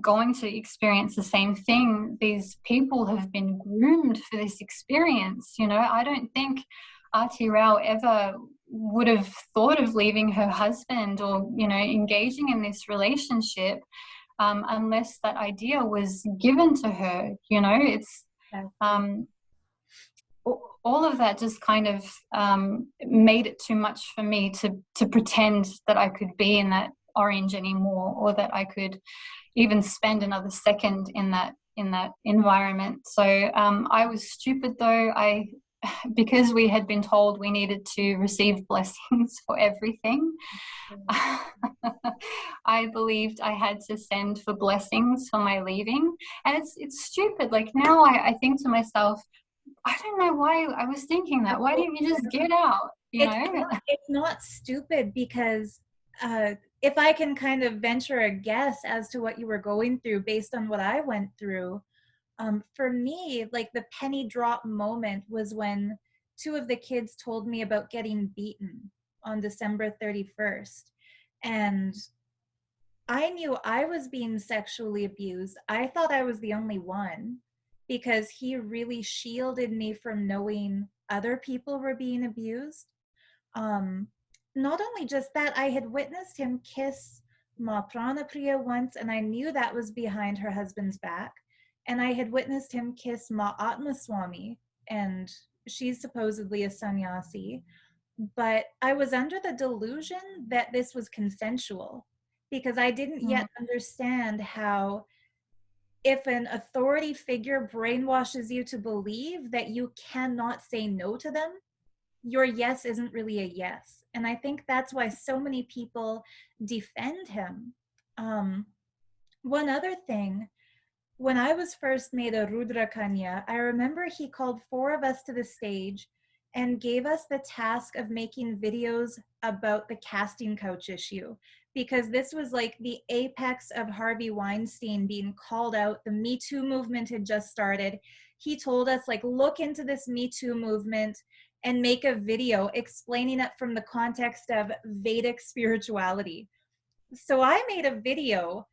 going to experience the same thing. These people have been groomed for this experience. You know, I don't think Aarti Rao ever would have thought of leaving her husband or, you know, engaging in this relationship unless that idea was given to her. You know, it's all of that just kind of made it too much for me to pretend that I could be in that orange anymore, or that I could even spend another second in that environment. So I was stupid, though. Because we had been told we needed to receive blessings for everything, I believed I had to send for blessings for my leaving. And it's stupid. Like, now I think to myself, I don't know why I was thinking that. Why didn't you just get out? You know? It's not stupid, because if I can kind of venture a guess as to what you were going through based on what I went through, for me, like, the penny drop moment was when two of the kids told me about getting beaten on December 31st. And I knew I was being sexually abused. I thought I was the only one, because he really shielded me from knowing other people were being abused. Um, Not only just that, I had witnessed him kiss Ma Pranapriya once, and I knew that was behind her husband's back. And I had witnessed him kiss Ma Atmaswamy, and she's supposedly a sannyasi. But I was under the delusion that this was consensual, because I didn't yet understand how, if an authority figure brainwashes you to believe that you cannot say no to them, your yes isn't really a yes. And I think that's why so many people defend him. One other thing, when I was first made a Rudrakanya, I remember he called 4 of us to the stage and gave us the task of making videos about the casting couch issue, because this was like the apex of Harvey Weinstein being called out. The Me Too movement had just started. He told us, like, look into this Me Too movement and make a video explaining it from the context of Vedic spirituality. So I made a video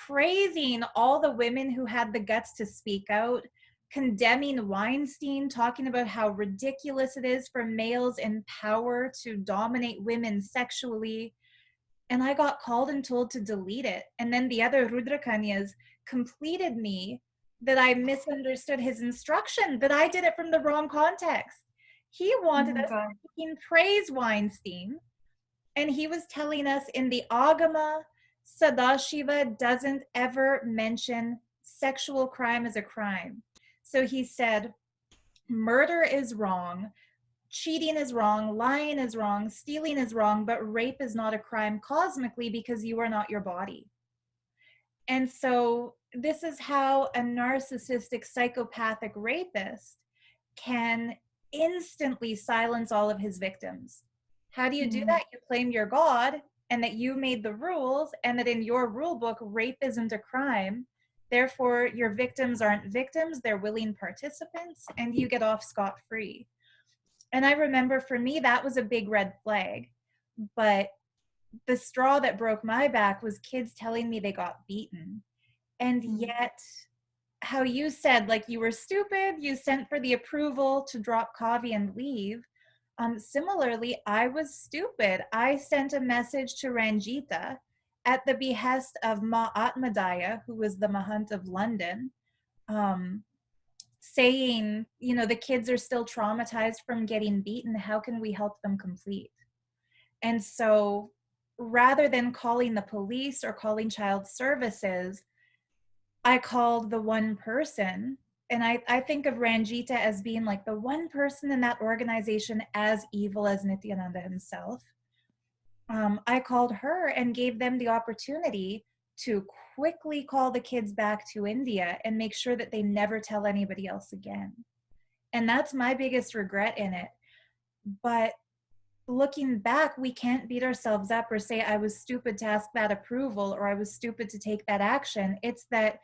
praising all the women who had the guts to speak out, condemning Weinstein, talking about how ridiculous it is for males in power to dominate women sexually. And I got called and told to delete it. And then the other Rudrakanyas completed me that I misunderstood his instruction, that I did it from the wrong context. He wanted us to praise Weinstein, and he was telling us in the Agama, Sadashiva doesn't ever mention sexual crime as a crime. So he said, murder is wrong, cheating is wrong, lying is wrong, stealing is wrong, but rape is not a crime cosmically, because you are not your body. And so this is how a narcissistic psychopathic rapist can instantly silence all of his victims. How do you do that? You claim you're God and that you made the rules, and that in your rule book, rape isn't a crime. Therefore, your victims aren't victims, they're willing participants, and you get off scot-free. And I remember, for me, that was a big red flag. But the straw that broke my back was kids telling me they got beaten. And yet, how you said, like, you were stupid, you sent for the approval to drop Kavi and leave. Similarly, I was stupid. I sent a message to Ranjita at the behest of Ma Atmadaya, who was the Mahant of London, saying, you know, the kids are still traumatized from getting beaten. How can we help them complete? And so, rather than calling the police or calling child services, I called the one person and I think of Ranjita as being like the one person in that organization as evil as Nithyananda himself. I called her and gave them the opportunity to quickly call the kids back to India and make sure that they never tell anybody else again. And that's my biggest regret in it. But looking back, we can't beat ourselves up or say, I was stupid to ask that approval or I was stupid to take that action. It's that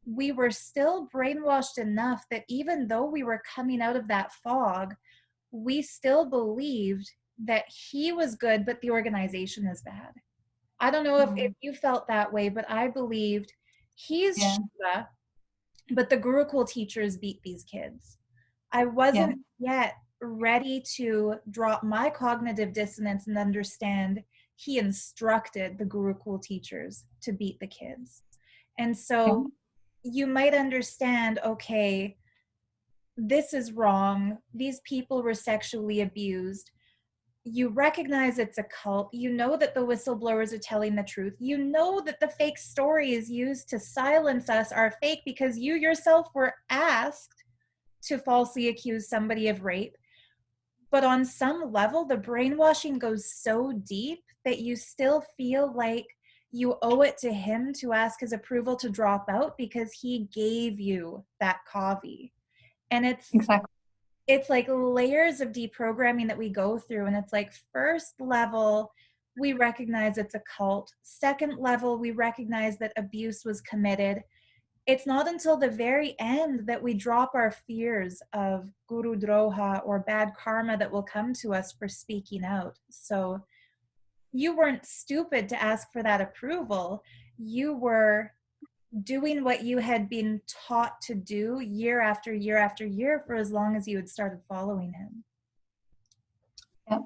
we were still brainwashed enough that even though we were coming out of that fog, we still believed that he was good, but the organization is bad. I don't know if you felt that way, but I believed he's Yeah. Shiva, but the Gurukul teachers beat these kids. I Yeah. wasn't yet ready to drop my cognitive dissonance and understand he instructed the Gurukul teachers to beat the kids. And Yeah. so you might understand, okay, this is wrong. These people were sexually abused. You recognize it's a cult. You know that the whistleblowers are telling the truth. You know that the fake stories used to silence us are fake because you yourself were asked to falsely accuse somebody of rape. But on some level, the brainwashing goes so deep that you still feel like you owe it to him to ask his approval to drop out because he gave you that coffee. And Exactly. it's like layers of deprogramming that we go through. And it's like, first level, we recognize it's a cult. Second level, we recognize that abuse was committed. It's not until the very end that we drop our fears of guru droha or bad karma that will come to us for speaking out. So you weren't stupid to ask for that approval. You were doing what you had been taught to do year after year after year for as long as you had started following him. Yeah.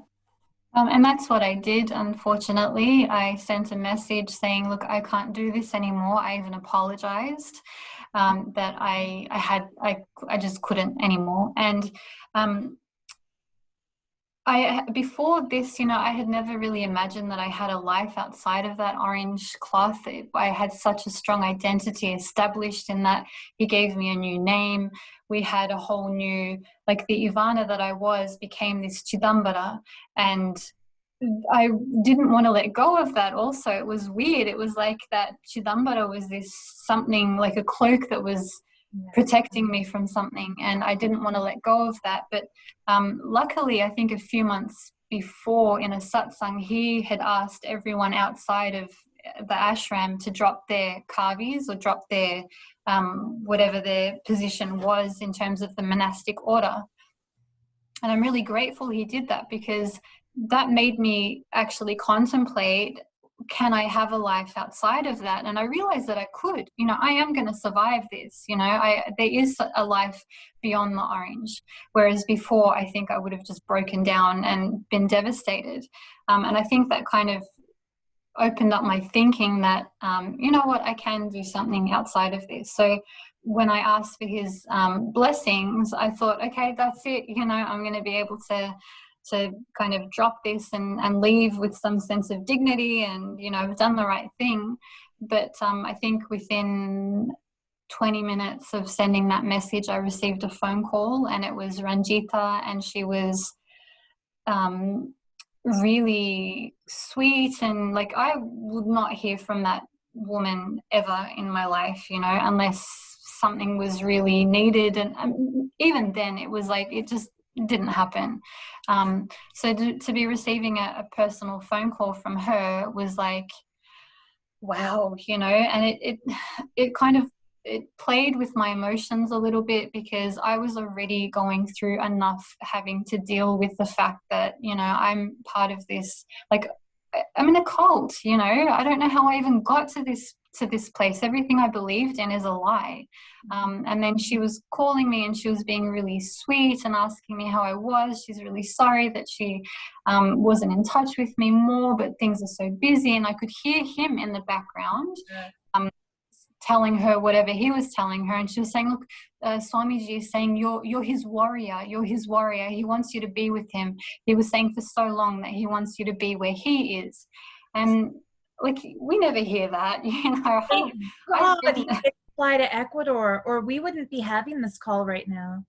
And that's what I did. Unfortunately, I sent a message saying, look, I can't do this anymore. I even apologized that I just couldn't anymore. And before this, I had never really imagined that I had a life outside of that orange cloth. I had such a strong identity established in that. He gave me a new name. We had a whole new, like the Ivana that I was became this Chidambara, and I didn't want to let go of that also. It was weird. It was like that Chidambara was this something like a cloak that was protecting me from something, and I didn't want to let go of that. But luckily, I think a few months before in a satsang, he had asked everyone outside of the ashram to drop their kavis or drop their whatever their position was in terms of the monastic order. And I'm really grateful he did that, because that made me actually contemplate, can I have a life outside of that? And I realized that I could. I am going to survive this. There is a life beyond the orange, whereas before I think I would have just broken down and been devastated. And I think that kind of opened up my thinking that you know what, I can do something outside of this. So when I asked for his blessings, I thought, okay, that's it. I'm going to be able to kind of drop this and leave with some sense of dignity, and I've done the right thing. But I think within 20 minutes of sending that message, I received a phone call, and it was Ranjita, and she was really sweet, and like I would not hear from that woman ever in my life, unless something was really needed. And even then it was like it just didn't happen. So to be receiving a personal phone call from her was like, wow, and it kind of it played with my emotions a little bit, because I was already going through enough having to deal with the fact that, I'm part of this, like, I'm in a cult, I don't know how I even got to this place. Everything I believed in is a lie. And then she was calling me, and she was being really sweet and asking me how I was. She's really sorry that she wasn't in touch with me more, but things are so busy. And I could hear him in the background telling her whatever he was telling her. And she was saying, look, Swamiji is saying you're his warrior. You're his warrior. He wants you to be with him. He was saying for so long that he wants you to be where he is. And like, we never hear that, Thank God. fly to Ecuador, or we wouldn't be having this call right now.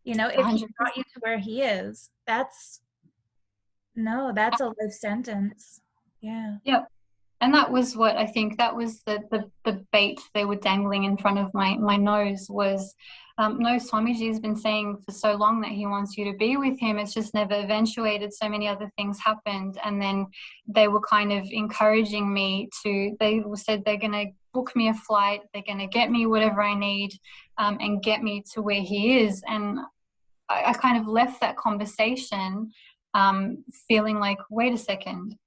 You know, if he got you 100%. to where he is, that's no, that's a life sentence. Yeah. Yep. And that was what I think, that was the bait they were dangling in front of my nose was, no, Swamiji has been saying for so long that he wants you to be with him. It's just never eventuated. So many other things happened. And then they were kind of encouraging me to, they said they're going to book me a flight. They're going to get me whatever I need, and get me to where he is. And I kind of left that conversation feeling like, wait a second,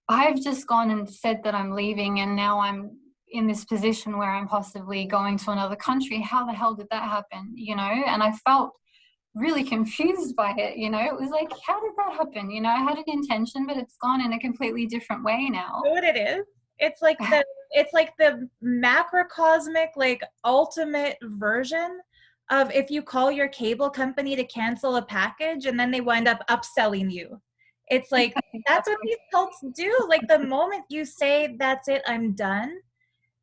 I've just gone and said that I'm leaving, and now I'm in this position where I'm possibly going to another country. How the hell did that happen? You know, and I felt really confused by it. You know, it was like, how did that happen? You know, I had an intention, but it's gone in a completely different way now. You know what it is? It's like the macrocosmic, like ultimate version of if you call your cable company to cancel a package and then they wind up upselling you. It's like that's what these cults do. Like the moment you say that's it, I'm done,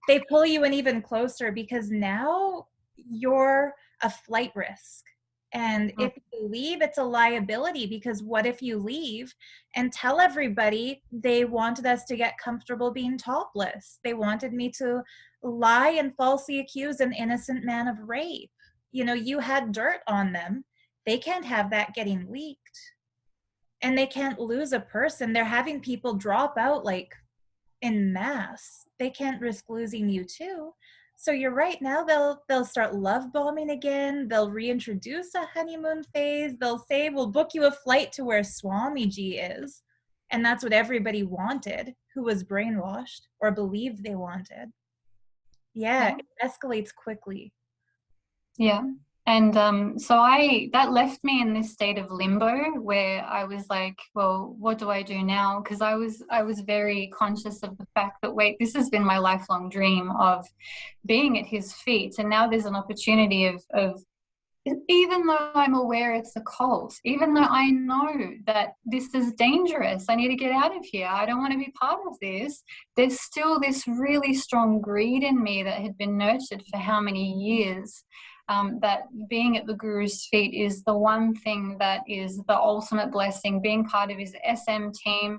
they pull you in even closer because now you're a flight risk. And if you leave, it's a liability because what if you leave and tell everybody they wanted us to get comfortable being topless? They wanted me to lie and falsely accuse an innocent man of rape. You know, you had dirt on them. They can't have that getting leaked. And they can't lose a person. They're having people drop out like in mass. They can't risk losing you too. So you're right, now they'll start love bombing again. They'll reintroduce a honeymoon phase. They'll say we'll book you a flight to where Swamiji is. And that's what everybody wanted who was brainwashed or believed they wanted. Yeah, Yeah. it escalates quickly. Yeah. And so that left me in this state of limbo where I was like, well, what do I do now? Because I was very conscious of the fact that, wait, this has been my lifelong dream of being at his feet. And now there's an opportunity of even though I'm aware it's a cult, even though I know that this is dangerous, I need to get out of here, I don't want to be part of this, there's still this really strong greed in me that had been nurtured for how many years, that being at the guru's feet is the one thing that is the ultimate blessing. Being part of his SM team,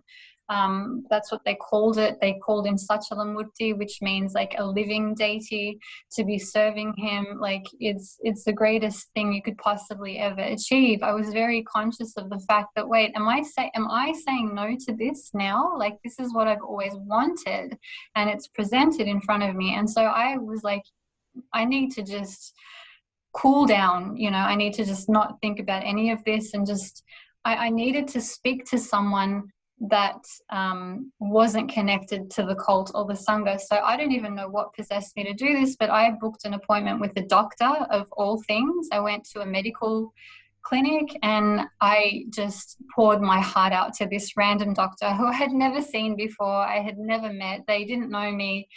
that's what they called it. They called him Sachalamurti, which means like a living deity. To be serving him, like it's the greatest thing you could possibly ever achieve. I was very conscious of the fact that, wait, am I saying no to this now? Like, this is what I've always wanted, and it's presented in front of me. And so I was like, I need to just cool down, you know, I need to just not think about any of this, and just I needed to speak to someone that wasn't connected to the cult or the sangha. So I don't even know what possessed me to do this, but I booked an appointment with a doctor of all things. I went to a medical clinic and I just poured my heart out to this random doctor who I had never seen before. I had never met. They didn't know me.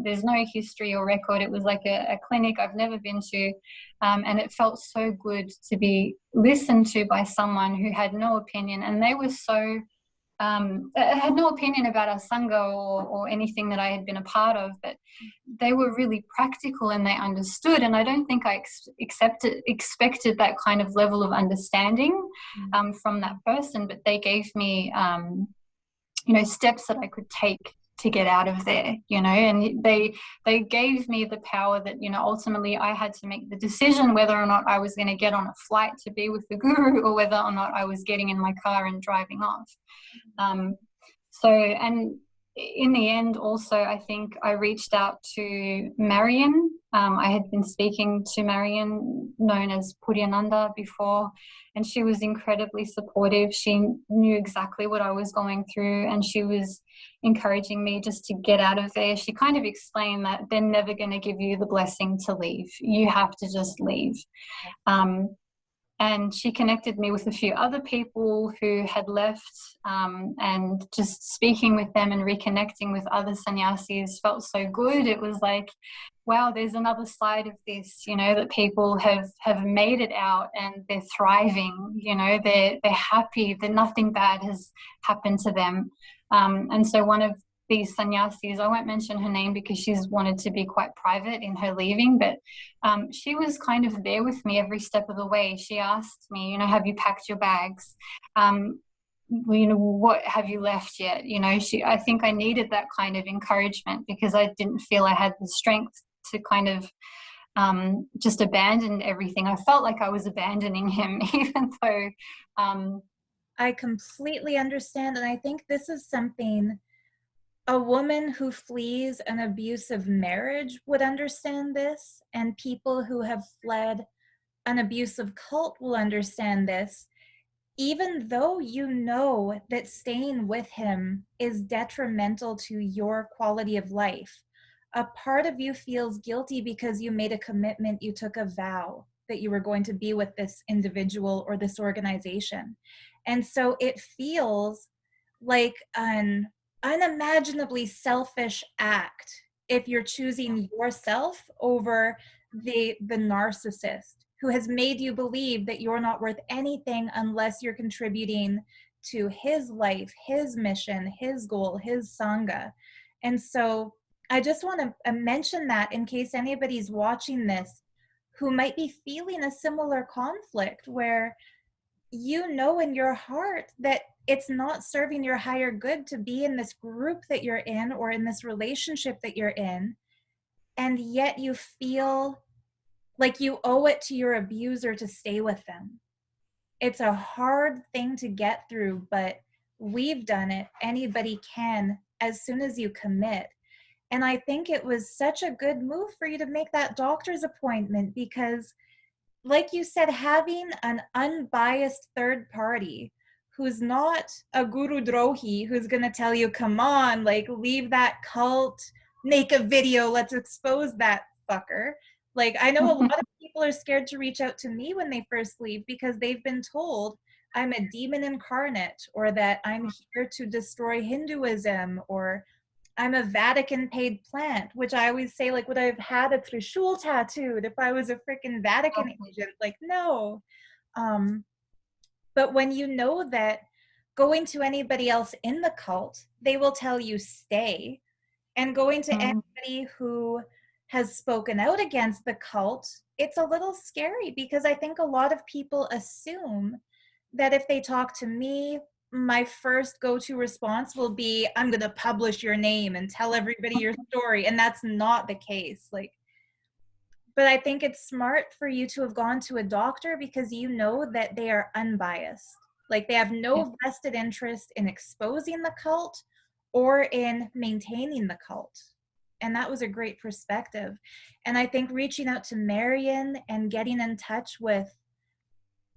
There's no history or record. It was like a clinic I've never been to. And it felt so good to be listened to by someone who had no opinion. And they were so I had no opinion about our sangha or anything that I had been a part of, but they were really practical and they understood. And I don't think I expected that kind of level of understanding from that person, but they gave me, steps that I could take to get out of there, and they gave me the power that, ultimately I had to make the decision whether or not I was going to get on a flight to be with the guru or whether or not I was getting in my car and driving off. And in the end, also, I think I reached out to Marion. I had been speaking to Marion, known as Nithyananda, before, and she was incredibly supportive. She knew exactly what I was going through, and she was encouraging me just to get out of there. She kind of explained that they're never going to give you the blessing to leave. You have to just leave. And she connected me with a few other people who had left, and just speaking with them and reconnecting with other sannyasis felt so good. It was like, wow, there's another side of this, that people have made it out and they're thriving, they're happy, that nothing bad has happened to them. And so one of these sannyasis. I won't mention her name because she's wanted to be quite private in her leaving, but she was kind of there with me every step of the way. She asked me, have you packed your bags? What have you left yet? I think I needed that kind of encouragement because I didn't feel I had the strength to kind of just abandon everything. I felt like I was abandoning him, even though I completely understand. And I think this is something a woman who flees an abusive marriage would understand this, and people who have fled an abusive cult will understand this. Even though you know that staying with him is detrimental to your quality of life, a part of you feels guilty because you made a commitment, you took a vow that you were going to be with this individual or this organization. And so it feels like an unimaginably selfish act if you're choosing yourself over the narcissist who has made you believe that you're not worth anything unless you're contributing to his life, his mission, his goal, his sangha. And so I just want to mention that in case anybody's watching this who might be feeling a similar conflict where you know in your heart that it's not serving your higher good to be in this group that you're in or in this relationship that you're in, and yet you feel like you owe it to your abuser to stay with them. It's a hard thing to get through, but we've done it. Anybody can as soon as you commit. And I think it was such a good move for you to make that doctor's appointment because, like you said, having an unbiased third party who's not a guru drohi who's going to tell you, come on, like leave that cult, make a video, let's expose that fucker. Like, I know a lot of people are scared to reach out to me when they first leave because they've been told I'm a demon incarnate, or that I'm here to destroy Hinduism, or I'm a Vatican paid plant, which I always say, like, would I have had a Trishul tattooed if I was a freaking Vatican agent? Like, no. But when you know that going to anybody else in the cult, they will tell you stay. And going to anybody who has spoken out against the cult, it's a little scary because I think a lot of people assume that if they talk to me, my first go-to response will be, I'm going to publish your name and tell everybody your story. And that's not the case. Like, but I think it's smart for you to have gone to a doctor because you know that they are unbiased. Like, they have no vested interest in exposing the cult or in maintaining the cult. And that was a great perspective. And I think reaching out to Marion and getting in touch with,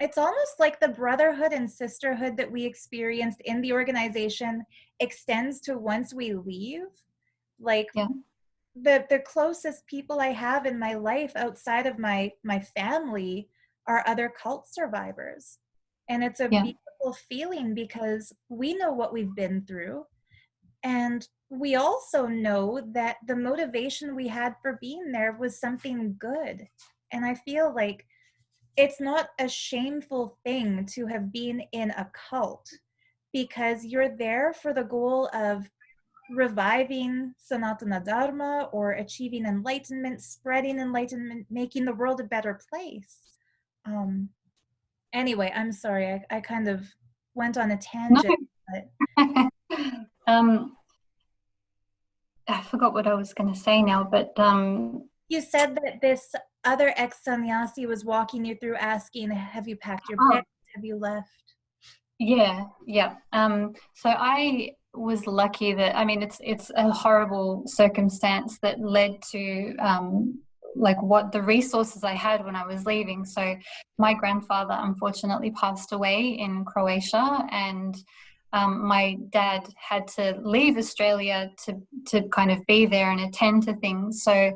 it's almost like the brotherhood and sisterhood that we experienced in the organization extends to once we leave. Like, the closest people I have in my life outside of my family are other cult survivors. And it's a beautiful feeling because we know what we've been through. And we also know that the motivation we had for being there was something good. And I feel like it's not a shameful thing to have been in a cult because you're there for the goal of reviving Sanatana Dharma or achieving enlightenment, spreading enlightenment, making the world a better place. Anyway, I'm sorry, I kind of went on a tangent. No. I forgot what I was going to say now, but you said that this other ex-sannyasi was walking you through asking, have you packed your bags? Have you left? Yeah. So I was lucky that, I mean, it's a horrible circumstance that led to like what the resources I had when I was leaving. So my grandfather unfortunately passed away in Croatia, and my dad had to leave Australia to kind of be there and attend to things. So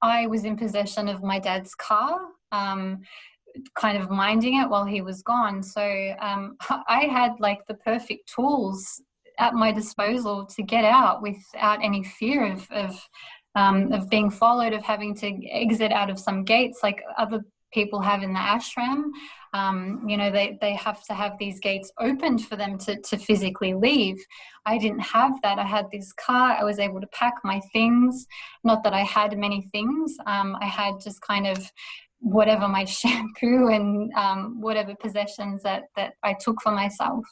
I was in possession of my dad's car, kind of minding it while he was gone. So I had like the perfect tools at my disposal to get out without any fear of being followed, of having to exit out of some gates. Like other people have in the ashram. You know, they have to have these gates opened for them to physically leave. I didn't have that. I had this car. I was able to pack my things. Not that I had many things. I had just kind of whatever my shampoo and whatever possessions that I took for myself.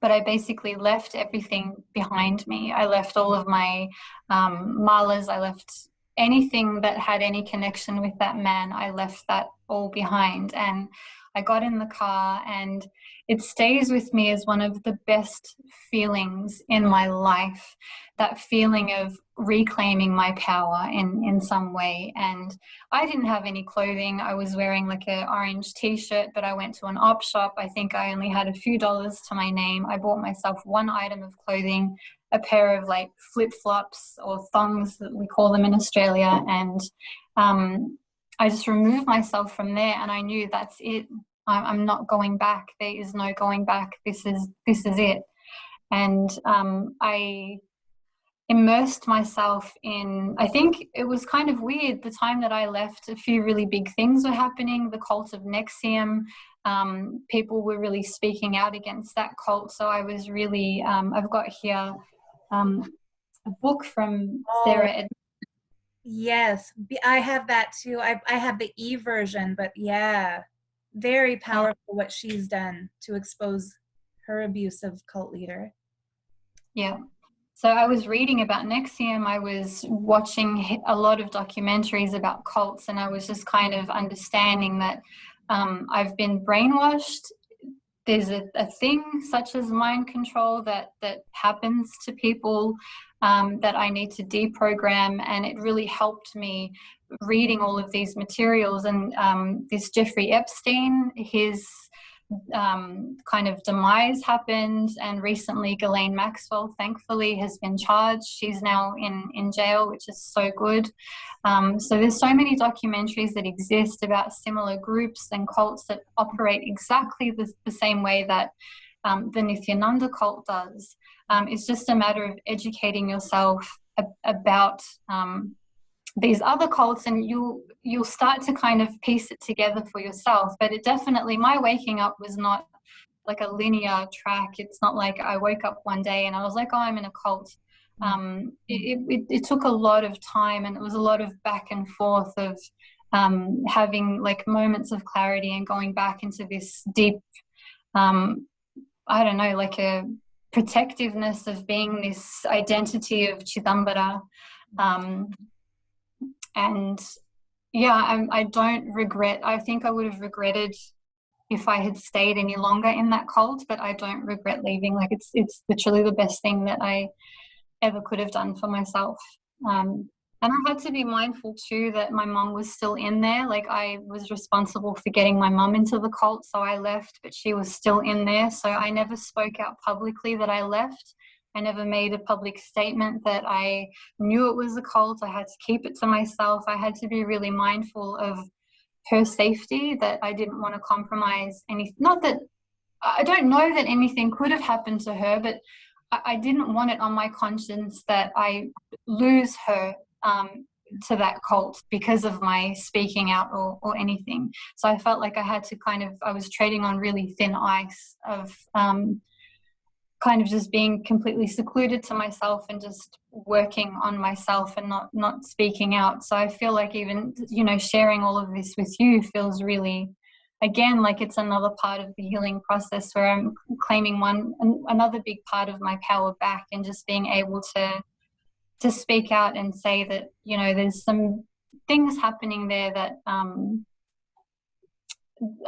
But I basically left everything behind me. I left all of my malas. I left anything that had any connection with that man. I left that all behind. And I got in the car, and it stays with me as one of the best feelings in my life. That feeling of reclaiming my power in some way. And I didn't have any clothing. I was wearing like an orange t-shirt, but I went to an op shop. I think I only had a few dollars to my name. I bought myself one item of clothing, a pair of like flip-flops or thongs that we call them in Australia. And I just removed myself from there, and I knew that's it. I'm not going back. There is no going back. This is it. And I immersed myself in, I think it was kind of weird, the time that I left, a few really big things were happening. The cult of Nexium, people were really speaking out against that cult. So I was really, I've got here a book from Oh, Sarah. yes. I have that too. I have the e-version, but yeah, very powerful what she's done to expose her abusive cult leader. Yeah. So I was reading about Nexium. I was watching a lot of documentaries about cults, and I was just kind of understanding that I've been brainwashed. There's a thing such as mind control that happens to people that I need to deprogram, and it really helped me reading all of these materials. And this Jeffrey Epstein, his kind of demise happened, and recently Ghislaine Maxwell thankfully has been charged. She's now in jail, which is so good. So there's so many documentaries that exist about similar groups and cults that operate exactly the same way that the Nithyananda cult does. It's just a matter of educating yourself about these other cults, and you'll start to kind of piece it together for yourself. But it definitely, my waking up was not like a linear track. It's not like I woke up one day and I was like, oh, I'm in a cult. It took a lot of time, and it was a lot of back and forth of having like moments of clarity and going back into this deep, I don't know, like a protectiveness of being this identity of Chidambara. And yeah, I don't regret. I think I would have regretted if I had stayed any longer in that cult, but I don't regret leaving. Like it's literally the best thing that I ever could have done for myself. And I had to be mindful too that my mum was still in there. Like I was responsible for getting my mum into the cult, so I left, but she was still in there. So I never spoke out publicly that I left. I never made a public statement that I knew it was a cult. I had to keep it to myself. I had to be really mindful of her safety, that I didn't want to compromise anything. Not that I don't know that anything could have happened to her, but I didn't want it on my conscience that I lose her to that cult because of my speaking out or anything. So I felt like I had to I was treading on really thin ice of kind of just being completely secluded to myself and just working on myself and not speaking out. So I feel like even, you know, sharing all of this with you feels really, again, like it's another part of the healing process where I'm claiming another big part of my power back, and just being able to speak out and say that, you know, there's some things happening there that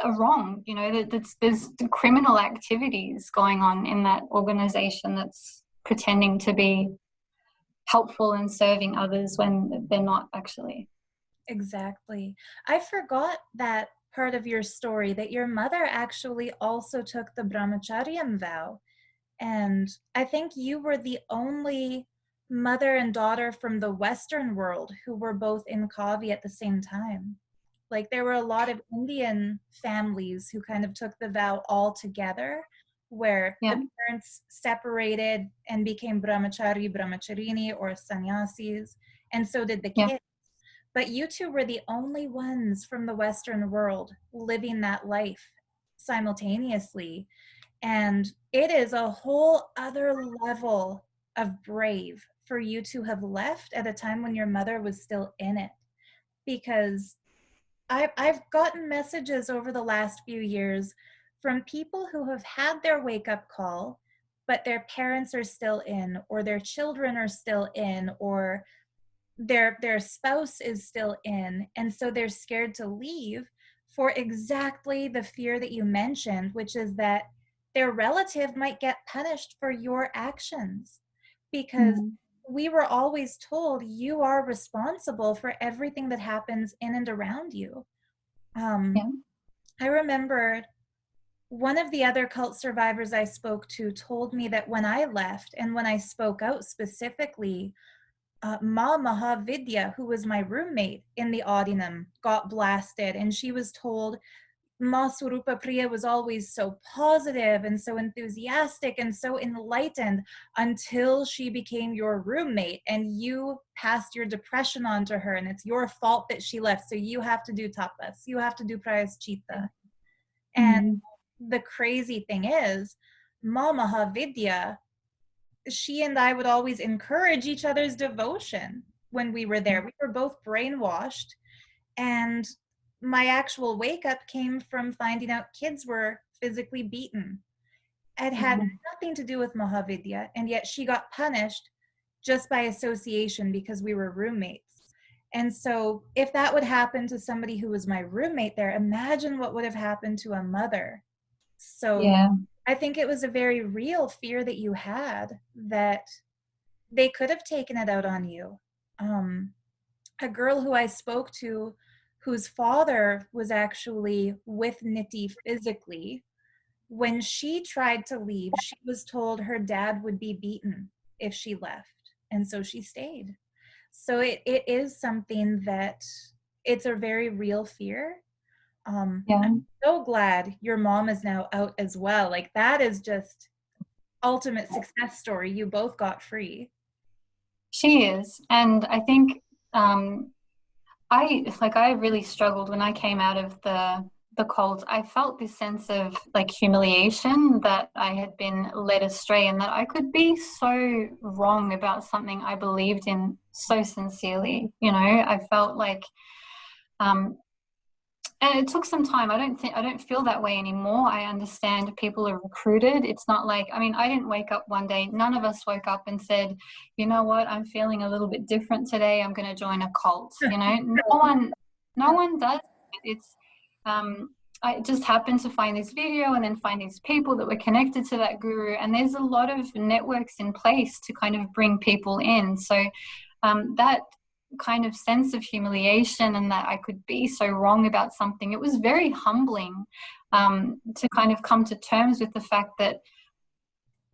are wrong. You know, that there's criminal activities going on in that organization that's pretending to be helpful and serving others when they're not actually. Exactly. I forgot that part of your story, that your mother actually also took the brahmacharyan vow. And I think you were the only mother and daughter from the Western world who were both in Kavi at the same time. Like there were a lot of Indian families who kind of took the vow all together, where Yeah. the parents separated and became brahmachari, brahmacharini, or sannyasis, and so did the Yeah. kids. but you two were the only ones from the Western world living that life simultaneously. And it is a whole other level of brave for you to have left at a time when your mother was still in it. Because I've gotten messages over the last few years from people who have had their wake up call, but their parents are still in, or their children are still in, or their spouse is still in, and so they're scared to leave for exactly the fear that you mentioned, which is that their relative might get punished for your actions, because Mm. we were always told you are responsible for everything that happens in and around you. Yeah. I remember one of the other cult survivors I spoke to told me that when I left and when I spoke out specifically, Ma Mahavidya, who was my roommate in the Audinum, got blasted, and she was told Ma Surupa Priya was always so positive and so enthusiastic and so enlightened until she became your roommate, and you passed your depression on to her, and it's your fault that she left, so you have to do tapas, you have to do prayaschita. And Mm. the crazy thing is, Ma Mahavidya, she and I would always encourage each other's devotion when we were there. We were both brainwashed, and my actual wake up came from finding out kids were physically beaten. It had Mm. nothing to do with Mahavidya, and yet she got punished just by association because we were roommates. And so, if that would happen to somebody who was my roommate there, imagine what would have happened to a mother. So, Yeah. I think it was a very real fear that you had that they could have taken it out on you. Um, a girl who I spoke to, whose father was actually with Niti physically, when she tried to leave, she was told her dad would be beaten if she left. And so she stayed. So it is something that it's a very real fear. Yeah. I'm so glad your mom is now out as well. Like, that is just ultimate success story. You both got free. She is. And I think um, I really struggled when I came out of the cult. I felt this sense of like humiliation that I had been led astray and that I could be so wrong about something I believed in so sincerely. You know, I felt like um, and it took some time. I don't feel that way anymore. I understand people are recruited. It's not like, I mean, I didn't wake up one day. None of us woke up and said, you know what, I'm feeling a little bit different today. I'm going to join a cult. You know, no one does. It's I just happened to find this video and then find these people that were connected to that guru. And there's a lot of networks in place to kind of bring people in. So that kind of sense of humiliation and that I could be so wrong about something, it was very humbling to kind of come to terms with the fact that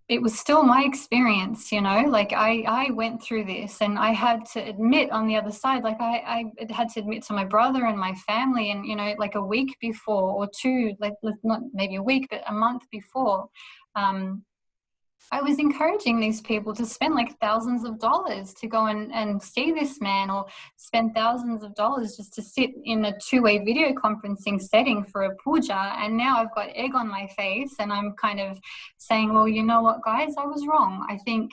it was still my experience, you know, like I went through this and I had to admit on the other side, like I had to admit to my brother and my family, and, you know, like a week before or two, like not maybe a week, but a month before, I was encouraging these people to spend like thousands of dollars to go and see this man, or spend thousands of dollars just to sit in a two-way video conferencing setting for a puja. And now I've got egg on my face and I'm kind of saying, well, you know what, guys, I was wrong. I think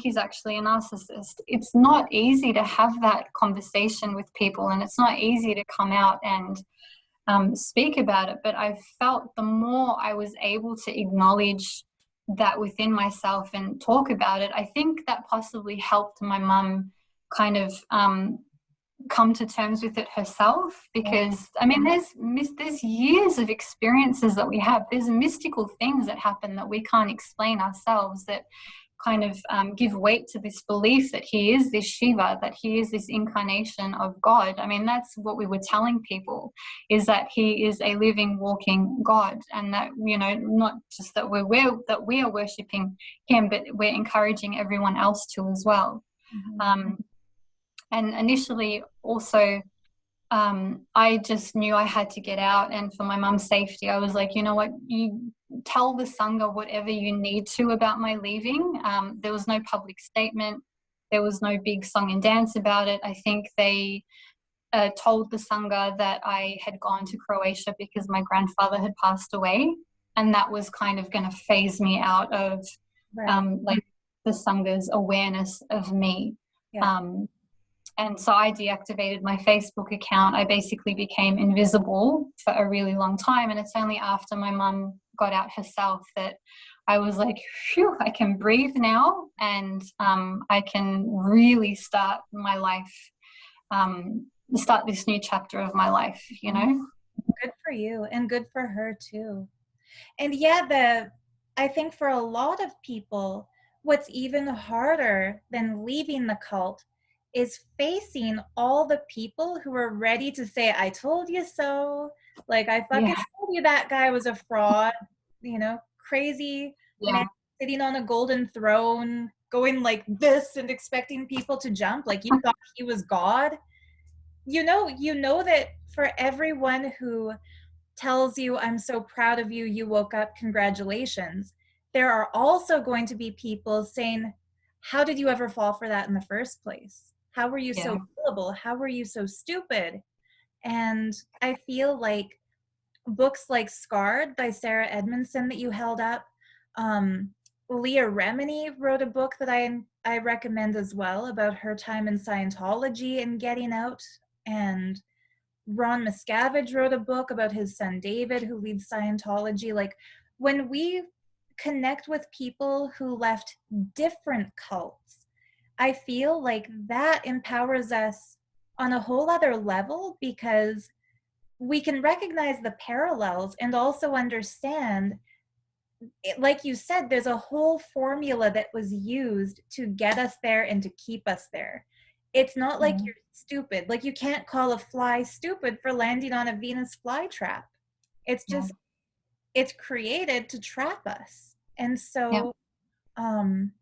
he's actually a narcissist. It's not easy to have that conversation with people, and it's not easy to come out and speak about it. But I felt the more I was able to acknowledge that within myself and talk about it, I think that possibly helped my mum kind of come to terms with it herself. Because I mean, there's years of experiences that we have. There's mystical things that happen that we can't explain ourselves, that kind of give weight to this belief that he is this Shiva, that he is this incarnation of God. I mean, that's what we were telling people, is that he is a living, walking God, and that, you know, not just that we are worshipping him, but we're encouraging everyone else to as well. Mhm. And initially, also, I just knew I had to get out, and for my mum's safety, I was like, you know what, you tell the sangha whatever you need to about my leaving. There was no public statement. there was no big song and dance about it. I think they told the sangha that I had gone to Croatia because my grandfather had passed away, and that was kind of going to phase me out of Right. like the sangha's awareness of me. Yeah. Um, and so I deactivated my Facebook account. I basically became invisible for a really long time, and it's only after my mum got out herself that I was like, phew, I can breathe now, and I can really start my life, start this new chapter of my life, you know? Good for you, and good for her too. And yeah, I think for a lot of people, what's even harder than leaving the cult is facing all the people who are ready to say, I told you so. Like, I fucking Yeah, told you that guy was a fraud, crazy man yeah, sitting on a golden throne, going like this and expecting people to jump. Like, you thought he was God. You know that for everyone who tells you, I'm so proud of you, you woke up, congratulations, there are also going to be people saying, how did you ever fall for that in the first place? How were you yeah. so gullible? How were you so stupid? And I feel like books like Scarred by Sarah Edmondson that you held up, um, Leah Remini wrote a book that I recommend as well about her time in Scientology and getting out. And Ron Miscavige wrote a book about his son David, who leads Scientology. Like, when we connect with people who left different cults, I feel like that empowers us on a whole other level, because we can recognize the parallels and also understand it, like you said, there's a whole formula that was used to get us there and to keep us there. It's not like Mm. you're stupid. Like, you can't call a fly stupid for landing on a Venus flytrap. It's Yeah, just, it's created to trap us. And yeah. so, um,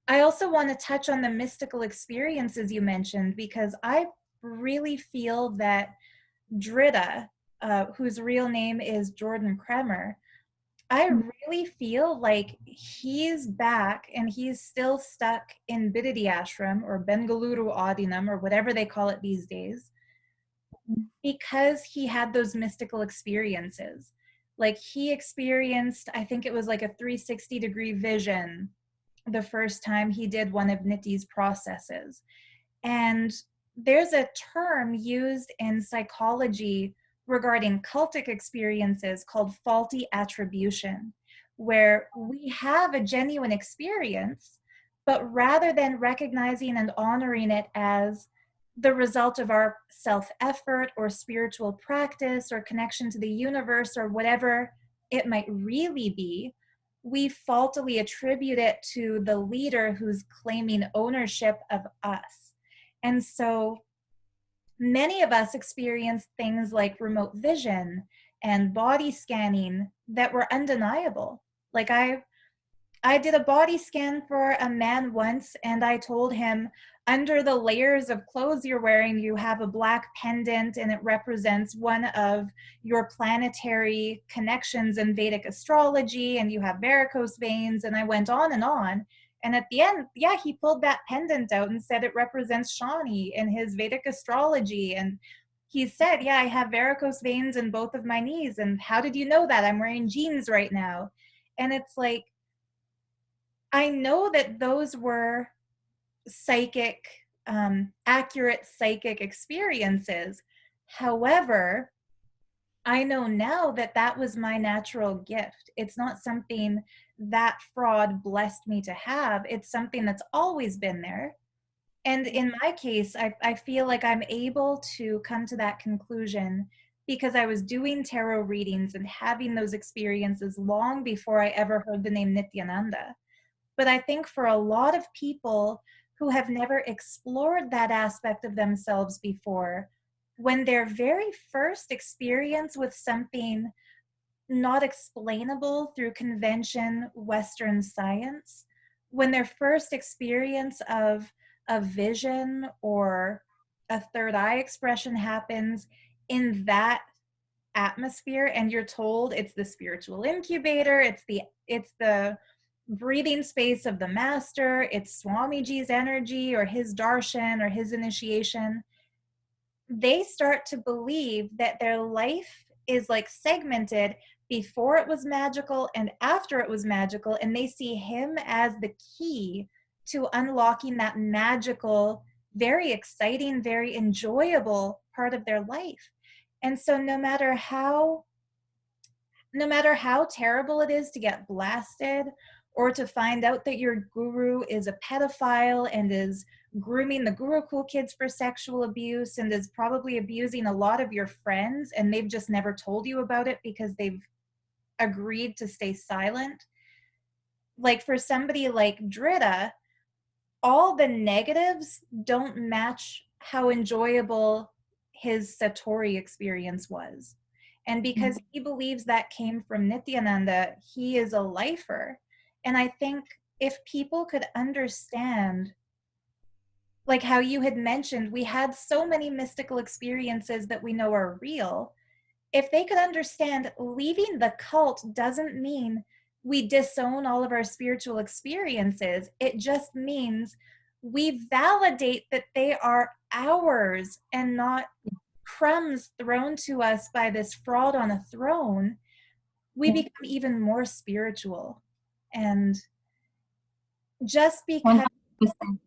I also want to touch on the mystical experiences you mentioned, because I really feel that Drita, whose real name is Jordan Kremer, I really feel like he's back and he's still stuck in Bididi Ashram or Bengaluru Adinam or whatever they call it these days, because he had those mystical experiences. Like, he experienced, I think it was like a 360-degree vision the first time he did one of Nitti's processes. And there's a term used in psychology regarding cultic experiences called faulty attribution, where we have a genuine experience, but rather than recognizing and honoring it as the result of our self effort or spiritual practice or connection to the universe or whatever it might really be, we faultily attribute it to the leader who's claiming ownership of us. And so many of us experience things like remote vision and body scanning that were undeniable. Like, I did a body scan for a man once, and I told him, under the layers of clothes you're wearing, you have a black pendant, and it represents one of your planetary connections in Vedic astrology, and you have varicose veins. And I went on and on. And at the end, yeah, he pulled that pendant out and said it represents Shani in his Vedic astrology. And he said, yeah, I have varicose veins in both of my knees. And how did you know that? I'm wearing jeans right now. And it's like, I know that those were psychic, accurate psychic experiences. However, I know now that that was my natural gift. It's not something that fraud blessed me to have. It's something that's always been there. And in my case, I feel like I'm able to come to that conclusion because I was doing tarot readings and having those experiences long before I ever heard the name Nithyananda. But I think for a lot of people who have never explored that aspect of themselves before, when their very first experience with something not explainable through convention, Western science, when their first experience of a vision or a third eye expression happens in that atmosphere, and you're told it's the spiritual incubator, it's the breathing space of the master, it's Swamiji's energy or his darshan or his initiation, they start to believe that their life is like segmented before it was magical and after it was magical, and they see him as the key to unlocking that magical, very exciting, very enjoyable part of their life. And so no matter how terrible it is to get blasted or to find out that your guru is a pedophile and is grooming the Gurukul kids for sexual abuse and is probably abusing a lot of your friends and they've just never told you about it because they've agreed to stay silent. Like for somebody like Drita, all the negatives don't match how enjoyable his Satori experience was. And because he believes that came from Nithyananda, he is a lifer. And I think if people could understand, like how you had mentioned, we had so many mystical experiences that we know are real. If they could understand, leaving the cult doesn't mean we disown all of our spiritual experiences. It just means we validate that they are ours and not crumbs thrown to us by this fraud on a throne. We Yeah. become even more spiritual. And just because 100%.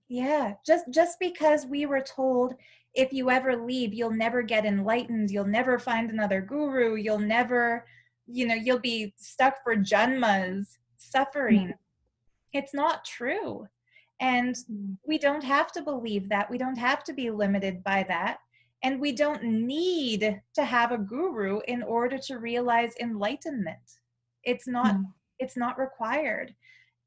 yeah, just because we were told if you ever leave, you'll never get enlightened, you'll never find another guru, you'll never, you'll be stuck for janmas suffering. It's not true. And we don't have to believe that. We don't have to be limited by that. And we don't need to have a guru in order to realize enlightenment. It's not it's not required.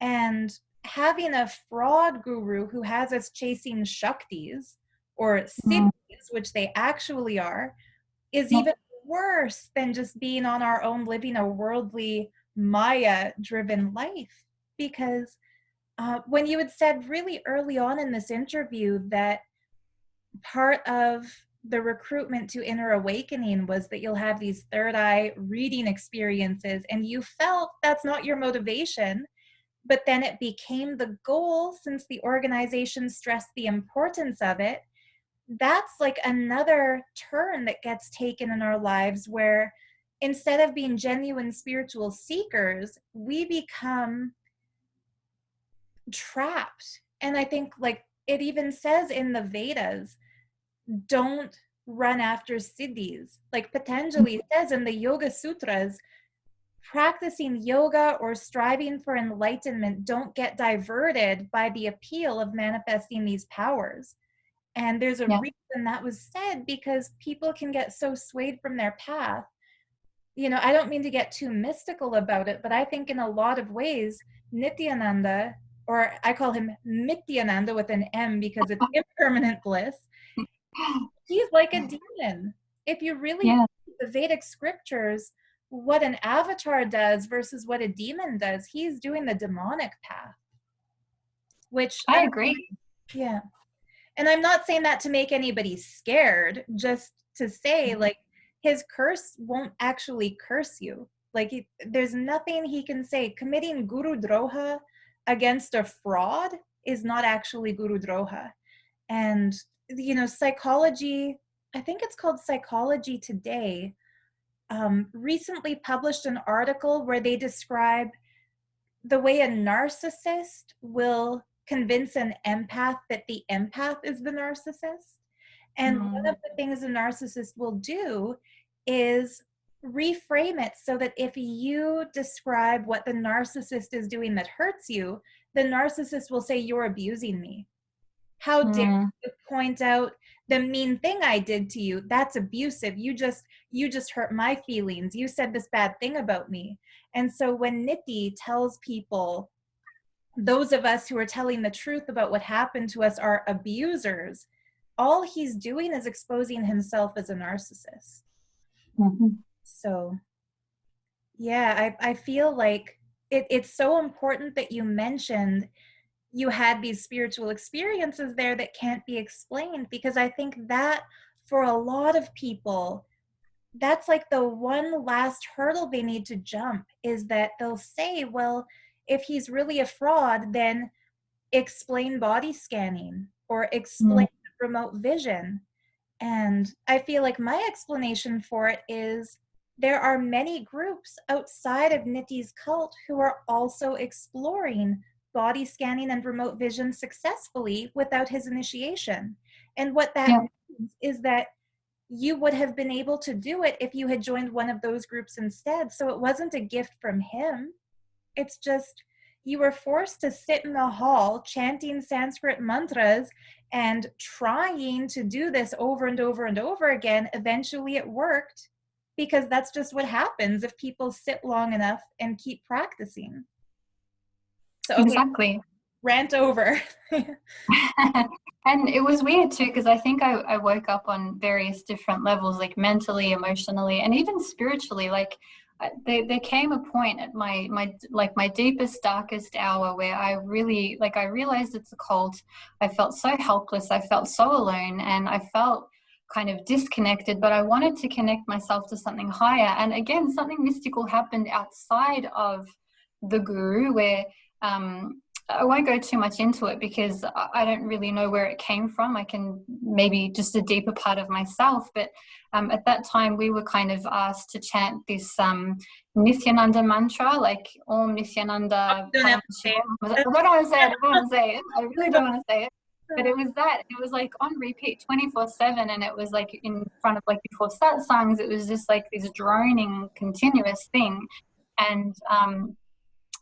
And having a fraud guru who has us chasing shaktis or siddhis, which they actually are, is even worse than just being on our own living a worldly Maya driven life. Because when you had said really early on in this interview that part of the recruitment to inner awakening was that you'll have these third eye reading experiences, and you felt that's not your motivation, but then it became the goal since the organization stressed the importance of it. That's like another turn that gets taken in our lives where instead of being genuine spiritual seekers, we become trapped. And I think like it even says in the Vedas, don't run after siddhis. Like Patanjali says in the Yoga Sutras, practicing yoga or striving for enlightenment don't get diverted by the appeal of manifesting these powers. And there's a Yeah. reason that was said, because people can get so swayed from their path. I don't mean to get too mystical about it, but I think in a lot of ways, Nithyananda, or I call him Mithyananda with an M because it's impermanent bliss, he's like a demon. If you really Yeah, read the Vedic scriptures, what an avatar does versus what a demon does, he's doing the demonic path, which I agree. yeah. And I'm not saying that to make anybody scared, just to say like his curse won't actually curse you. Like there's nothing he can say. Committing guru droha against a fraud is not actually guru droha. And psychology, I think it's called Psychology Today, recently published an article where they describe the way a narcissist will convince an empath that the empath is the narcissist. And one of the things a narcissist will do is reframe it so that if you describe what the narcissist is doing that hurts you, the narcissist will say, "You're abusing me. How dare you point out the mean thing I did to you? That's abusive. You just hurt my feelings. You said this bad thing about me." And so when Nithi tells people, those of us who are telling the truth about what happened to us are abusers, all he's doing is exposing himself as a narcissist. So yeah, I feel like it's so important that you mentioned you had these spiritual experiences there that can't be explained, because I think that for a lot of people, that's like the one last hurdle they need to jump, is that they'll say, well, if he's really a fraud, then explain body scanning or Mm. explain remote vision. And I feel like my explanation for it is there are many groups outside of Nithi's cult who are also exploring body scanning and remote vision successfully without his initiation. And what that Yeah. means is that you would have been able to do it if you had joined one of those groups instead. So it wasn't a gift from him. It's just you were forced to sit in the hall chanting Sanskrit mantras and trying to do this over and over and over again. Eventually it worked because that's just what happens if people sit long enough and keep practicing. So, okay, Exactly. rant over. And it was weird too, because I think I woke up on various different levels, like mentally, emotionally, and even spiritually. Like there came a point at my deepest, darkest hour where I really, like, I realized it's a cult. I felt so helpless. I felt so alone, and I felt kind of disconnected, but I wanted to connect myself to something higher. And again, something mystical happened outside of the guru where I won't go too much into it because I don't really know where it came from. I can maybe just a deeper part of myself. But at that time, we were kind of asked to chant this Nithyananda mantra, like Om Nithyananda Don't have Param to say Shivam. I it. don't want to say it. I don't want to say it. I really don't want to say it. But it was that. It was like on repeat 24/7. And it was like in front of, like, before satsangs, it was just like this droning, continuous thing. And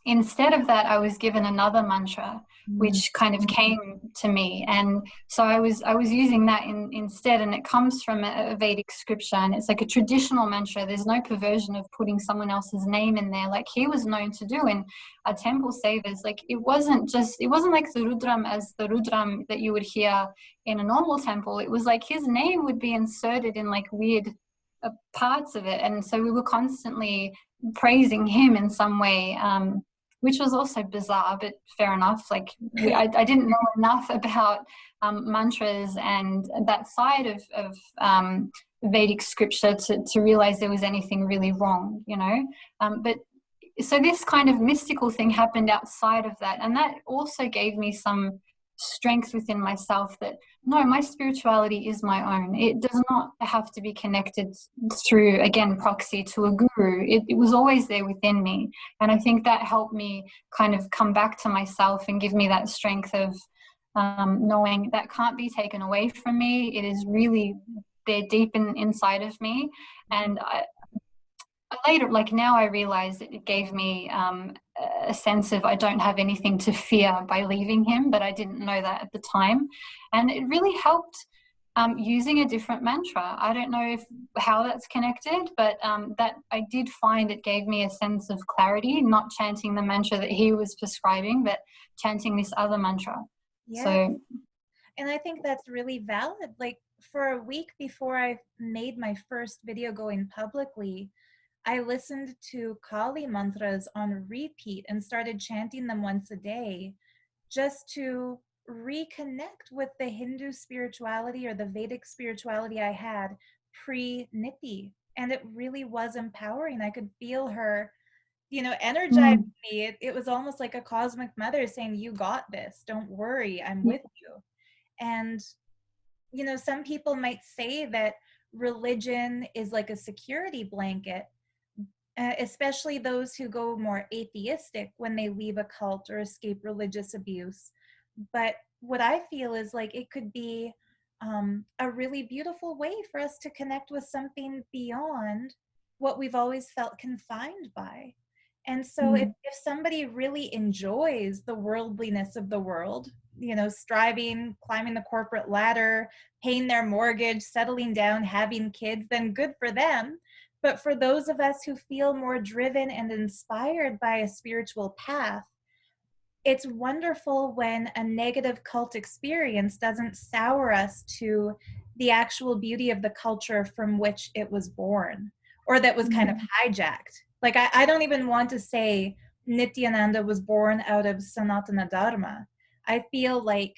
instead of that, I was given another mantra, which kind of came to me, and so I was using that instead. And it comes from a Vedic scripture, and it's like a traditional mantra. There's no perversion of putting someone else's name in there, like he was known to do in our temple savers. Like it wasn't like the Rudram as the Rudram that you would hear in a normal temple. It was like his name would be inserted in like weird parts of it, and so we were constantly praising him in some way. Which was also bizarre, but fair enough. Like I didn't know enough about mantras and that side of Vedic scripture to realize there was anything really wrong, you know. But so this kind of mystical thing happened outside of that, and that also gave me some strength within myself that no, my spirituality is my own. It does not have to be connected through, again, proxy to a guru. It was always there within me, and I think that helped me kind of come back to myself and give me that strength of knowing that can't be taken away from me. It is really there deep inside of me. And later, like now, I realize that it gave me a sense of I don't have anything to fear by leaving him, but I didn't know that at the time. And it really helped using a different mantra. I don't know how that's connected, but that I did find it gave me a sense of clarity, not chanting the mantra that he was prescribing, but chanting this other mantra. Yeah. So, and I think that's really valid. Like for a week before I made my first video going publicly, I listened to Kali mantras on repeat and started chanting them once a day just to reconnect with the Hindu spirituality or the Vedic spirituality I had pre-Nithi. And it really was empowering. I could feel her, energize me. It was almost like a cosmic mother saying, you got this. Don't worry. I'm with you. And, some people might say that religion is like a security blanket, especially those who go more atheistic when they leave a cult or escape religious abuse. But what I feel is like it could be a really beautiful way for us to connect with something beyond what we've always felt confined by. And so if somebody really enjoys the worldliness of the world, striving, climbing the corporate ladder, paying their mortgage, settling down, having kids, then good for them. But for those of us who feel more driven and inspired by a spiritual path, it's wonderful when a negative cult experience doesn't sour us to the actual beauty of the culture from which it was born or that was kind of hijacked. Like, I don't even want to say Nithyananda was born out of Sanatana Dharma. I feel like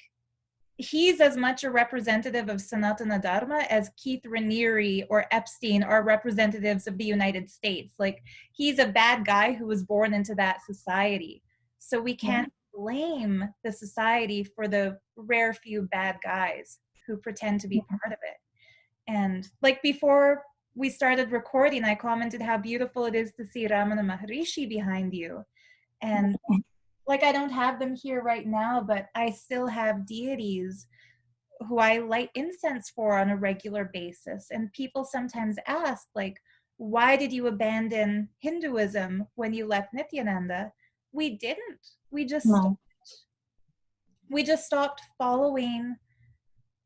he's as much a representative of Sanatana Dharma as Keith Raniere or Epstein are representatives of the United States. Like, he's a bad guy who was born into that society. So we can't blame the society for the rare few bad guys who pretend to be part of it. And like before we started recording, I commented how beautiful it is to see Ramana Maharishi behind you. And like, I don't have them here right now, but I still have deities who I light incense for on a regular basis. And people sometimes ask, like, why did you abandon Hinduism when you left Nithyananda? We didn't. No. We just stopped following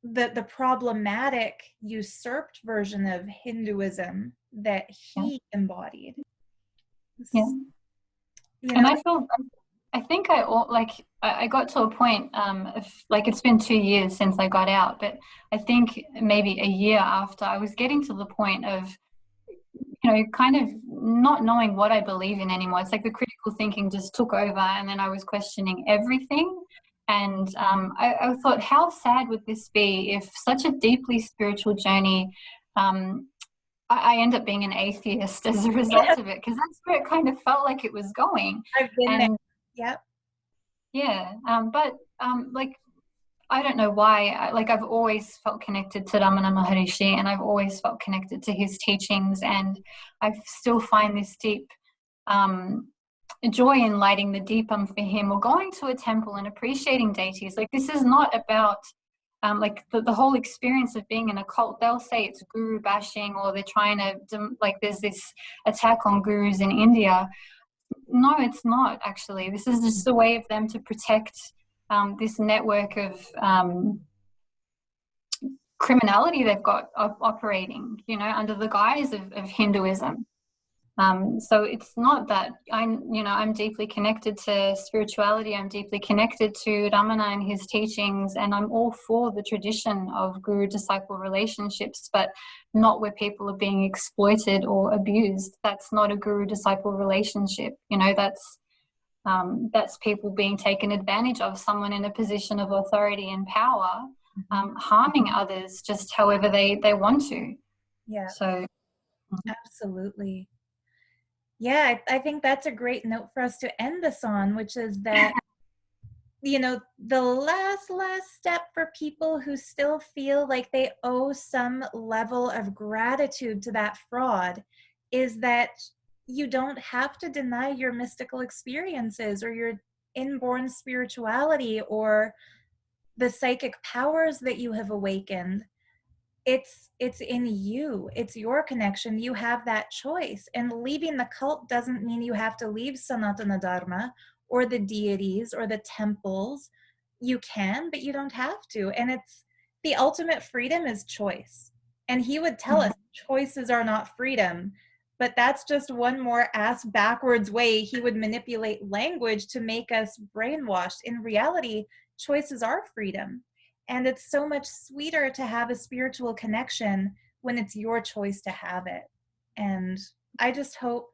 the problematic, usurped version of Hinduism that Yeah. he embodied. Yeah. You And know? I think I got to a point, of, like, it's been 2 years since I got out, but I think maybe a year after, I was getting to the point of, kind of not knowing what I believe in anymore. It's like the critical thinking just took over, and then I was questioning everything. And I thought, how sad would this be if such a deeply spiritual journey, I end up being an atheist as a result of it, because that's where it kind of felt like it was going. I've been there. And Yep. yeah, but like, I don't know why. I've always felt connected to Ramana Maharishi, and I've always felt connected to his teachings, and I still find this deep joy in lighting the deepam for him, or going to a temple and appreciating deities. Like, this is not about like the whole experience of being in a cult. They'll say it's guru bashing, or they're trying to, like, there's this attack on gurus in India. No, it's not actually. This is just a way of them to protect this network of criminality they've got operating, under the guise of Hinduism. So it's not that I'm deeply connected to spirituality. I'm deeply connected to Ramana and his teachings, and I'm all for the tradition of guru-disciple relationships, but not where people are being exploited or abused. That's not a guru-disciple relationship. That's people being taken advantage of, someone in a position of authority and power, harming others just however they want to. Yeah. So Absolutely. Yeah, I think that's a great note for us to end this on, which is that, the last step for people who still feel like they owe some level of gratitude to that fraud is that you don't have to deny your mystical experiences or your inborn spirituality or the psychic powers that you have awakened. It's in you. It's your connection. You have that choice. And leaving the cult doesn't mean you have to leave Sanatana Dharma or the deities or the temples. You can, but you don't have to. And it's the ultimate freedom is choice. And he would tell us choices are not freedom. But that's just one more ass backwards way he would manipulate language to make us brainwashed. In reality, choices are freedom. And it's so much sweeter to have a spiritual connection when it's your choice to have it. And I just hope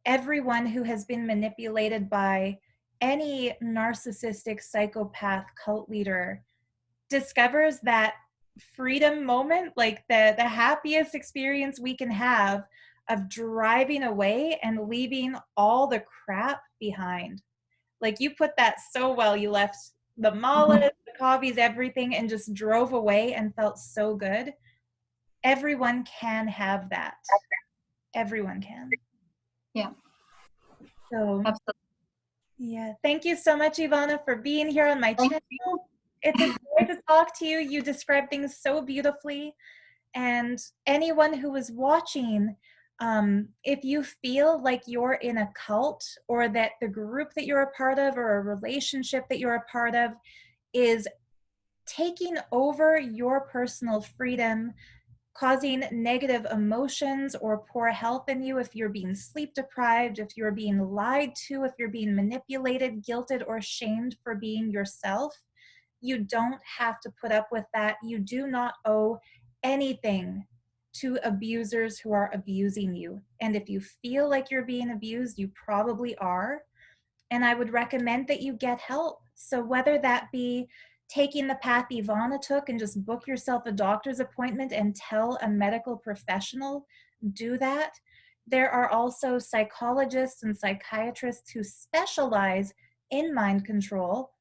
everyone who has been manipulated by any narcissistic psychopath cult leader discovers that freedom moment, like the happiest experience we can have of driving away and leaving all the crap behind. Like, you put that so well. You left the malas, the coffees, everything, and just drove away and felt so good. Everyone can have that. Everyone can. yeah, So, absolutely. yeah. Thank you so much, Ivana, for being here on my Thank channel. you. It's a joy to talk to you. You describe things so beautifully. And anyone who is watching, if you feel like you're in a cult, or that the group that you're a part of or a relationship that you're a part of is taking over your personal freedom, causing negative emotions or poor health in you, if you're being sleep deprived, if you're being lied to, if you're being manipulated, guilted, or shamed for being yourself, you don't have to put up with that. You do not owe anything to abusers who are abusing you. And if you feel like you're being abused, you probably are. And I would recommend that you get help. So whether that be taking the path Ivana took and just book yourself a doctor's appointment and tell a medical professional, do that. There are also psychologists and psychiatrists who specialize in mind control,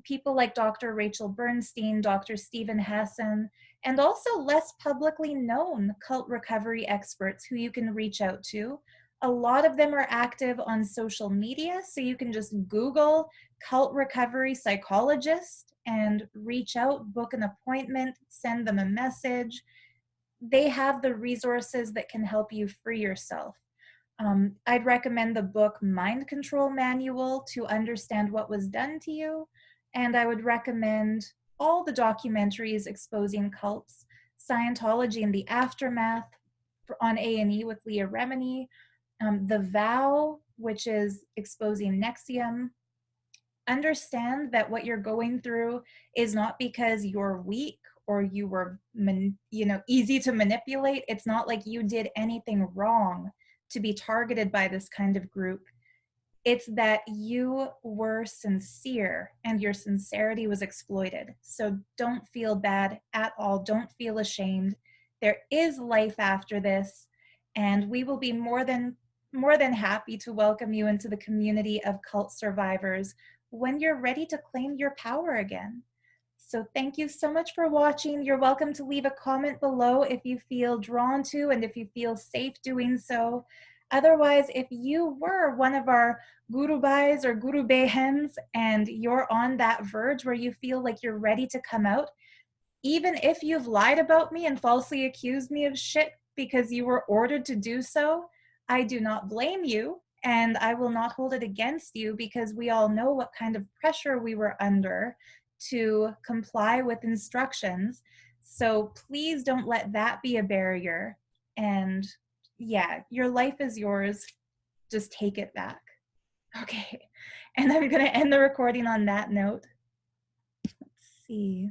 people like Dr. Rachel Bernstein, Dr. Stephen Hassan, and also less publicly known cult recovery experts who you can reach out to. A lot of them are active on social media, so you can just Google cult recovery psychologist and reach out, book an appointment, send them a message. They have the resources that can help you free yourself. I'd recommend the book Mind Control Manual to understand what was done to you. And I would recommend all the documentaries exposing cults, Scientology and the Aftermath on A&E with Leah Remini, The Vow, which is exposing Nexium. Understand that what you're going through is not because you're weak or you were easy to manipulate. It's not like you did anything wrong to be targeted by this kind of group. It's that you were sincere and your sincerity was exploited. So don't feel bad at all. Don't feel ashamed. There is life after this, and we will be more than happy to welcome you into the community of cult survivors when you're ready to claim your power again. So thank you so much for watching. You're welcome to leave a comment below if you feel drawn to and if you feel safe doing so. Otherwise, if you were one of our guru bhais or guru behens and you're on that verge where you feel like you're ready to come out, even if you've lied about me and falsely accused me of shit because you were ordered to do so, I do not blame you and I will not hold it against you, because we all know what kind of pressure we were under to comply with instructions. So please don't let that be a barrier. And yeah, your life is yours. Just take it back. Okay. And I'm going to end the recording on that note. Let's see.